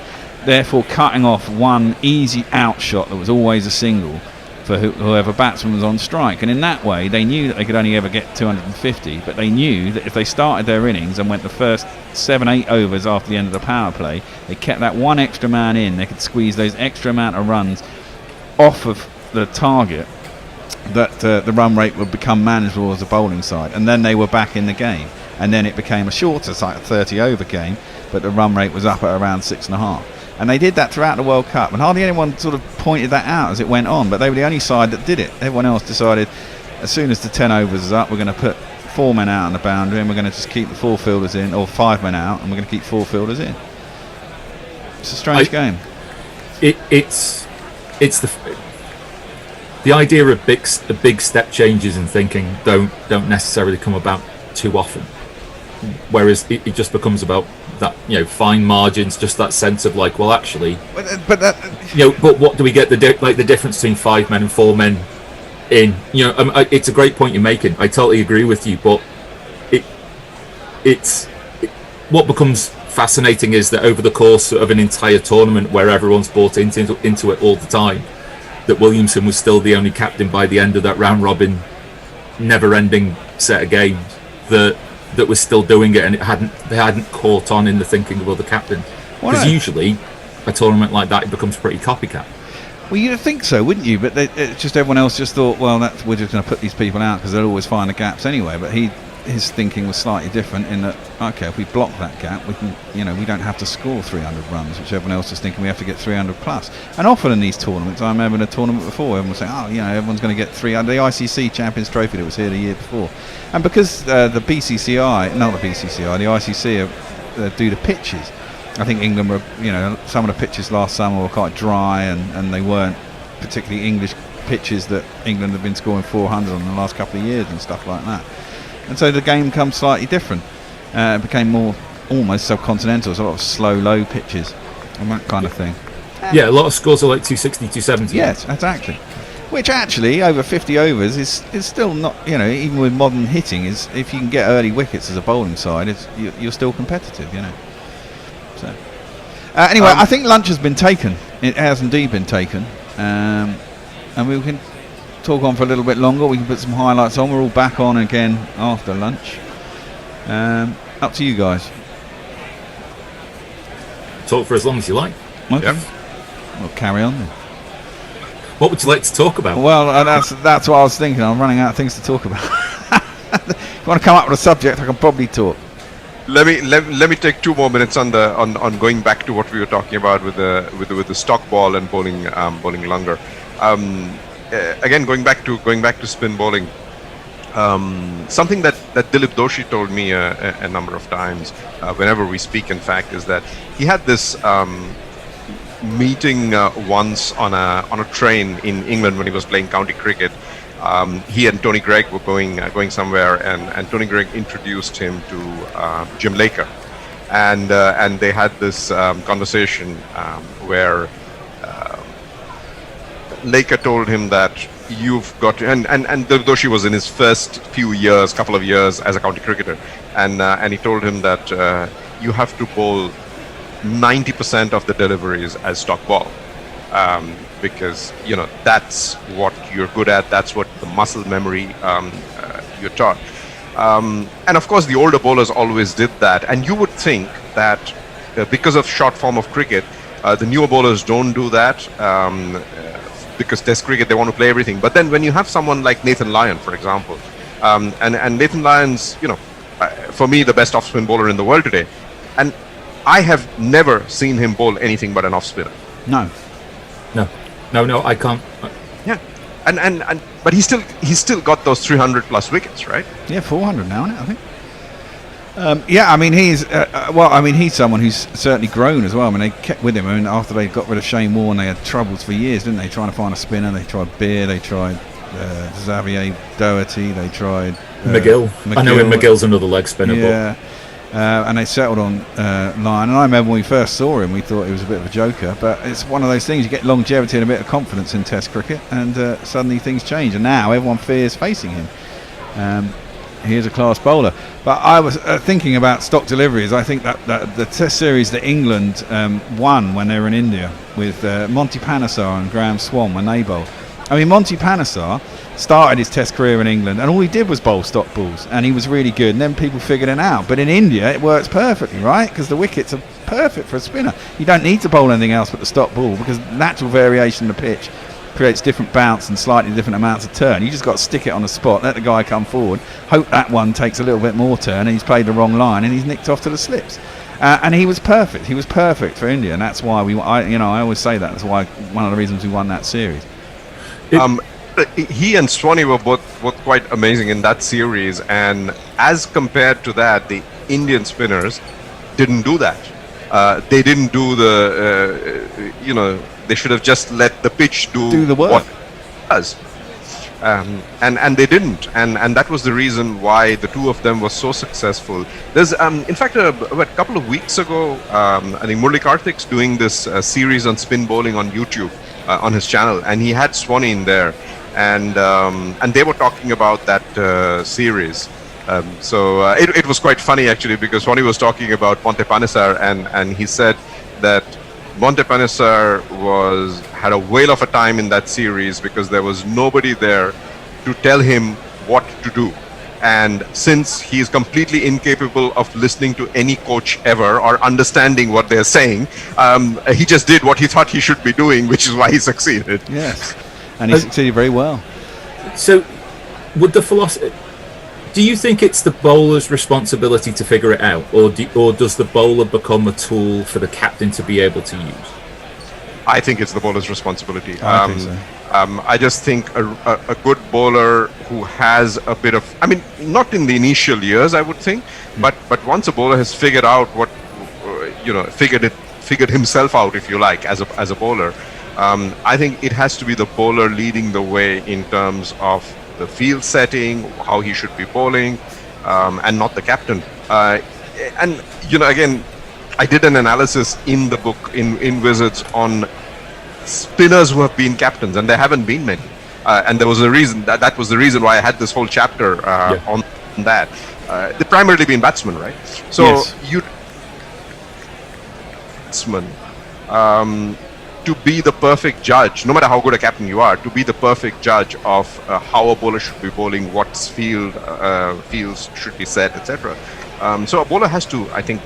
therefore cutting off one easy out shot that was always a single for whoever batsman was on strike. And in that way, they knew that they could only ever get 250, but they knew that if they started their innings and went the first 7-8 overs after the end of the power play, they kept that one extra man in, they could squeeze those extra amount of runs off of the target, that the run rate would become manageable as a bowling side, and then they were back in the game, and then it became a shorter, like a 30 over game, but the run rate was up at around 6.5. And they did that throughout the World Cup, and hardly anyone sort of pointed that out as it went on, but they were the only side that did it. Everyone else decided, as soon as the 10 overs is up, we're going to put 4 men out on the boundary, and we're going to just keep the 4 fielders in, or 5 men out, and we're going to keep 4 fielders in. It's a strange game. It's the idea of the big step changes in thinking don't necessarily come about too often, whereas it just becomes about that, fine margins, just that sense of like, well, actually, but what do we get the difference between 5 men and 4 men in? It's a great point you're making. I totally agree with you, but it's what becomes fascinating is that over the course of an entire tournament where everyone's bought into it all the time, that Williamson was still the only captain by the end of that round robin, never-ending set of games, that was still doing it, and they hadn't caught on in the thinking of other captains. Because usually a tournament like that, it becomes pretty copycat. Well, you'd think so, wouldn't you? But just everyone else just thought, well, we're just going to put these people out because they'll always find the gaps anyway. But his thinking was slightly different in that, okay, if we block that gap, we can, we don't have to score 300 runs, which everyone else is thinking we have to get 300 plus. And often in these tournaments, I remember in a tournament before, everyone was saying, everyone's going to get 300. The ICC Champions Trophy that was here the year before, and because the ICC do the pitches. I think England were, some of the pitches last summer were quite dry, and they weren't particularly English pitches that England have been scoring 400 on in the last couple of years and stuff like that. And so the game comes slightly different. It became more almost subcontinental, a lot of slow, low pitches and that kind of thing. Yeah, a lot of scores are like 260, 270. Yes, exactly. Which actually, over 50 overs is still not, even with modern hitting, is if you can get early wickets as a bowling side, you're still competitive, So anyway, I think lunch has been taken. It has indeed been taken, and we can talk on for a little bit longer. We can put some highlights on. We're all back on again after lunch. Up to you guys. Talk for as long as you like. Okay. Yep. We'll carry on then. What would you like to talk about? Well, that's what I was thinking. I'm running out of things to talk about. If you want to come up with a subject, I can probably talk. Let me take 2 more minutes on going back to what we were talking about with the stock ball and bowling longer. Again, going back to spin bowling, something that Dilip Doshi told me a number of times whenever we speak, in fact, is that he had this meeting once on a train in England when he was playing county cricket. He and Tony Greig were going somewhere, and Tony Greig introduced him to Jim Laker, and they had this conversation where Laker told him that you've got to, and Doshi was in his first couple of years as a county cricketer, and he told him that you have to bowl 90% of the deliveries as stock ball, because that's what you're good at, that's what the muscle memory you're taught. And of course, the older bowlers always did that. And you would think that because of short form of cricket, the newer bowlers don't do that because Test cricket, they want to play everything. But then when you have someone like Nathan Lyon, for example, and Nathan Lyon's, for me, the best off-spin bowler in the world today. And I have never seen him bowl anything but an off-spinner. No, I can't. Yeah, and but he's still got those 300 plus wickets, right? Yeah, 400 now, isn't it? I think. Yeah, I mean he's someone who's certainly grown as well. I mean they kept with him. I mean after they got rid of Shane Warne, they had troubles for years, didn't they? Trying to find a spinner. They tried Beer. They tried Xavier Doherty. They tried McGill. I know him. McGill's another leg spinner. Yeah. And they settled on Lyon. And I remember when we first saw him, we thought he was a bit of a joker. But it's one of those things, you get longevity and a bit of confidence in Test cricket, and suddenly things change. And now everyone fears facing him. He is a class bowler. But I was thinking about stock deliveries. I think that the Test series that England won when they were in India with Monty Panesar and Graham Swan when they bowled. I mean, Monty Panesar started his Test career in England, and all he did was bowl stock balls, and he was really good. And then people figured it out. But in India, it works perfectly, right? Because the wickets are perfect for a spinner. You don't need to bowl anything else but the stock ball, because natural variation of the pitch creates different bounce and slightly different amounts of turn. You just got to stick it on the spot, let the guy come forward, hope that one takes a little bit more turn, and he's played the wrong line, and he's nicked off to the slips. And he was perfect. He was perfect for India, and that's why I always say that. That's why one of the reasons we won that series. He and Swanee were both quite amazing in that series, and as compared to that, the Indian spinners didn't do that. They didn't do they should have just let the pitch do the work. What it does. And they didn't, and that was the reason why the two of them were so successful. There's in fact a couple of weeks ago, I think Murli Karthik's doing this series on spin bowling on YouTube on his channel, and he had Swanee in there, and they were talking about that series. So it was quite funny actually, because Swanee was talking about Monty Panesar, and he said that Monty Panesar had a whale of a time in that series because there was nobody there to tell him what to do. And since he is completely incapable of listening to any coach ever or understanding what they're saying, he just did what he thought he should be doing, which is why he succeeded. Yes, and he succeeded very well. So, would the philosophy... Do you think it's the bowler's responsibility to figure it out, or does the bowler become a tool for the captain to be able to use? I think it's the bowler's responsibility. I think so. I just think a good bowler who has a bit of, I mean, not in the initial years, I would think, but once a bowler has figured out what, figured himself out, if you like, as a bowler, I think it has to be the bowler leading the way in terms of the field setting, how he should be bowling, and not the captain. And again, I did an analysis in the book in Wizards on spinners who have been captains, and there haven't been many. And there was a reason that was the reason why I had this whole chapter on that. They've primarily been batsmen, right? So yes. Batsman. To be the perfect judge, no matter how good a captain you are, to be the perfect judge of how a bowler should be bowling, what fields should be set, etc. So a bowler has to, I think,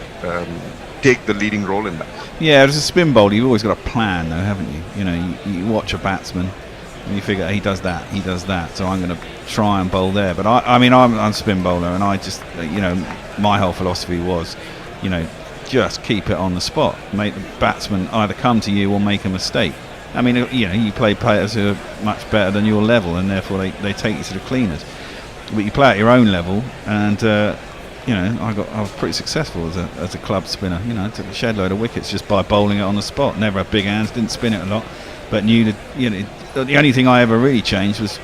take the leading role in that. Yeah, as a spin bowler, you've always got a plan, though, haven't you? You watch a batsman and you figure he does that, so I'm going to try and bowl there. But I'm a spin bowler, and I just, my whole philosophy was, just keep it on the spot. Make the batsman either come to you or make a mistake. I mean, you play players who are much better than your level, and therefore they take you to the cleaners. But you play at your own level, and I was pretty successful as a club spinner. I took a shed load of wickets just by bowling it on the spot. Never had big hands, didn't spin it a lot, but knew that the only thing I ever really changed was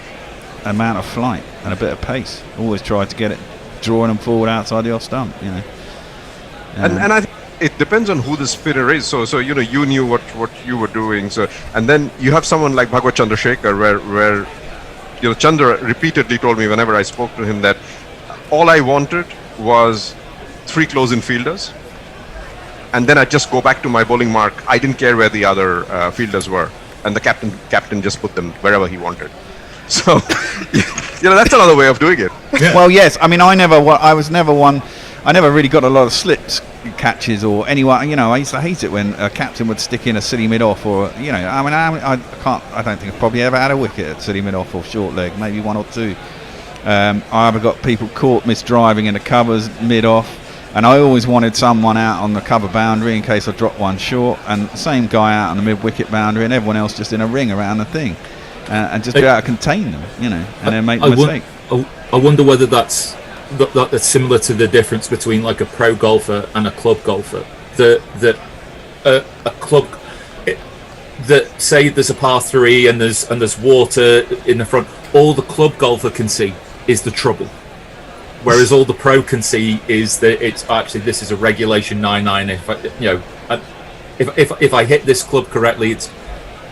amount of flight and a bit of pace. Always tried to get it drawing them forward outside the off stump. And I think it depends on who the spinner is. So you knew what you were doing. So, and then you have someone like Bhagwat Chandrasekhar, where Chandra repeatedly told me whenever I spoke to him that all I wanted was 3 close-in fielders, and then I'd just go back to my bowling mark. I didn't care where the other fielders were, and the captain just put them wherever he wanted. So that's another way of doing it. Well, yes. I mean, I never really got a lot of slips catches or anyone. I used to hate it when a captain would stick in a silly mid off or I don't think I've probably ever had a wicket at silly mid off or short leg, maybe one or two. I ever got people caught misdriving in the covers mid off, and I always wanted someone out on the cover boundary in case I dropped one short, and the same guy out on the mid wicket boundary, and everyone else just in a ring around the thing, and just be able to contain them, and then make the mistake. I wonder whether that's similar to the difference between like a pro golfer and a club golfer. That a club, that say there's a par 3 and there's water in the front, all the club golfer can see is the trouble, whereas all the pro can see is that it's actually, this is a regulation 9-9. If I hit this club correctly,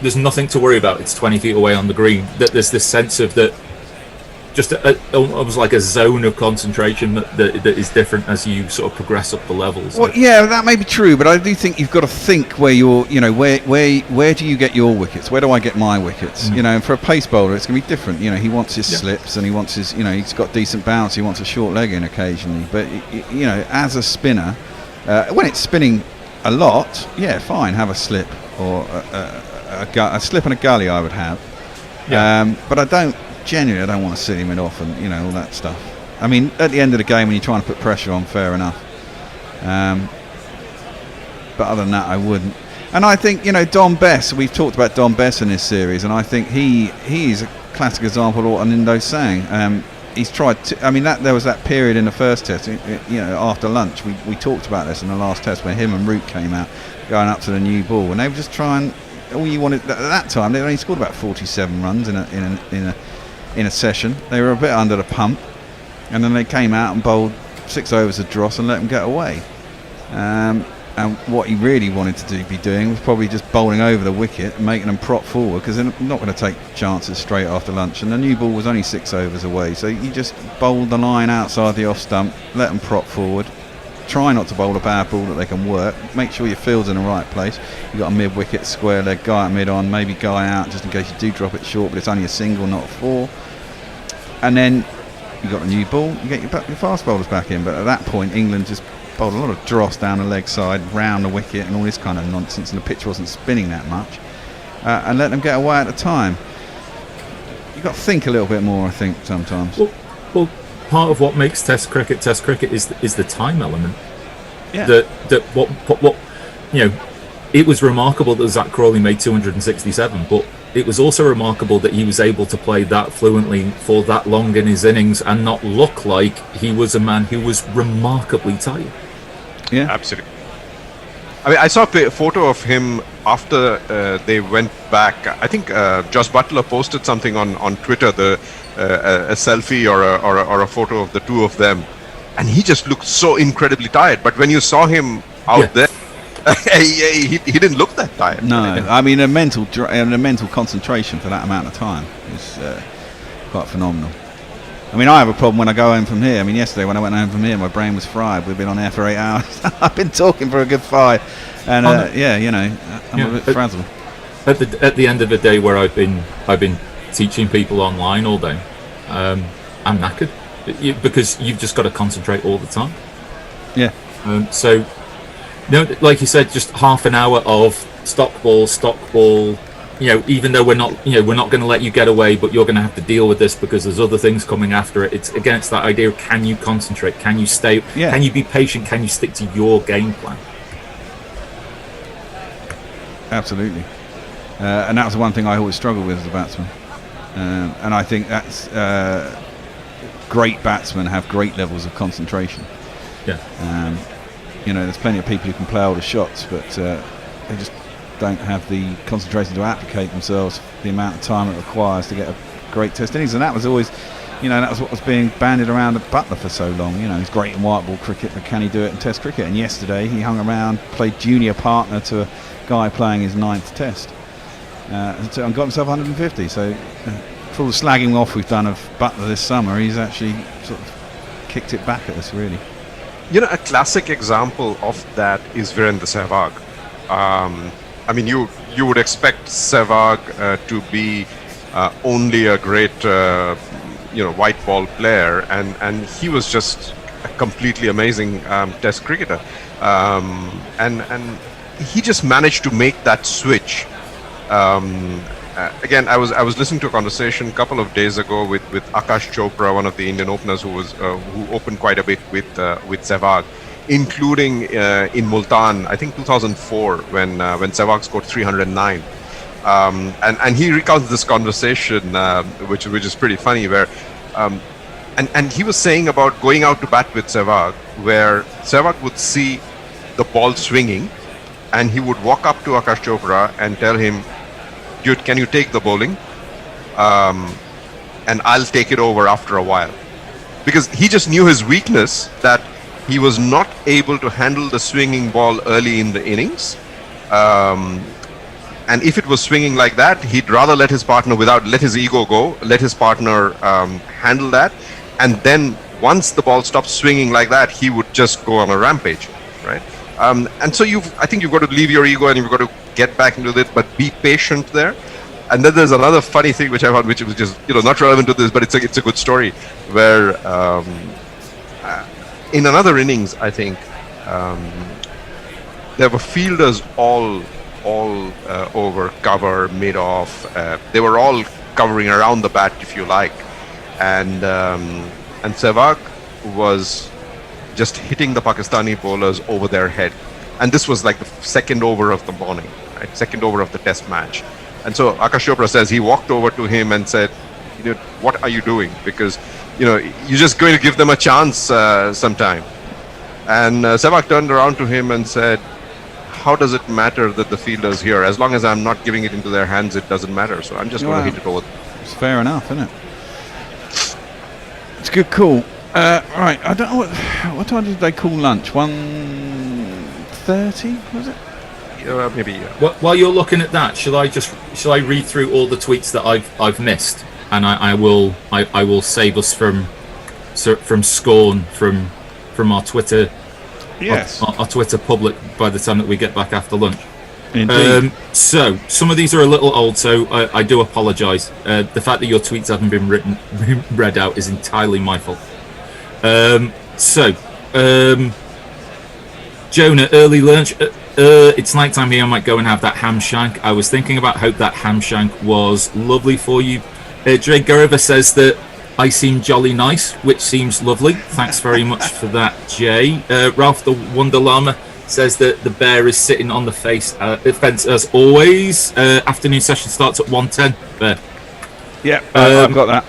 there's nothing to worry about. It's 20 feet away on the green. That there's this sense of that. Just almost like a zone of concentration that is different as you sort of progress up the levels. Well, yeah, that may be true, but I do think you've got to think where you're, where do you get your wickets? Where do I get my wickets? And for a pace bowler, it's going to be different. He wants his slips and he wants his, he's got decent bounce. He wants a short leg in occasionally. But, as a spinner, when it's spinning a lot, yeah, fine, have a slip or a slip and a gully I would have. Yeah. But I don't want to sit him off and all that stuff. I mean, at the end of the game, when you're trying to put pressure on, fair enough. But other than that, I wouldn't. And I think Don Bess. We've talked about Don Bess in this series, and I think he's a classic example of what Anindio's saying. He's tried to. I mean, there was that period in the first test. After lunch, we talked about this in the last test when him and Root came out, going up to the new ball, and they were just trying. All you wanted at that time, they only scored about 47 runs in a session. They were a bit under the pump, and then they came out and bowled 6 overs of dross and let them get away. And what he really wanted to be doing was probably just bowling over the wicket and making them prop forward, because they're not going to take chances straight after lunch, and the new ball was only 6 overs away, so you just bowled the line outside the off stump, let them prop forward, try not to bowl a bad ball that they can work, make sure your field's in the right place. You've got a mid wicket, square leg, guy at mid on, maybe guy out just in case you do drop it short, but it's only a single, not a 4. And then you got a new ball, you get your fast bowlers back in. But at that point, England just bowled a lot of dross down the leg side, round the wicket, and all this kind of nonsense, and the pitch wasn't spinning that much, and let them get away at the time. You've got to think a little bit more, I think, sometimes. Well, part of what makes Test cricket is the time element. Yeah. What it was remarkable that Zach Crawley made 267, but it was also remarkable that he was able to play that fluently for that long in his innings and not look like he was a man who was remarkably tired. Yeah, absolutely. I mean, I saw a photo of him after they went back. I think Josh Butler posted something on Twitter, a selfie or a photo of the two of them, and he just looked so incredibly tired. But when you saw him out there, he didn't look that tired. No, I mean a mental concentration for that amount of time is quite phenomenal. I mean, I have a problem when I go home from here. I mean, yesterday when I went home from here, my brain was fried. We've been on air for 8 hours. I've been talking for a good 5, and I'm a bit frazzled. At the end of the day, where I've been teaching people online all day, I'm knackered because you've just got to concentrate all the time. Yeah. So. No, like you said, just half an hour of stock ball. Even though we're not going to let you get away, but you're going to have to deal with this because there's other things coming after it. It's that idea of, can you concentrate? Can you stay? Yeah. Can you be patient? Can you stick to your game plan? Absolutely. And that was the one thing I always struggled with as a batsman. And I think that's great batsmen have great levels of concentration. Yeah. There's plenty of people who can play all the shots, but they just don't have the concentration to applicate themselves the amount of time it requires to get a great Test innings. And that was always, that was what was being bandied around at Butler for so long. He's great in white ball cricket, but can he do it in Test cricket? And yesterday he hung around, played junior partner to a guy playing his 9th Test, and got himself 150. So for all the slagging off we've done of Butler this summer, he's actually sort of kicked it back at us, really. A classic example of that is Virendra Sehwag. I mean, you would expect Sehwag to be only a great white ball player, and he was just a completely amazing Test cricketer, and he just managed to make that switch. Again, I was listening to a conversation a couple of days ago with Akash Chopra, one of the Indian openers who opened quite a bit with Sehwag, including in Multan, I think 2004, when Sehwag scored 309. And he recounts this conversation, which is pretty funny, where and he was saying about going out to bat with Sehwag, where Sehwag would see the ball swinging, and he would walk up to Akash Chopra and tell him, "Dude, can you take the bowling? And I'll take it over after a while," because he just knew his weakness, that he was not able to handle the swinging ball early in the innings. And if it was swinging like that, he'd rather let his partner, let his ego go, let his partner handle that. And then once the ball stops swinging like that, he would just go on a rampage, right? And so I think you've got to leave your ego and you've got to get back into it, but be patient there. And then there's another funny thing which I found, which was just not relevant to this, but it's a good story, where in another innings, I think there were fielders all over cover, mid off. They were all covering around the bat, if you like, and Sehwag was just hitting the Pakistani bowlers over their head. And this was like the second over of the morning, right? Second over of the Test match. And so Akash Chopra says he walked over to him and said, "What are you doing? Because you're just going to give them a chance sometime." And Sehwag turned around to him and said, "How does it matter that the fielder's here? As long as I'm not giving it into their hands, it doesn't matter. So I'm just going to hit it over." It's fair enough, isn't it? It's a good call. Right, I don't know what time did they call lunch? 1:30 was it? Maybe. While you're looking at that, shall I read through all the tweets that I've missed, and I will save us from scorn from our Twitter. Yes. Our Twitter public by the time that we get back after lunch. Indeed. So some of these are a little old, so I do apologise. The fact that your tweets haven't been read out is entirely my fault. Jonah, early lunch. It's night time here. I might go and have that ham shank. I was thinking about, hope that ham shank was lovely for you. Dre Gariva says that I seem jolly nice, which seems lovely. Thanks very much for that, Jay. Ralph the Wonder Llama says that the bear is sitting on the fence as always. Afternoon session starts at 1:10. Bear. Yeah, I've got that.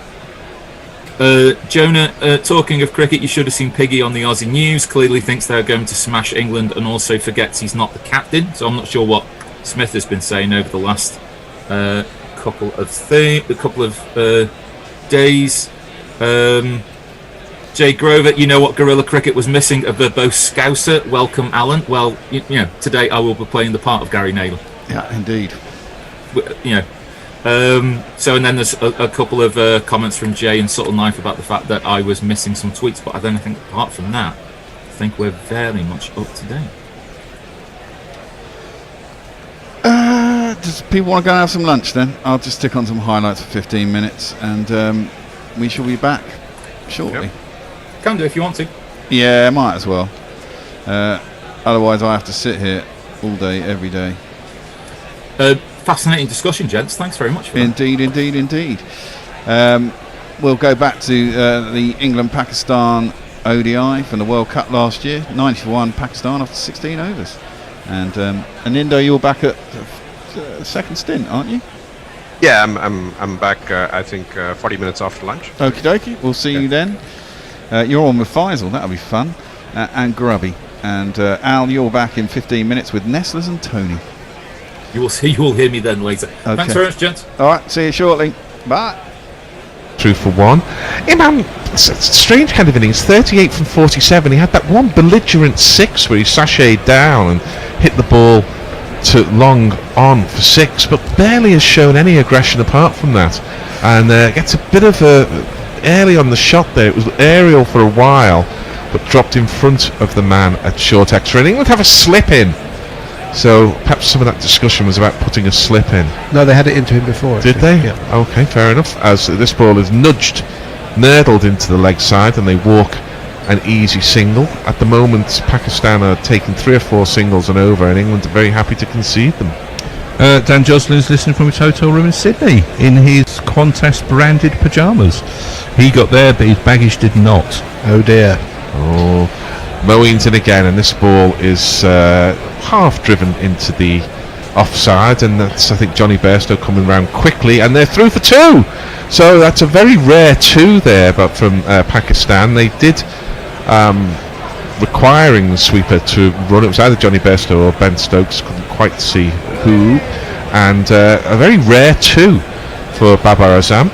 Jonah, talking of cricket, you should have seen Piggy on the Aussie News. Clearly thinks they're going to smash England and also forgets he's not the captain. So I'm not sure what Smith has been saying over the last couple of days. Jay Grover, you know what Guerrilla Cricket was missing? A verbose Scouser. Welcome, Alan. Well, today I will be playing the part of Gary Naylor. Yeah, indeed. So, and then there's a couple of comments from Jay and Subtle Knife about the fact that I was missing some tweets, but I then think apart from that, I think we're very much up to date. Does people want to go and have some lunch then? I'll just stick on some highlights for 15 minutes and we shall be back shortly. Yep. Can do if you want to. Yeah, might as well. Otherwise I have to sit here all day, every day. Fascinating discussion, gents. Thanks very much for that. Indeed. We'll go back to the England-Pakistan ODI from the World Cup last year. 91 Pakistan after 16 overs. And Indo, you're back at the second stint, aren't you? Yeah, I'm back. I think 40 minutes after lunch. Okie dokie. We'll see you then. You're on with Faisal. That'll be fun. And Grubby. And Al, you're back in 15 minutes with Nestlers and Tony. You will hear me then later. Okay. Thanks very much, gents. All right, see you shortly. Bye. Through for one. Imam, strange kind of innings. 38 from 47. He had that one belligerent 6 where he sashayed down and hit the ball to long on for 6, but barely has shown any aggression apart from that. And gets a bit of early on the shot there. It was aerial for a while, but dropped in front of the man at short extra. And England have a slip in. So perhaps some of that discussion was about putting a slip in. No, they had it into him before. Did they? Yeah. Okay, fair enough. As this ball is nudged nurdled into the leg side, and they walk an easy single. At the moment, Pakistan are taking 3 or 4 singles and over, and England are very happy to concede them. Dan Joslin's listening from his hotel room in Sydney in his Qantas branded pyjamas. He got there, but his baggage did not. Oh dear. Oh, Moeen's in again, and this ball is half driven into the offside, and that's, I think, Johnny Bairstow coming round quickly, and they're through for 2. So that's a very rare 2 there, but from Pakistan. They did requiring the sweeper to run. It was either Johnny Bairstow or Ben Stokes, couldn't quite see who, and a very rare 2 for Babar Azam.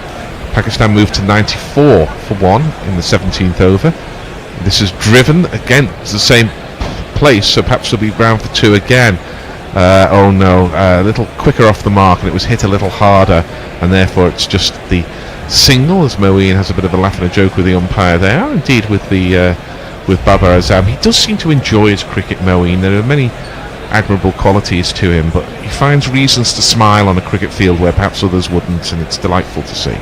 Pakistan moved to 94 for 1 in the 17th over. This is driven again to the same place, so perhaps they'll be round for 2 again. Oh no, a little quicker off the mark, and it was hit a little harder, and therefore it's just the single, as Moeen has a bit of a laugh and a joke with the umpire there, and indeed with the with Babar Azam. He does seem to enjoy his cricket, Moeen. There are many admirable qualities to him, but he finds reasons to smile on a cricket field where perhaps others wouldn't, and it's delightful to see.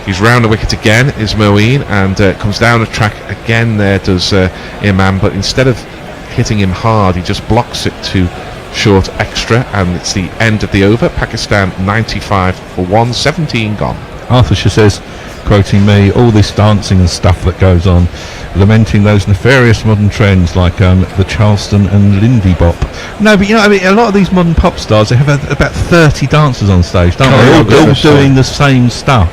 He's round the wicket again, is Moeen, and comes down the track again there, does Imam, but instead of hitting him hard, he just blocks it to short extra, and it's the end of the over. Pakistan 95 for 1, 17 gone. Arthurshire says, quoting me, all this dancing and stuff that goes on, lamenting those nefarious modern trends like the Charleston and Lindy Bop. No, but you know, I mean, a lot of these modern pop stars, they have about 30 dancers on stage, don't they? All doing the same stuff.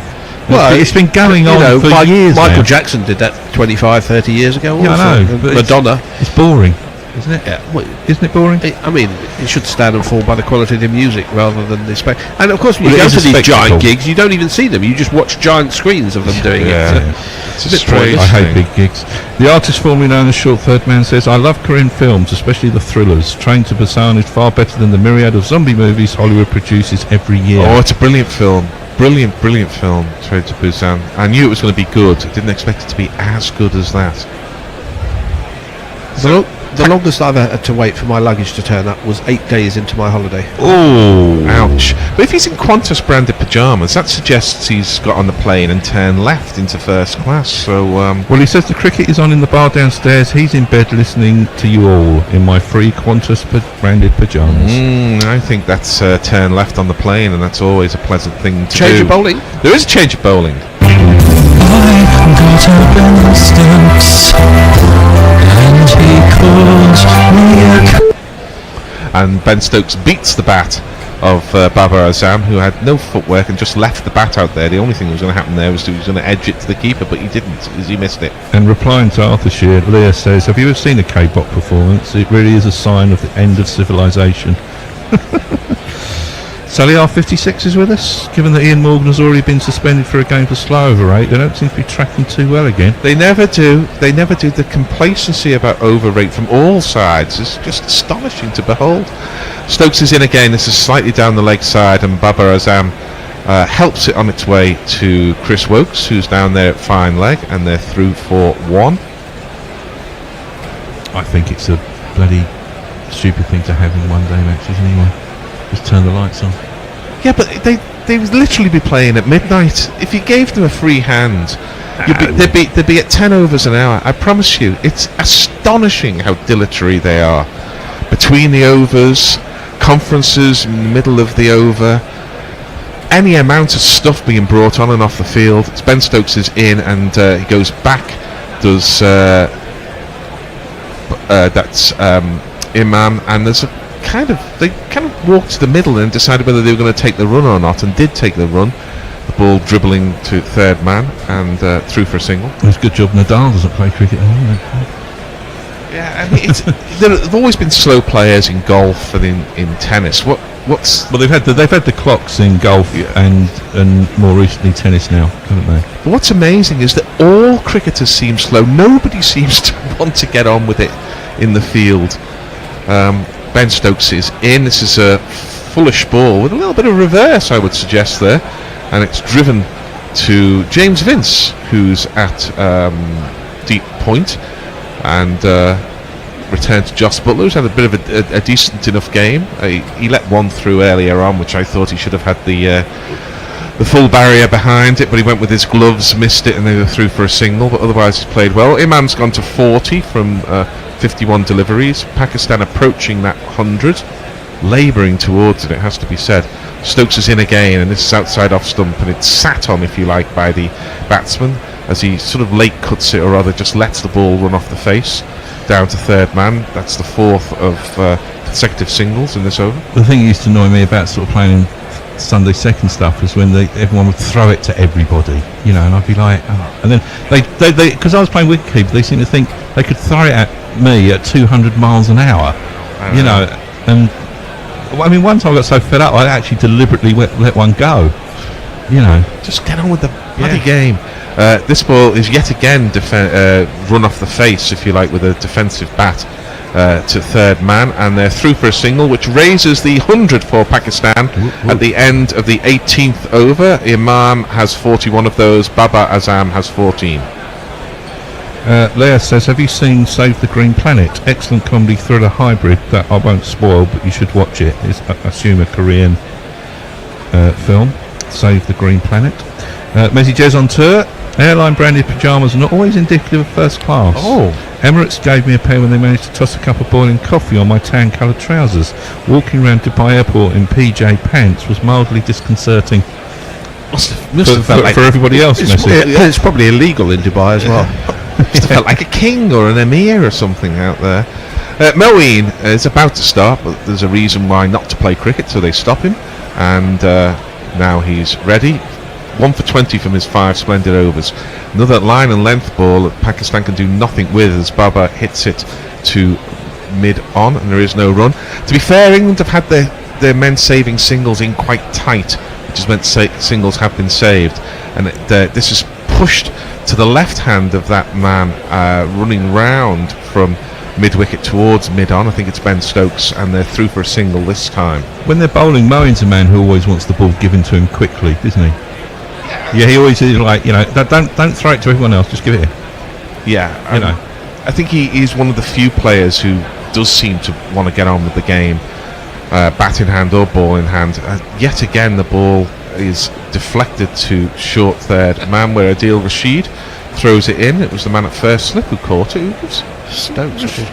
Well, it's been going on for years. Michael Jackson did that 25, 30 years ago. Yeah, I know. But Madonna. It's boring, isn't it? Yeah. Well, isn't it boring? I mean, it should stand and fall by the quality of the music rather than the spec. And of course, when you Well, go it to is a these giant spectacle. gigs, you don't even see them. You just watch giant screens of them doing it. It's a bit strange pointless. I hate big gigs. The artist formerly known as Short Third Man says, I love Korean films, especially the thrillers. Train to Busan is far better than the myriad of zombie movies Hollywood produces every year. Oh, it's a brilliant film. Brilliant film, Train to Busan. I knew it was going to be good. I didn't expect it to be as good as that. The longest I've had to wait for my luggage to turn up was 8 days into my holiday. Oh, ouch. But if he's in Qantas branded pyjamas, that suggests he's got on the plane and turned left into first class. So, well, he says the cricket is on in the bar downstairs. He's in bed listening to you all in my free Qantas branded pyjamas. I think that's turn left on the plane, and that's always a pleasant thing to do. Change of bowling? There is a change of bowling. And Ben Stokes beats the bat of Babar Azam, who had no footwork and just left the bat out there. The only thing that was going to happen there was he was going to edge it to the keeper, but he didn't, because he missed it. And replying to Arthurshire, Leah says, have you ever seen a K-pop performance? It really is a sign of the end of civilization. Sally R56 is with us. Given that Ian Morgan has already been suspended for a game for slow over 8, they don't seem to be tracking too well again. They never do. They never do. The complacency about over rate from all sides is just astonishing to behold. Stokes is in again. This is slightly down the leg side, and Babar Azam helps it on its way to Chris Wokes, who's down there at fine leg, and they're through for 1. I think it's a bloody stupid thing to have in one-day matches anyway. Just turn the lights on. Yeah, but they would literally be playing at midnight. If you gave them a free hand, they'd be at 10 overs an hour. I promise you, it's astonishing how dilatory they are. Between the overs, conferences in the middle of the over, any amount of stuff being brought on and off the field. It's Ben Stokes is in, and he goes back, does that's Imam, and there's they kind of walked to the middle and decided whether they were going to take the run or not, and did take the run. The ball dribbling to third man and through for a single. It's a good job Nadal doesn't play cricket anymore. Yeah, I mean, there've always been slow players in golf and in tennis. What's well, they've had the clocks in golf and more recently tennis now, haven't they? But what's amazing is that all cricketers seem slow. Nobody seems to want to get on with it in the field. Ben Stokes is in. This is a fullish ball with a little bit of reverse, I would suggest there, and it's driven to James Vince, who's at deep point, and returned to Joss Butler, who's had a bit of a decent enough game. He let one through earlier on, which I thought he should have had the the full barrier behind it, but he went with his gloves, missed it, and they were through for a single. But otherwise, he's played well. Imam's gone to 40 from 51 deliveries. Pakistan approaching that 100, labouring towards it. It has to be said. Stokes is in again, and this is outside off stump, and it's sat on, if you like, by the batsman as he sort of late cuts it, or rather just lets the ball run off the face down to third man. That's the fourth of consecutive singles in this over. The thing that used to annoy me about sort of playing in Sunday second stuff was when everyone would throw it to everybody, you know, and I'd be like, oh. And then they because I was playing wicketkeeper, they seemed to think they could throw it at me at 200 miles an hour, you know, and I mean, one time I got so fed up I actually deliberately let one go, you know. Just get on with the bloody game. This ball is yet again run off the face, if you like, with a defensive bat to third man, and they're through for a single, which raises the 100 for Pakistan at the end of the 18th over. Imam has 41 of those, Baba Azam has 14. Leah says, have you seen Save the Green Planet? Excellent comedy thriller hybrid that I won't spoil, but you should watch it. It's, I assume, a Korean film. Save the Green Planet. Messi Jez on tour. Airline branded pyjamas are not always indicative of first class. Emirates gave me a pair when they managed to toss a cup of boiling coffee on my tan coloured trousers. Walking around Dubai airport in PJ pants was mildly disconcerting. Must have felt like for everybody else. It's probably illegal in Dubai as well. Must have felt like a king or an emir or something out there. Moeen is about to start, but there's a reason why not to play cricket, so they stop him, and now he's ready. 1 for 20 from his 5 splendid overs. Another line and length ball that Pakistan can do nothing with as Baba hits it to mid-on, and there is no run. To be fair, England have had their men saving singles in quite tight, which has meant singles have been saved, and this is pushed to the left hand of that man running round from mid-wicket towards mid-on. I think it's Ben Stokes, and they're through for a single this time. When they're bowling, Moeen's a man who always wants the ball given to him quickly, isn't he? Yeah, he always is like, you know, don't throw it to everyone else, just give it here. Yeah, you know. I think he is one of the few players who does seem to want to get on with the game, bat in hand or ball in hand. Yet again, the ball is deflected to short third man, where Adil Rashid throws it in. It was the man at first slip who caught it. It was Stokes. Rashid